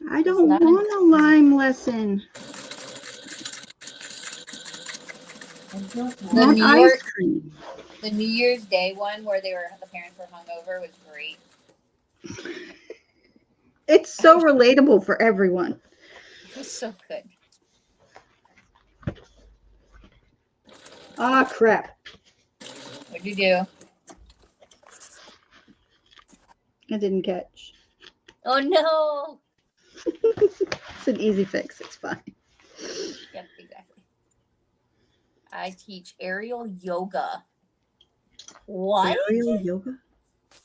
Speaker 1: I don't want a lime lesson.
Speaker 5: The New Year's Day one where the parents were hungover was great.
Speaker 1: It's so relatable for everyone.
Speaker 5: It was so good.
Speaker 1: Ah, crap.
Speaker 5: What'd you do?
Speaker 1: I didn't catch.
Speaker 5: Oh no!
Speaker 1: It's an easy fix. It's fine.
Speaker 5: Yep, exactly. I teach aerial yoga. What?
Speaker 1: Aerial yoga?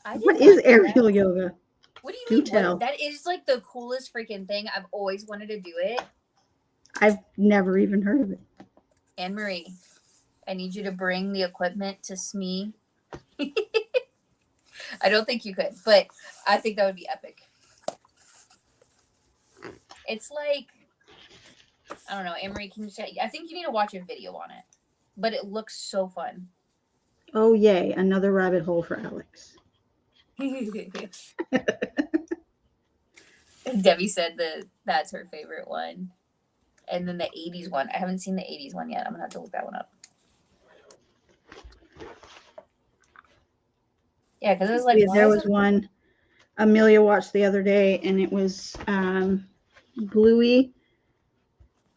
Speaker 5: I did
Speaker 1: What
Speaker 5: not
Speaker 1: is
Speaker 5: know
Speaker 1: aerial
Speaker 5: that.
Speaker 1: yoga?
Speaker 5: What do
Speaker 1: Do
Speaker 5: you mean?
Speaker 1: tell.
Speaker 5: That is like the coolest freaking thing. I've always wanted to do it.
Speaker 1: I've never even heard of it.
Speaker 5: Anne Marie, I need you to bring the equipment to SME. I don't think you could, but I think that would be epic. It's like, I don't know, Anne Marie, can you check? I think you need to watch a video on it, but it looks so fun.
Speaker 1: Oh, yay. Another rabbit hole for Alex.
Speaker 5: Debbie said that's her favorite one. And then the 80s one. I haven't seen the 80s one yet. I'm going to have to look that one up. Yeah, because it was like...
Speaker 1: There was one Amelia watched the other day, and it was Bluey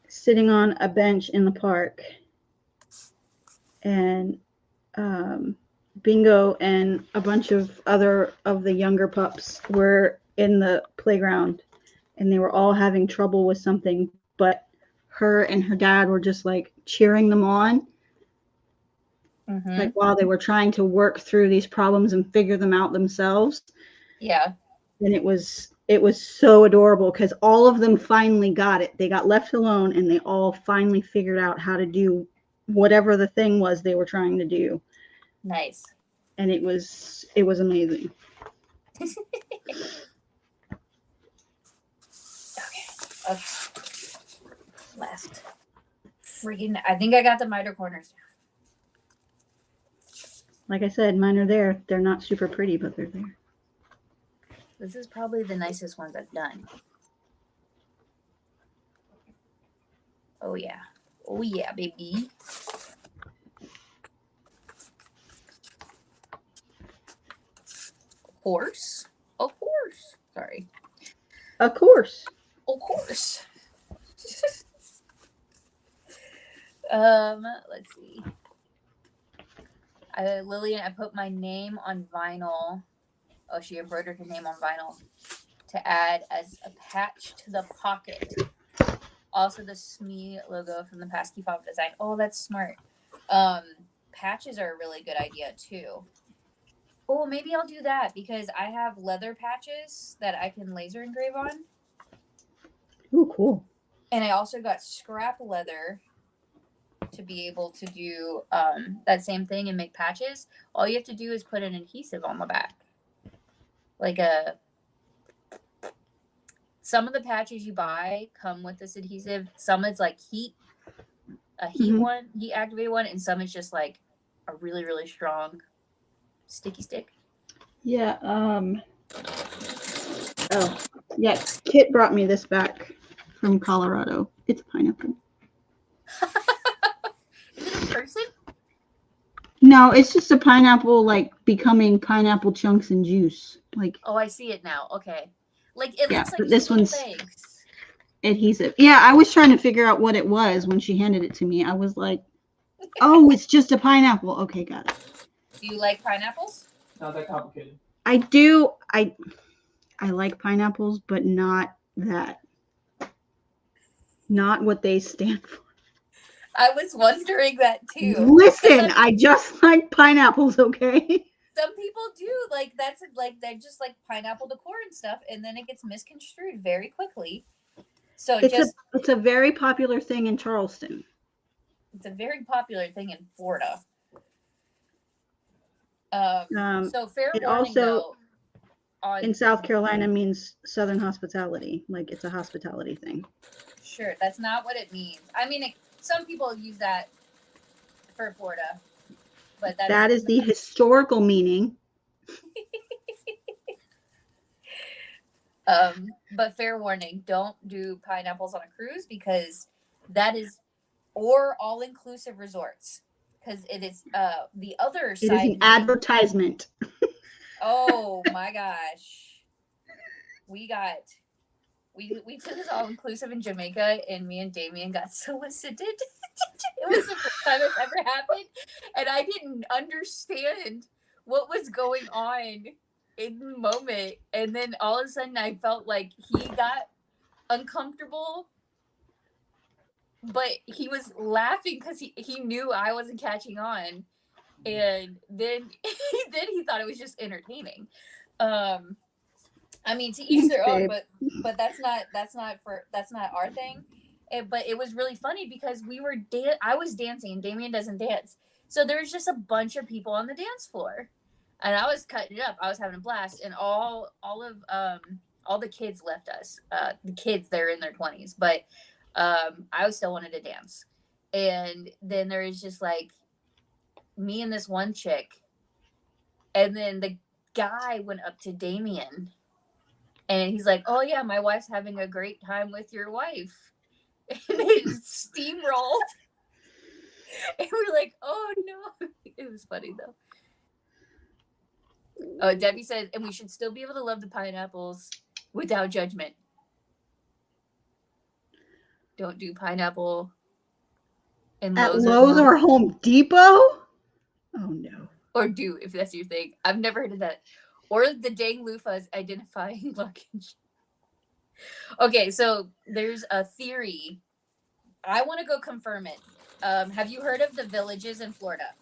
Speaker 1: sitting on a bench in the park. And Bingo and a bunch of other of the younger pups were in the playground, and they were all having trouble with something, but her and her dad were just like cheering them on, like while they were trying to work through these problems and figure them out themselves.
Speaker 5: Yeah.
Speaker 1: And it was so adorable because all of them finally got it. They got left alone and they all finally figured out how to do whatever the thing was they were trying to do.
Speaker 2: Nice.
Speaker 1: and it was amazing.
Speaker 2: Okay. Last. Freaking, I think I got the miter corners.
Speaker 1: Like I said, mine are there. They're not super pretty, but they're there.
Speaker 2: This is probably the nicest ones I've done. Oh yeah. Oh yeah, baby. Horse. Of course. Sorry.
Speaker 1: Of course.
Speaker 2: Of course. Let's see. Lillian, I put my name on vinyl. Oh, she embroidered her name on vinyl to add as a patch to the pocket. Also, the SME logo from the Passkey Fob design. Oh, that's smart. Patches are a really good idea too. Oh, maybe I'll do that because I have leather patches that I can laser engrave on.
Speaker 1: Ooh, cool.
Speaker 2: And I also got scrap leather to be able to do that same thing and make patches. All you have to do is put an adhesive on the back. Like some of the patches you buy come with this adhesive. Some it's like a heat one, heat activated one, and some is just like a really, really strong sticky stick.
Speaker 1: Yeah. Oh, yeah. Kit brought me this back from Colorado. It's pineapple.
Speaker 2: Is it a person?
Speaker 1: No, it's just a pineapple, like becoming pineapple chunks and juice. Like.
Speaker 2: Oh, I see it now. Okay. Like it looks like
Speaker 1: but this
Speaker 2: two little
Speaker 1: one's
Speaker 2: things.
Speaker 1: adhesive. Yeah, I was trying to figure out what it was when she handed it to me. I was like, oh, it's just a pineapple. Okay, got it.
Speaker 2: Do you like pineapples?
Speaker 6: Not that complicated.
Speaker 1: I do. I like pineapples, but not that. Not what they stand for.
Speaker 2: I was wondering that too.
Speaker 1: Listen, I just like pineapples, okay?
Speaker 2: Some people do like that's like they're just like pineapple decor and stuff, and then it gets misconstrued very quickly. So
Speaker 1: It's a very popular thing in Charleston.
Speaker 2: It's a very popular thing in Florida. So fair
Speaker 1: it
Speaker 2: warning
Speaker 1: also
Speaker 2: though,
Speaker 1: in South Carolina means Southern hospitality, like it's a hospitality thing.
Speaker 2: Sure, that's not what it means. I mean, some people use that for Florida, but
Speaker 1: that is the historical meaning.
Speaker 2: But fair warning, don't do pineapples on a cruise because that is, or all-inclusive resorts, because it is the other side.
Speaker 1: It is an advertisement.
Speaker 2: Oh my gosh, we took this all-inclusive in Jamaica, and me and Damien got solicited. It was the first time it's ever happened, and I didn't understand what was going on in the moment, and then all of a sudden I felt like he got uncomfortable, but he was laughing because he knew I wasn't catching on, and then he thought it was just entertaining. I mean, to each their own, but that's not our thing. But it was really funny because I was dancing and Damien doesn't dance, so there's just a bunch of people on the dance floor. And I was cutting it up. I was having a blast, and all the kids left us. The kids, they're in their 20s, but I still wanted to dance. And then there was just like me and this one chick, and then the guy went up to Damien, and he's like, "Oh yeah, my wife's having a great time with your wife," and it steamrolled. And we're like, "Oh no!" It was funny though. Oh, Debbie says, and we should still be able to love the pineapples without judgment. Don't do pineapple in
Speaker 1: At Lowe's or Home Depot? Oh no.
Speaker 2: Or do, if that's your thing. I've never heard of that. Or the dang loofahs identifying luggage. Okay, so there's a theory. I want to go confirm it. Have you heard of the villages in Florida?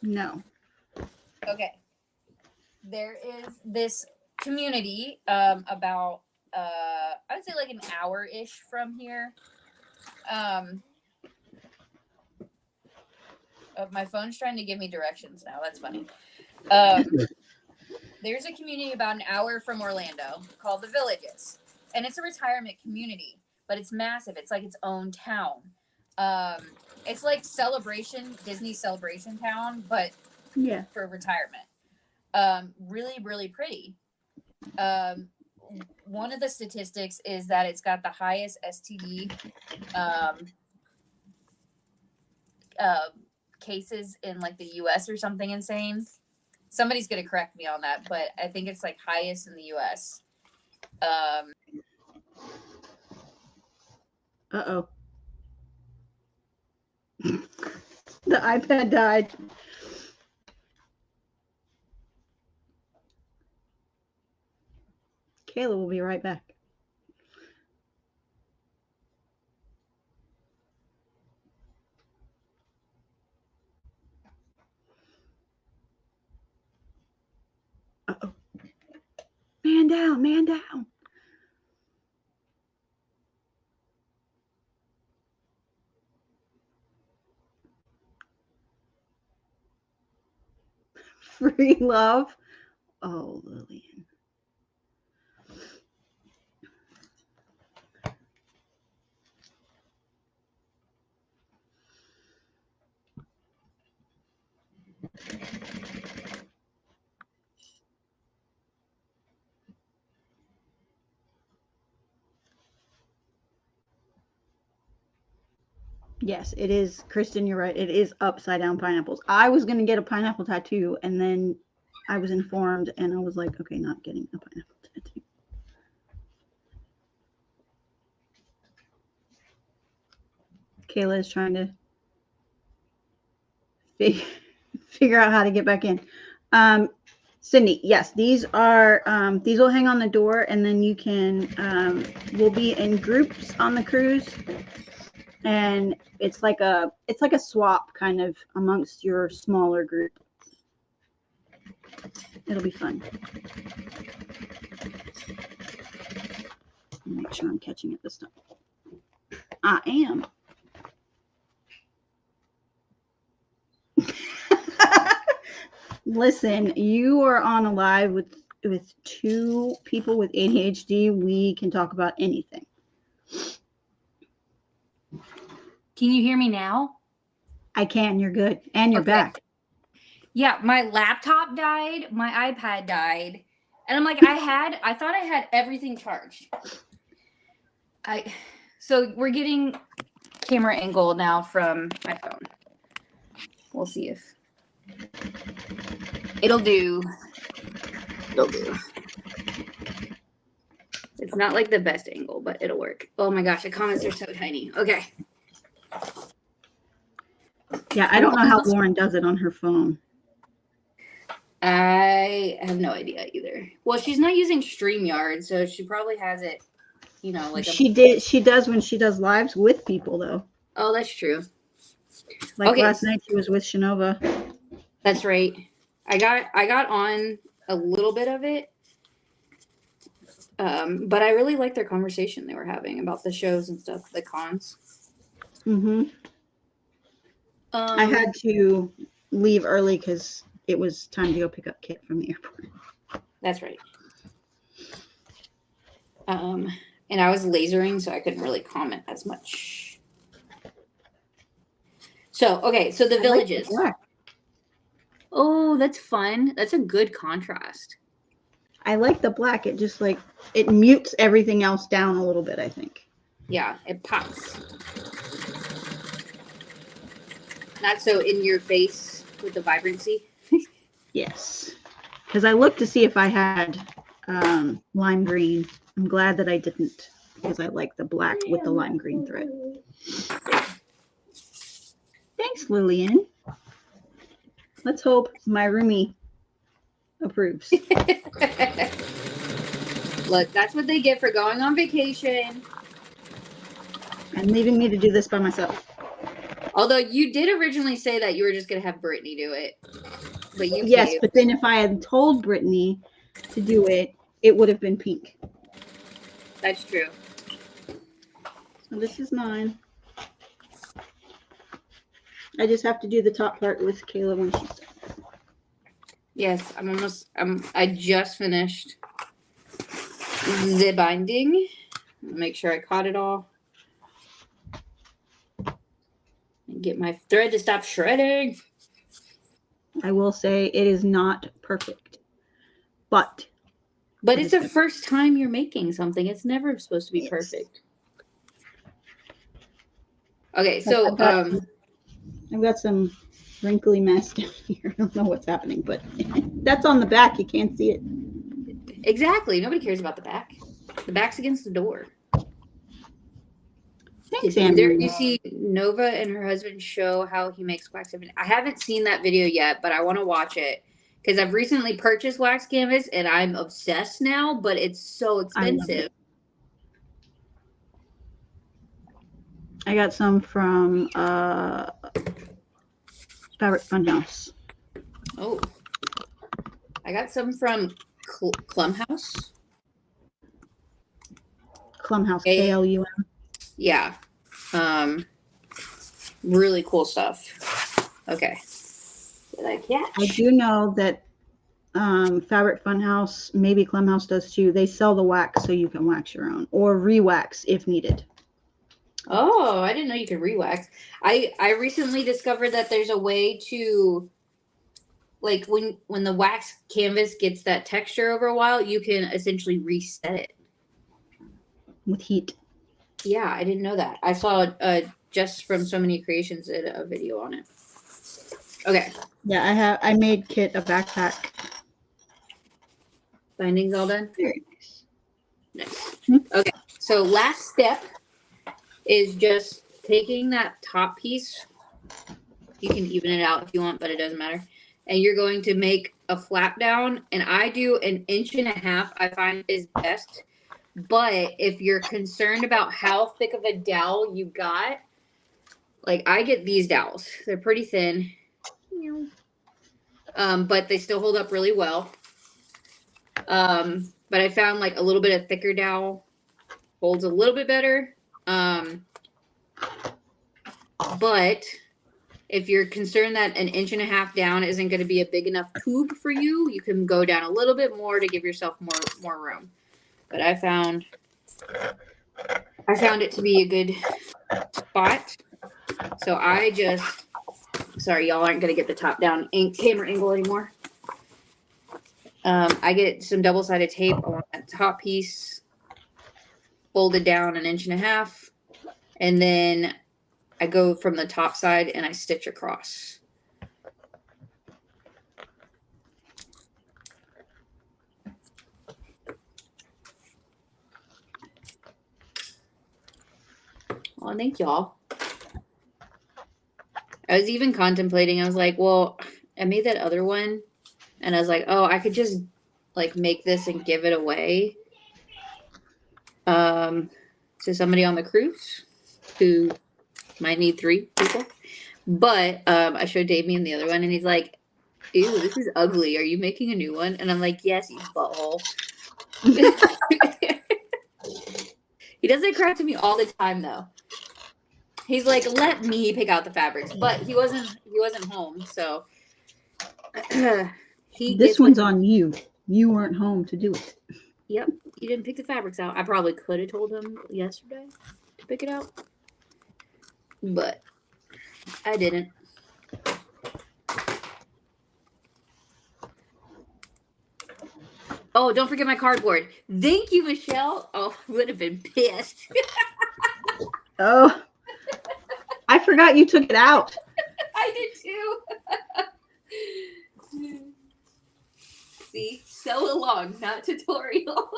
Speaker 1: No.
Speaker 2: Okay. There is this community about I'd say like an hour-ish from here.
Speaker 5: Oh, my phone's trying to give me directions now. That's funny. There's a community about an hour from Orlando called the Villages, and it's a retirement community, but it's massive. It's like its own town. It's like Disney Celebration Town, but
Speaker 1: Yeah.
Speaker 5: for retirement. Really, really pretty. One of the statistics is that it's got the highest STD cases in like the US or something insane. Somebody's gonna correct me on that, but I think it's like highest in the US.
Speaker 1: Uh-oh. The iPad died. Kayla will be right back. Uh-oh. Man down, man down. Free love. Oh, Lillian. Yes, it is. Kristen, you're right. It is upside down pineapples. I was going to get a pineapple tattoo, and then I was informed, and I was like, okay, not getting a pineapple tattoo. Kayla is trying to figure out how to get back in. Cindy, yes, these are, these will hang on the door, and then you can, we'll be in groups on the cruise. And it's like a swap kind of amongst your smaller group. It'll be fun. Make sure I'm catching it this time. I am. Listen, you are on a live with two people with ADHD. We can talk about anything.
Speaker 5: Can you hear me now?
Speaker 1: I can. You're good. And you're back.
Speaker 5: Yeah, my laptop died. My iPad died. And I'm like, I thought I had everything charged. So we're getting camera angle now from my phone. We'll see if it'll do. It's not like the best angle, but it'll work. Oh my gosh, the comments are so tiny. Okay.
Speaker 1: Yeah, I don't know how Lauren does it on her phone.
Speaker 5: I have no idea either. Well, she's not using StreamYard, so she probably has it, like
Speaker 1: she does when she does lives with people though.
Speaker 5: Oh, that's true.
Speaker 1: Like last night she was with Shanova.
Speaker 5: That's right. I got on a little bit of it. But I really liked their conversation they were having about the shows and stuff, the cons.
Speaker 1: Mm-hmm. I had to leave early because it was time to go pick up Kit from the airport.
Speaker 5: That's right. And I was lasering, so I couldn't really comment as much. So, okay, so the Villages.
Speaker 1: Like the black.
Speaker 5: Oh, that's fun. That's a good contrast.
Speaker 1: I like the black. It just it mutes everything else down a little bit, I think.
Speaker 5: Yeah, it pops. Not so in your face with the vibrancy.
Speaker 1: Yes. Because I looked to see if I had lime green. I'm glad that I didn't because I like the black with the lime green thread. Thanks, Lillian. Let's hope my roomie approves.
Speaker 5: Look, that's what they get for going on vacation.
Speaker 1: And leaving me to do this by myself.
Speaker 5: Although you did originally say that you were just going to have Brittany do it. But you
Speaker 1: Yes,
Speaker 5: caved.
Speaker 1: but then if I had told Brittany to do it, it would have been pink.
Speaker 5: That's true.
Speaker 1: So this is mine. I just have to do the top part with Kayla when she's done.
Speaker 5: Yes, I just finished the binding. Make sure I caught it all. And get my thread to stop shredding.
Speaker 1: I will say it is not perfect, but
Speaker 5: it's the first time you're making something. It's never supposed to be
Speaker 1: Yes.
Speaker 5: perfect. Okay, so
Speaker 1: I've got some wrinkly mess down here. I don't know what's happening, but that's on the back. You can't see it.
Speaker 5: exactly. Nobody cares about the back. The back's against the door.
Speaker 1: Thanks,
Speaker 5: There,
Speaker 1: Anne-Marie.
Speaker 5: you see Nova and her husband show how he makes wax canvas. I haven't seen that video yet, but I want to watch it because I've recently purchased wax canvas and I'm obsessed now, but it's so expensive.
Speaker 1: I got some from Fabric Funhouse.
Speaker 5: Oh, I got some from Clumhouse.
Speaker 1: Clumhouse, KLUM.
Speaker 5: Yeah. Really cool stuff. Okay.
Speaker 1: I do know that Fabric Funhouse, maybe Clumhouse does too. They sell the wax so you can wax your own or re-wax if needed.
Speaker 5: Oh, I didn't know you could re-wax. I recently discovered that there's a way to, like, when the wax canvas gets that texture over a while, you can essentially reset it
Speaker 1: with heat.
Speaker 5: Yeah, I didn't know that. I saw just from So Many Creations did a video on it. Okay.
Speaker 1: Yeah, I made Kit a backpack.
Speaker 5: Binding's all done?
Speaker 1: Very nice.
Speaker 5: Nice. Okay. So last step is just taking that top piece. You can even it out if you want, but it doesn't matter. And you're going to make a flap down. And I do 1.5 inches, I find is best. But if you're concerned about how thick of a dowel you got, like I get these dowels. They're pretty thin. But they still hold up really well. But I found like a little bit of thicker dowel holds a little bit better. But if you're concerned that 1.5 inches down isn't going to be a big enough tube for you, you can go down a little bit more to give yourself more room. But I found it to be a good spot. So I just, sorry, y'all aren't going to get the top down camera angle anymore. I get some double-sided tape on that top piece, folded down 1.5 inches, and then I go from the top side and I stitch across. Well, thank y'all. I was even contemplating, I was like, well, I made that other one and I was like, oh, I could just like make this and give it away to somebody on the cruise who might need 3 people. But I showed Damien the other one and he's like, ew, this is ugly. Are you making a new one? And I'm like, yes, you butthole. He does it crap to me all the time though. He's like, let me pick out the fabrics, but he wasn't home, so
Speaker 1: this one's on you. You weren't home to do it.
Speaker 5: Yep, he didn't pick the fabrics out. I probably could have told him yesterday to pick it out, but I didn't. Oh, don't forget my cardboard. Thank you, Michelle. Oh, I would have been pissed.
Speaker 1: Oh. I forgot you took it out.
Speaker 5: I did too. See, sew along, not tutorial.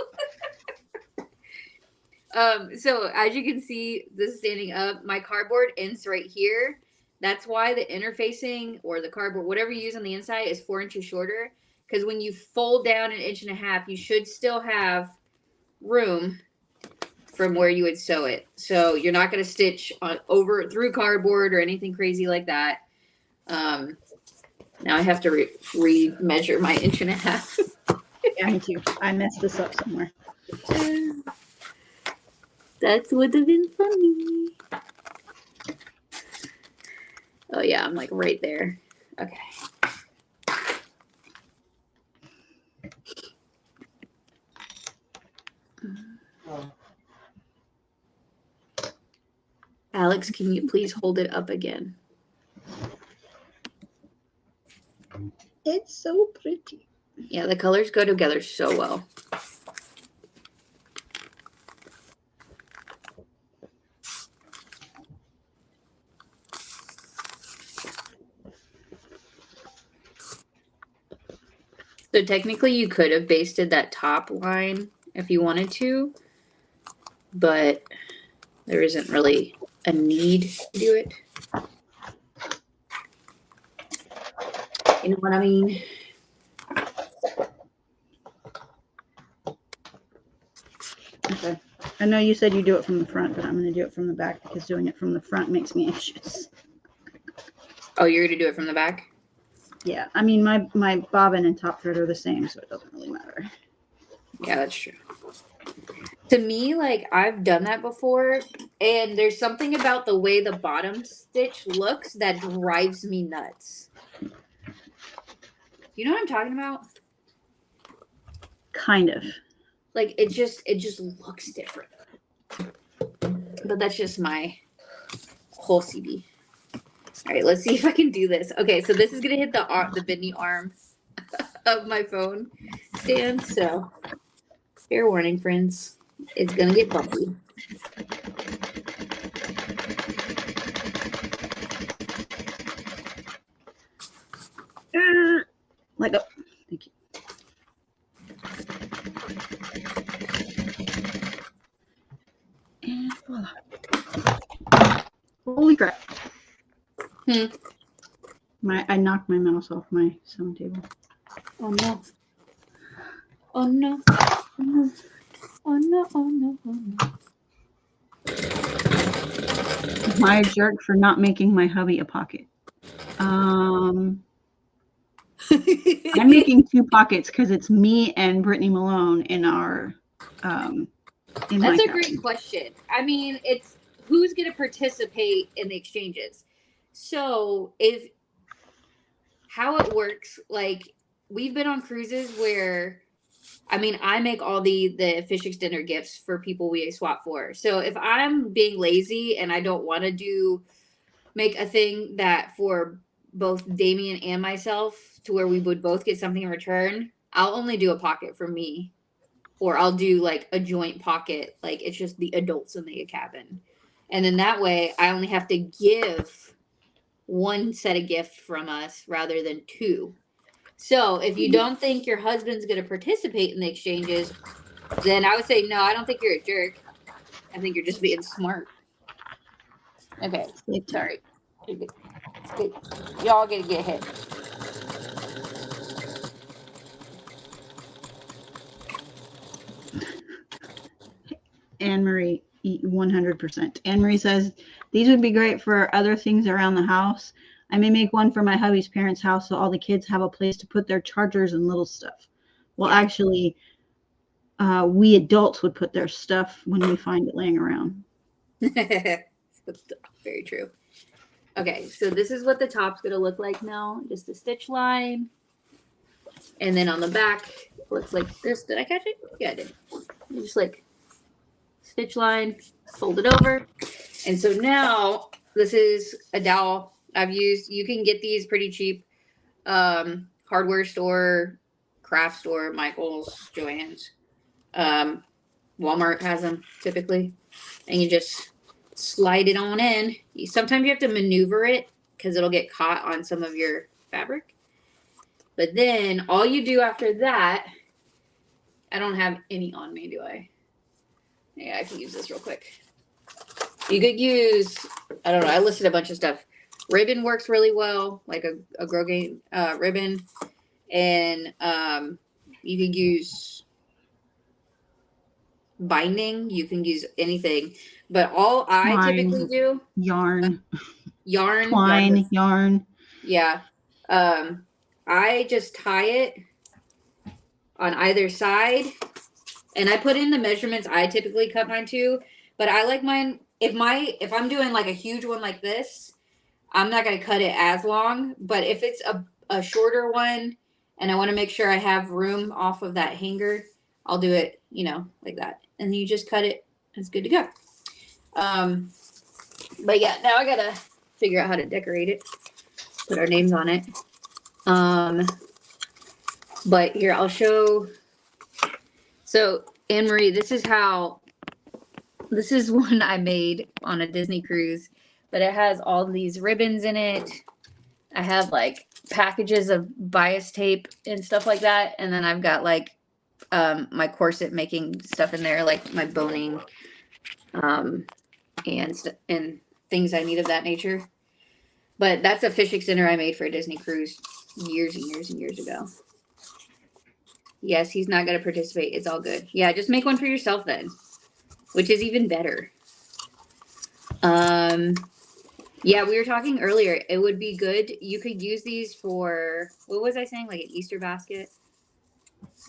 Speaker 5: So as you can see, this is standing up. My cardboard ends right here. That's why the interfacing or the cardboard, whatever you use on the inside, is 4 inches shorter. Because when you fold down 1.5 inches, you should still have room from where you would sew it. So you're not going to stitch over through cardboard or anything crazy like that. Now I have to re-measure my 1.5 inches.
Speaker 1: Yeah, me too. I messed this up somewhere.
Speaker 5: That would have been funny.
Speaker 2: Oh yeah, I'm like right there. Okay. Alex, can you please hold it up again?
Speaker 1: It's so pretty.
Speaker 2: Yeah, the colors go together so well. So technically you could have basted that top line if you wanted to, but there isn't really a need to do it. You know what I mean?
Speaker 1: Okay. I know you said you do it from the front, but I'm going to do it from the back because doing it from the front makes me anxious.
Speaker 2: Oh, you're going to do it from the back?
Speaker 1: Yeah. I mean, my bobbin and top thread are the same, so it doesn't really matter.
Speaker 2: Yeah, that's true. To me, like, I've done that before, and there's something about the way the bottom stitch looks that drives me nuts. You know what I'm talking about?
Speaker 1: Kind of.
Speaker 2: Like, it just looks different. But that's just my whole CD. All right, let's see if I can do this. Okay, so this is gonna hit the bending arm of my phone stand. So, fair warning, friends, it's gonna get bumpy.
Speaker 1: Let go. Thank you. And voila. Holy crap. I knocked my mouse off my sewing table.
Speaker 2: Oh no. Oh no. Oh no. Oh no. Oh no. Oh no.
Speaker 1: Am I a jerk for not making my hubby a pocket? I'm making 2 pockets because it's me and Brittany Malone in our
Speaker 2: That's a great question. I mean, it's who's going to participate in the exchanges. So how it works, like we've been on cruises where, I mean, I make all the fish extender gifts for people we swap for. So if I'm being lazy and I don't want to make a thing that for both Damien and myself to where we would both get something in return, I'll only do a pocket for me. Or I'll do like a joint pocket, like it's just the adults in the cabin. And then that way I only have to give 1 set of gift from us rather than 2. So if you don't think your husband's going to participate in the exchanges, then I would say, no, I don't think you're a jerk. I think you're just being smart. Okay. Sorry. Y'all going to get hit.
Speaker 1: Anne Marie, 100%. Anne Marie says, these would be great for other things around the house. I may make one for my hubby's parents' house so all the kids have a place to put their chargers and little stuff. Well, actually, we adults would put their stuff when we find it laying around.
Speaker 2: Very true. Okay, so this is what the top's going to look like now. Just a stitch line. And then on the back, it looks like this. Did I catch it? Yeah, I did. Just like stitch line, fold it over. And so now this is a dowel I've used. You can get these pretty cheap. Hardware store, craft store, Michael's, Joann's. Walmart has them typically. And you just slide it on in. Sometimes you have to maneuver it because it'll get caught on some of your fabric. But then all you do after that, I don't have any on me, do I? Yeah, I can use this real quick. You could use, I don't know, I listed a bunch of stuff. Ribbon works really well, like a Grosgain ribbon. And you can use binding. You can use anything. But all I typically do...
Speaker 1: Yarn.
Speaker 2: Yarn.
Speaker 1: Yarn.
Speaker 2: Yeah. I just tie it on either side. And I put in the measurements I typically cut mine to. But I like mine... If I'm doing like a huge one like this,
Speaker 5: I'm not going to cut it as long, but if it's a shorter one and I want to make sure I have room off of that hanger, I'll do it, you know, like that. And then you just cut it. It's good to go. But yeah, now I got to figure out how to decorate it. Put our names on it. But here, I'll show. So, Anne-Marie, this is one I made on a Disney cruise, but it has all these ribbons in it. I have like packages of bias tape and stuff like that. And then I've got like my corset making stuff in there, like my boning and things I need of that nature. But that's a fish extender I made for a Disney cruise years and years and years ago. Yes, he's not going to participate. It's all good. Yeah, just make one for yourself then, which is even better. Yeah, we were talking earlier. It would be good. You could use these for, what was I saying? Like an Easter basket?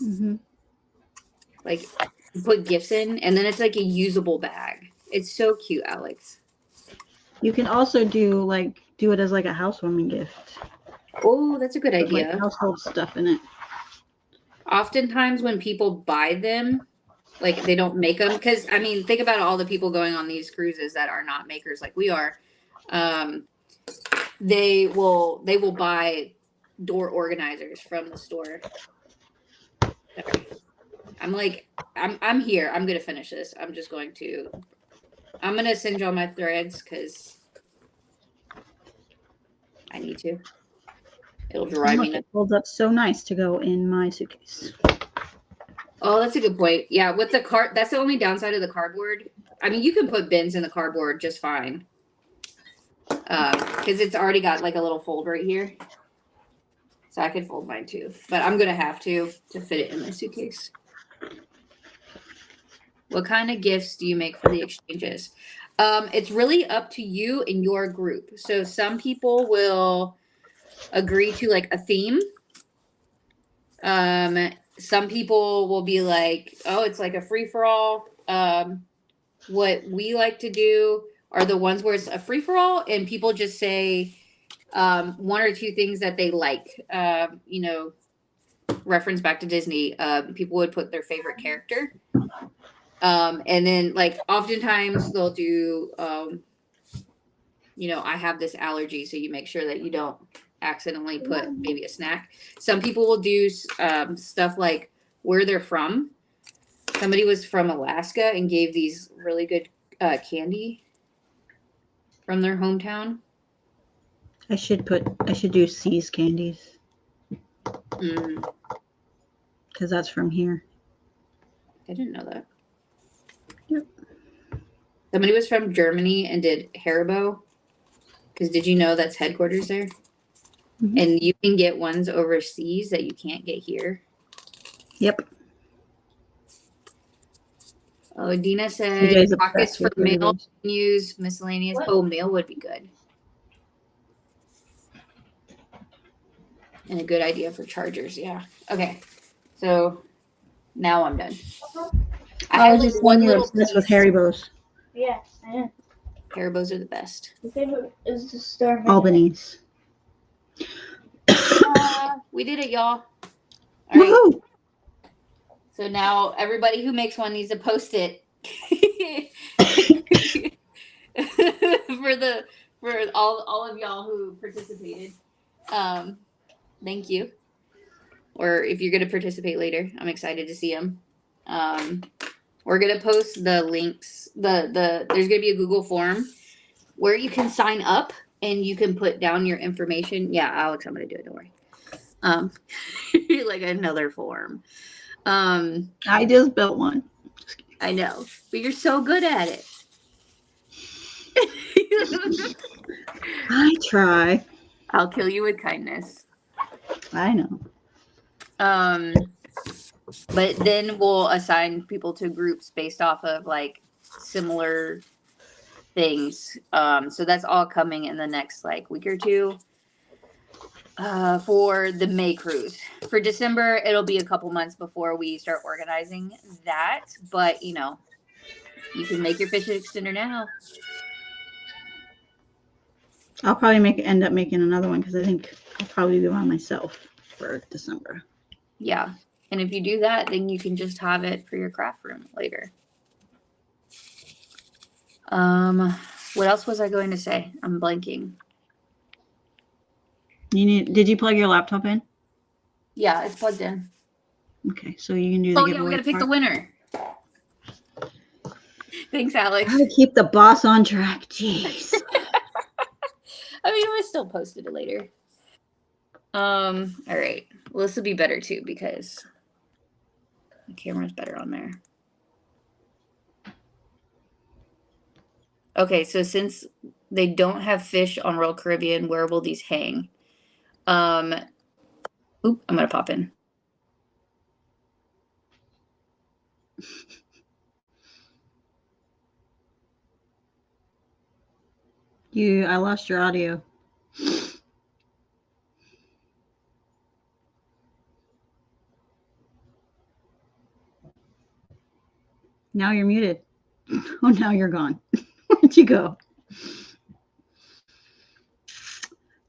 Speaker 1: Mm-hmm.
Speaker 5: Like put gifts in, and then it's like a usable bag. It's so cute, Alex.
Speaker 1: You can also do it as like a housewarming gift.
Speaker 5: Oh, that's a good
Speaker 1: With,
Speaker 5: idea.
Speaker 1: like household stuff in it.
Speaker 5: Oftentimes when people buy them, like they don't make them, because I mean, think about all the people going on these cruises that are not makers like we are. They will buy door organizers from the store. Okay. I'm here. I'm gonna finish this. I'm gonna send you all my threads because I need to. It'll drive me nuts.
Speaker 1: It folds up so nice to go in my suitcase.
Speaker 5: Oh, that's a good point. Yeah, with the card, that's the only downside of the cardboard. I mean, you can put bins in the cardboard just fine. Because it's already got like a little fold right here. So I could fold mine too. But I'm going to have to fit it in my suitcase. What kind of gifts do you make for the exchanges? It's really up to you and your group. So some people will agree to like a theme. Some people will be like, oh, it's like a free-for-all. What we like to do are the ones where it's a free-for-all and people just say one or two things that they like. You know, reference back to Disney. People would put their favorite character. And then like oftentimes they'll do, you know, I have this allergy, so you make sure that you don't accidentally put maybe a snack. Some people will do stuff like where they're from. Somebody was from Alaska and gave these really good candy from their hometown.
Speaker 1: I should do C's candies. Because that's from here.
Speaker 5: I didn't know that.
Speaker 1: Yep.
Speaker 5: Somebody was from Germany and did Haribo. Because did you know that's headquarters there? Mm-hmm. And you can get ones overseas that you can't get here.
Speaker 1: Yep.
Speaker 5: Oh, Dina said pockets for mail, use miscellaneous. What? Oh, mail would be good. And a good idea for chargers, yeah. Okay. So now I'm done.
Speaker 1: I was just one you're obsessed with Haribos.
Speaker 4: Yes, I am.
Speaker 5: Haribos are the best.
Speaker 4: My favorite is the Star.
Speaker 1: Albany's.
Speaker 5: We did it, y'all.
Speaker 1: All right. Woohoo!
Speaker 5: So now everybody who makes one needs to post it for all of y'all who participated. Thank you. Or if you're going to participate later, I'm excited to see them. We're going to post the links. There's going to be a Google form where you can sign up and you can put down your information. Yeah, Alex, I'm going to do it. Don't worry. Like another form.
Speaker 1: I just built one.
Speaker 5: I know, but you're so good at it.
Speaker 1: I try.
Speaker 5: I'll kill you with kindness.
Speaker 1: I know.
Speaker 5: But then we'll assign people to groups based off of like similar things. So that's all coming in the next like week or two. For the May cruise. For December, it'll be a couple months before we start organizing that. But, you know, you can make your fish extender now.
Speaker 1: I'll probably end up making another one because I think I'll probably be by myself for December.
Speaker 5: Yeah. And if you do that, then you can just have it for your craft room later. What else was I going to say? I'm blanking.
Speaker 1: Did you plug your laptop in?
Speaker 5: Yeah, it's plugged in.
Speaker 1: Okay, so you can do the
Speaker 5: Oh yeah,
Speaker 1: giveaway
Speaker 5: we gotta pick the
Speaker 1: part.
Speaker 5: winner. Thanks, Alex.
Speaker 1: Gotta keep the boss on track. Jeez.
Speaker 5: I mean, we'll still post it later. All right. Well, this will be better too because the camera's better on there. Okay, so since they don't have fish on Royal Caribbean, where will these hang? I'm gonna pop in.
Speaker 1: I lost your audio. Now you're muted. Oh, now you're gone. Where'd you go?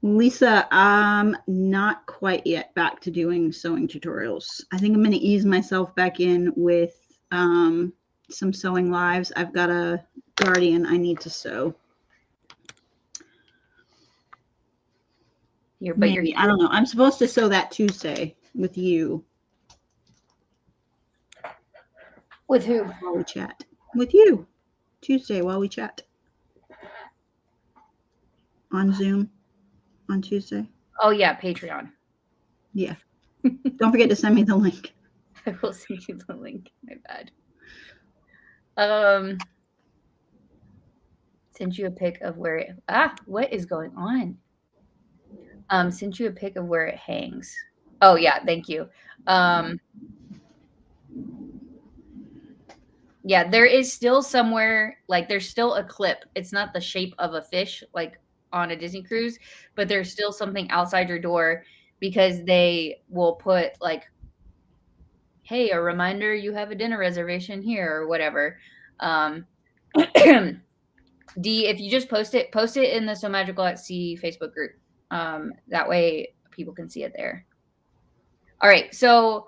Speaker 1: Lisa, I'm not quite yet back to doing sewing tutorials. I think I'm going to ease myself back in with some sewing lives. I've got a guardian I need to sew. Maybe. I don't know. I'm supposed to sew that Tuesday with you.
Speaker 5: With who?
Speaker 1: While we chat. With you. Tuesday while we chat. On Zoom. On Tuesday.
Speaker 5: Oh yeah, Patreon.
Speaker 1: Yeah. Don't forget to send me the link.
Speaker 5: I will send you the link. My bad. Sent you a pic of where it what is going on? Sent you a pic of where it hangs. Oh yeah, thank you. Yeah, there is still somewhere, like there's still a clip. It's not the shape of a fish like on a Disney cruise, but there's still something outside your door because they will put like, hey, a reminder you have a dinner reservation here or whatever. D, if you just post it in the So Magical at Sea Facebook group. That way people can see it there. All right, so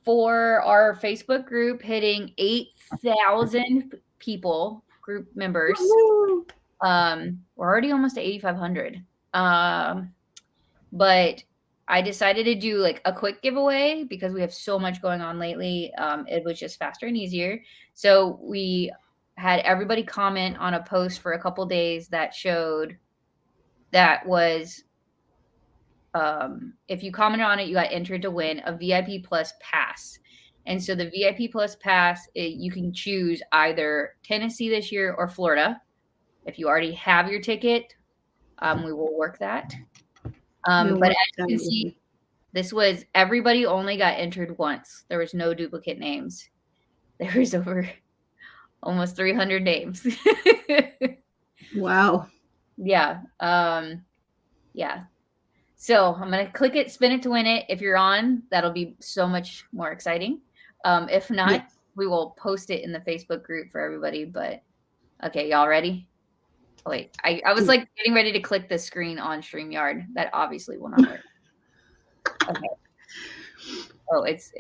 Speaker 5: for our Facebook group hitting 8,000 people, group members, we're already almost at 8,500. But I decided to do like a quick giveaway because we have so much going on lately. It was just faster and easier. So we had everybody comment on a post for a couple days that showed that was if you commented on it, you got entered to win a VIP Plus pass. And so the VIP Plus pass, you can choose either Tennessee this year or Florida. If you already have your ticket, we will work that. But as you can see, this was everybody only got entered once. There was no duplicate names. There was over almost 300 names.
Speaker 1: Wow.
Speaker 5: Yeah. Yeah. So I'm going to click it, spin it to win it. If you're on, that'll be so much more exciting. If not, we will post it in the Facebook group for everybody. But okay, y'all ready? Oh, wait, I was like getting ready to click the screen on StreamYard. That obviously will not work. Okay. Oh, it's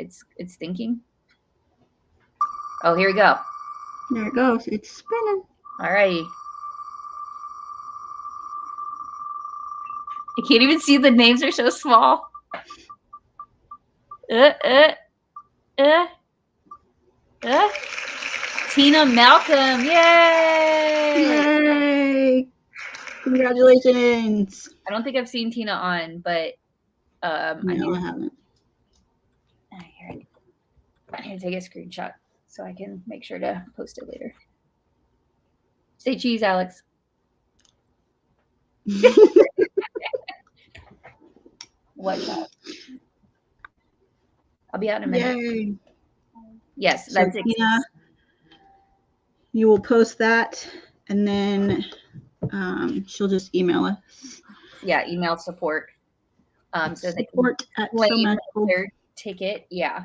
Speaker 5: thinking. Oh, here we go.
Speaker 1: There it goes. It's spinning.
Speaker 5: All righty. I can't even see, the names are so small. Tina Malcolm. Yay!
Speaker 1: Yay! Congratulations.
Speaker 5: I don't think I've seen Tina on, but
Speaker 1: no, I haven't.
Speaker 5: Here, I need to take a screenshot so I can make sure to post it later. Say cheese, Alex. What shot? I'll be out in a minute.
Speaker 1: Yay.
Speaker 5: Yes,
Speaker 1: So
Speaker 5: that's it.
Speaker 1: Tina, you will post that, and then she'll just email us.
Speaker 5: Yeah, email support. So they
Speaker 1: support at
Speaker 5: claim their ticket. Yeah.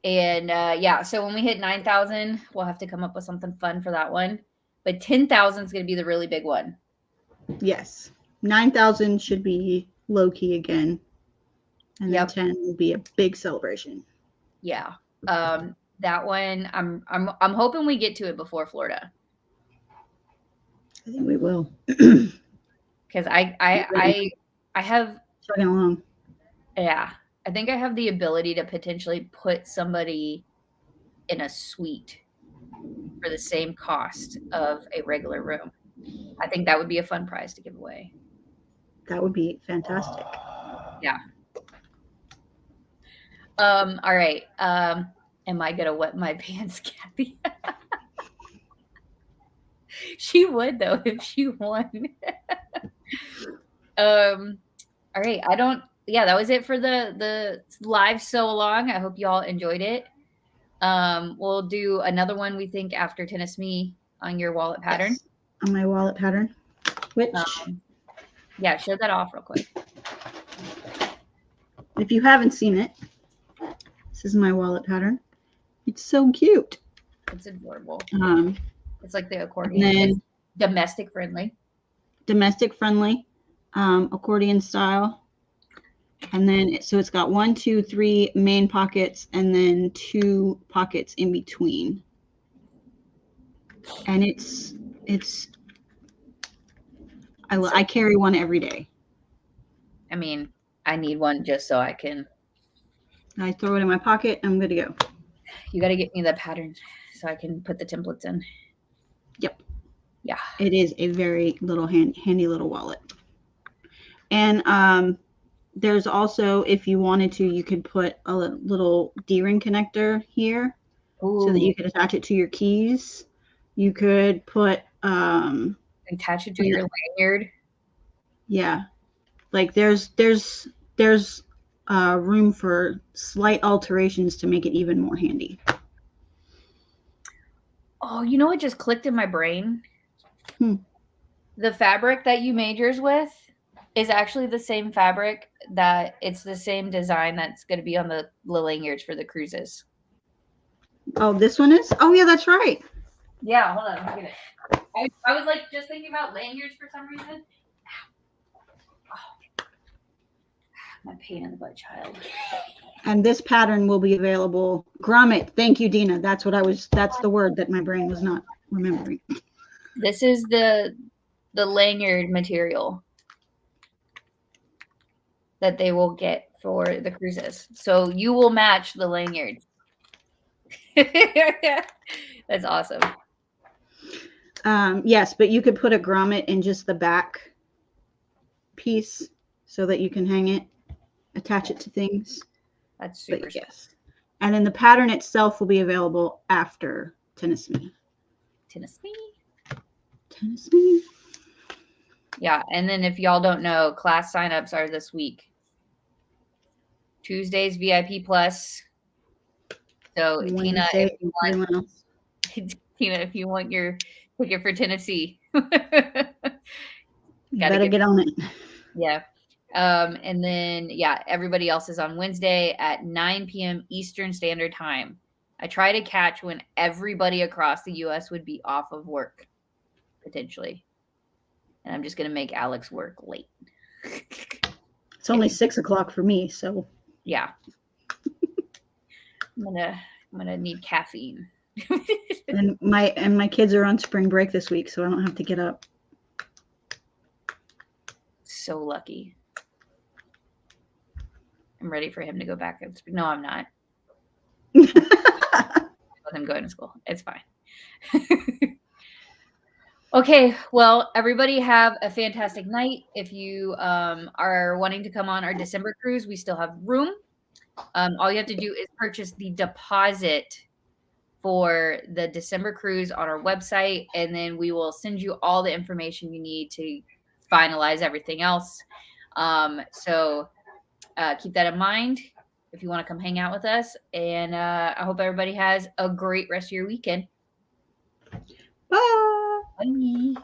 Speaker 5: Yeah, so when we hit 9,000, we'll have to come up with something fun for that one. but 10,000 is going to be the really big one.
Speaker 1: Yes. 9,000 should be low key again. And
Speaker 5: Yep.
Speaker 1: then 10 will be a big celebration.
Speaker 5: Yeah. That one, I'm hoping we get to it before Florida.
Speaker 1: I think we will.
Speaker 5: Because I have,
Speaker 1: Chugging along.
Speaker 5: yeah, I think I have the ability to potentially put somebody in a suite for the same cost of a regular room. I think that would be a fun prize to give away.
Speaker 1: That would be fantastic.
Speaker 5: Yeah. All right. Am I gonna wet my pants, Kathy? She would though if she won. All right. That was it for the live sew along. I hope you all enjoyed it. We'll do another one, we think, after Tennis Me on your wallet pattern.
Speaker 1: Yes. On my wallet pattern. Which,
Speaker 5: yeah, show that off real quick.
Speaker 1: if you haven't seen it, this is my wallet pattern. It's so cute.
Speaker 5: It's adorable. It's like the accordion.
Speaker 1: And then
Speaker 5: domestic friendly.
Speaker 1: Domestic friendly, accordion style. And then, so it's got 1, 2, 3 main pockets and then 2 pockets in between. And I carry one every day.
Speaker 5: I mean, I need one just so I can.
Speaker 1: I throw it in my pocket. I'm good to go.
Speaker 5: You got to get me the pattern so I can put the templates in.
Speaker 1: Yep.
Speaker 5: Yeah.
Speaker 1: It is a very little handy little wallet. And there's also, if you wanted to, you could put a little D-ring connector here.
Speaker 5: Ooh.
Speaker 1: So that you could attach it to your keys. You could put
Speaker 5: attach it to your lanyard.
Speaker 1: Yeah. Like there's room for slight alterations to make it even more handy.
Speaker 5: Oh, you know what just clicked in my brain? The fabric that you made yours with is actually the same fabric that it's the same design that's going to be on the lanyards for the cruises. Oh,
Speaker 1: this one is? Oh, yeah, that's right.
Speaker 5: Yeah, hold on. Look at it. I was like just thinking about lanyards for some reason. Oh. My pain in the butt, child.
Speaker 1: And this pattern will be available. Grommet. Thank you, Dina. That's the word that my brain was not remembering.
Speaker 5: This is the lanyard material that they will get for the cruises. So you will match the lanyards. That's awesome.
Speaker 1: Yes, but you could put a grommet in just the back piece so that you can hang it, attach it to things.
Speaker 5: That's super.
Speaker 1: But yes. And then the pattern itself will be available after Tennis Me.
Speaker 5: Tennis Me.
Speaker 1: Tennis Me.
Speaker 5: Yeah, and then if y'all don't know, class signups are this week. Tuesdays VIP plus. So Tina, if you want your ticket for Tennessee,
Speaker 1: better get on it.
Speaker 5: Yeah. And then, yeah, everybody else is on Wednesday at 9 p.m. Eastern Standard Time. I try to catch when everybody across the U.S. would be off of work, potentially. And I'm just going to make Alex work late.
Speaker 1: It's only 6 o'clock for me, so.
Speaker 5: Yeah. I'm gonna need caffeine.
Speaker 1: and my kids are on spring break this week, so I don't have to get up.
Speaker 5: So lucky. I'm ready for him to go back. No, I'm not. With him going to school. It's fine. Okay, well, everybody have a fantastic night. If you are wanting to come on our December cruise, we still have room. All you have to do is purchase the deposit for the December cruise on our website, and then we will send you all the information you need to finalize everything else. So keep that in mind if you want to come hang out with us. And I hope everybody has a great rest of your weekend.
Speaker 1: Bye.
Speaker 5: Bye.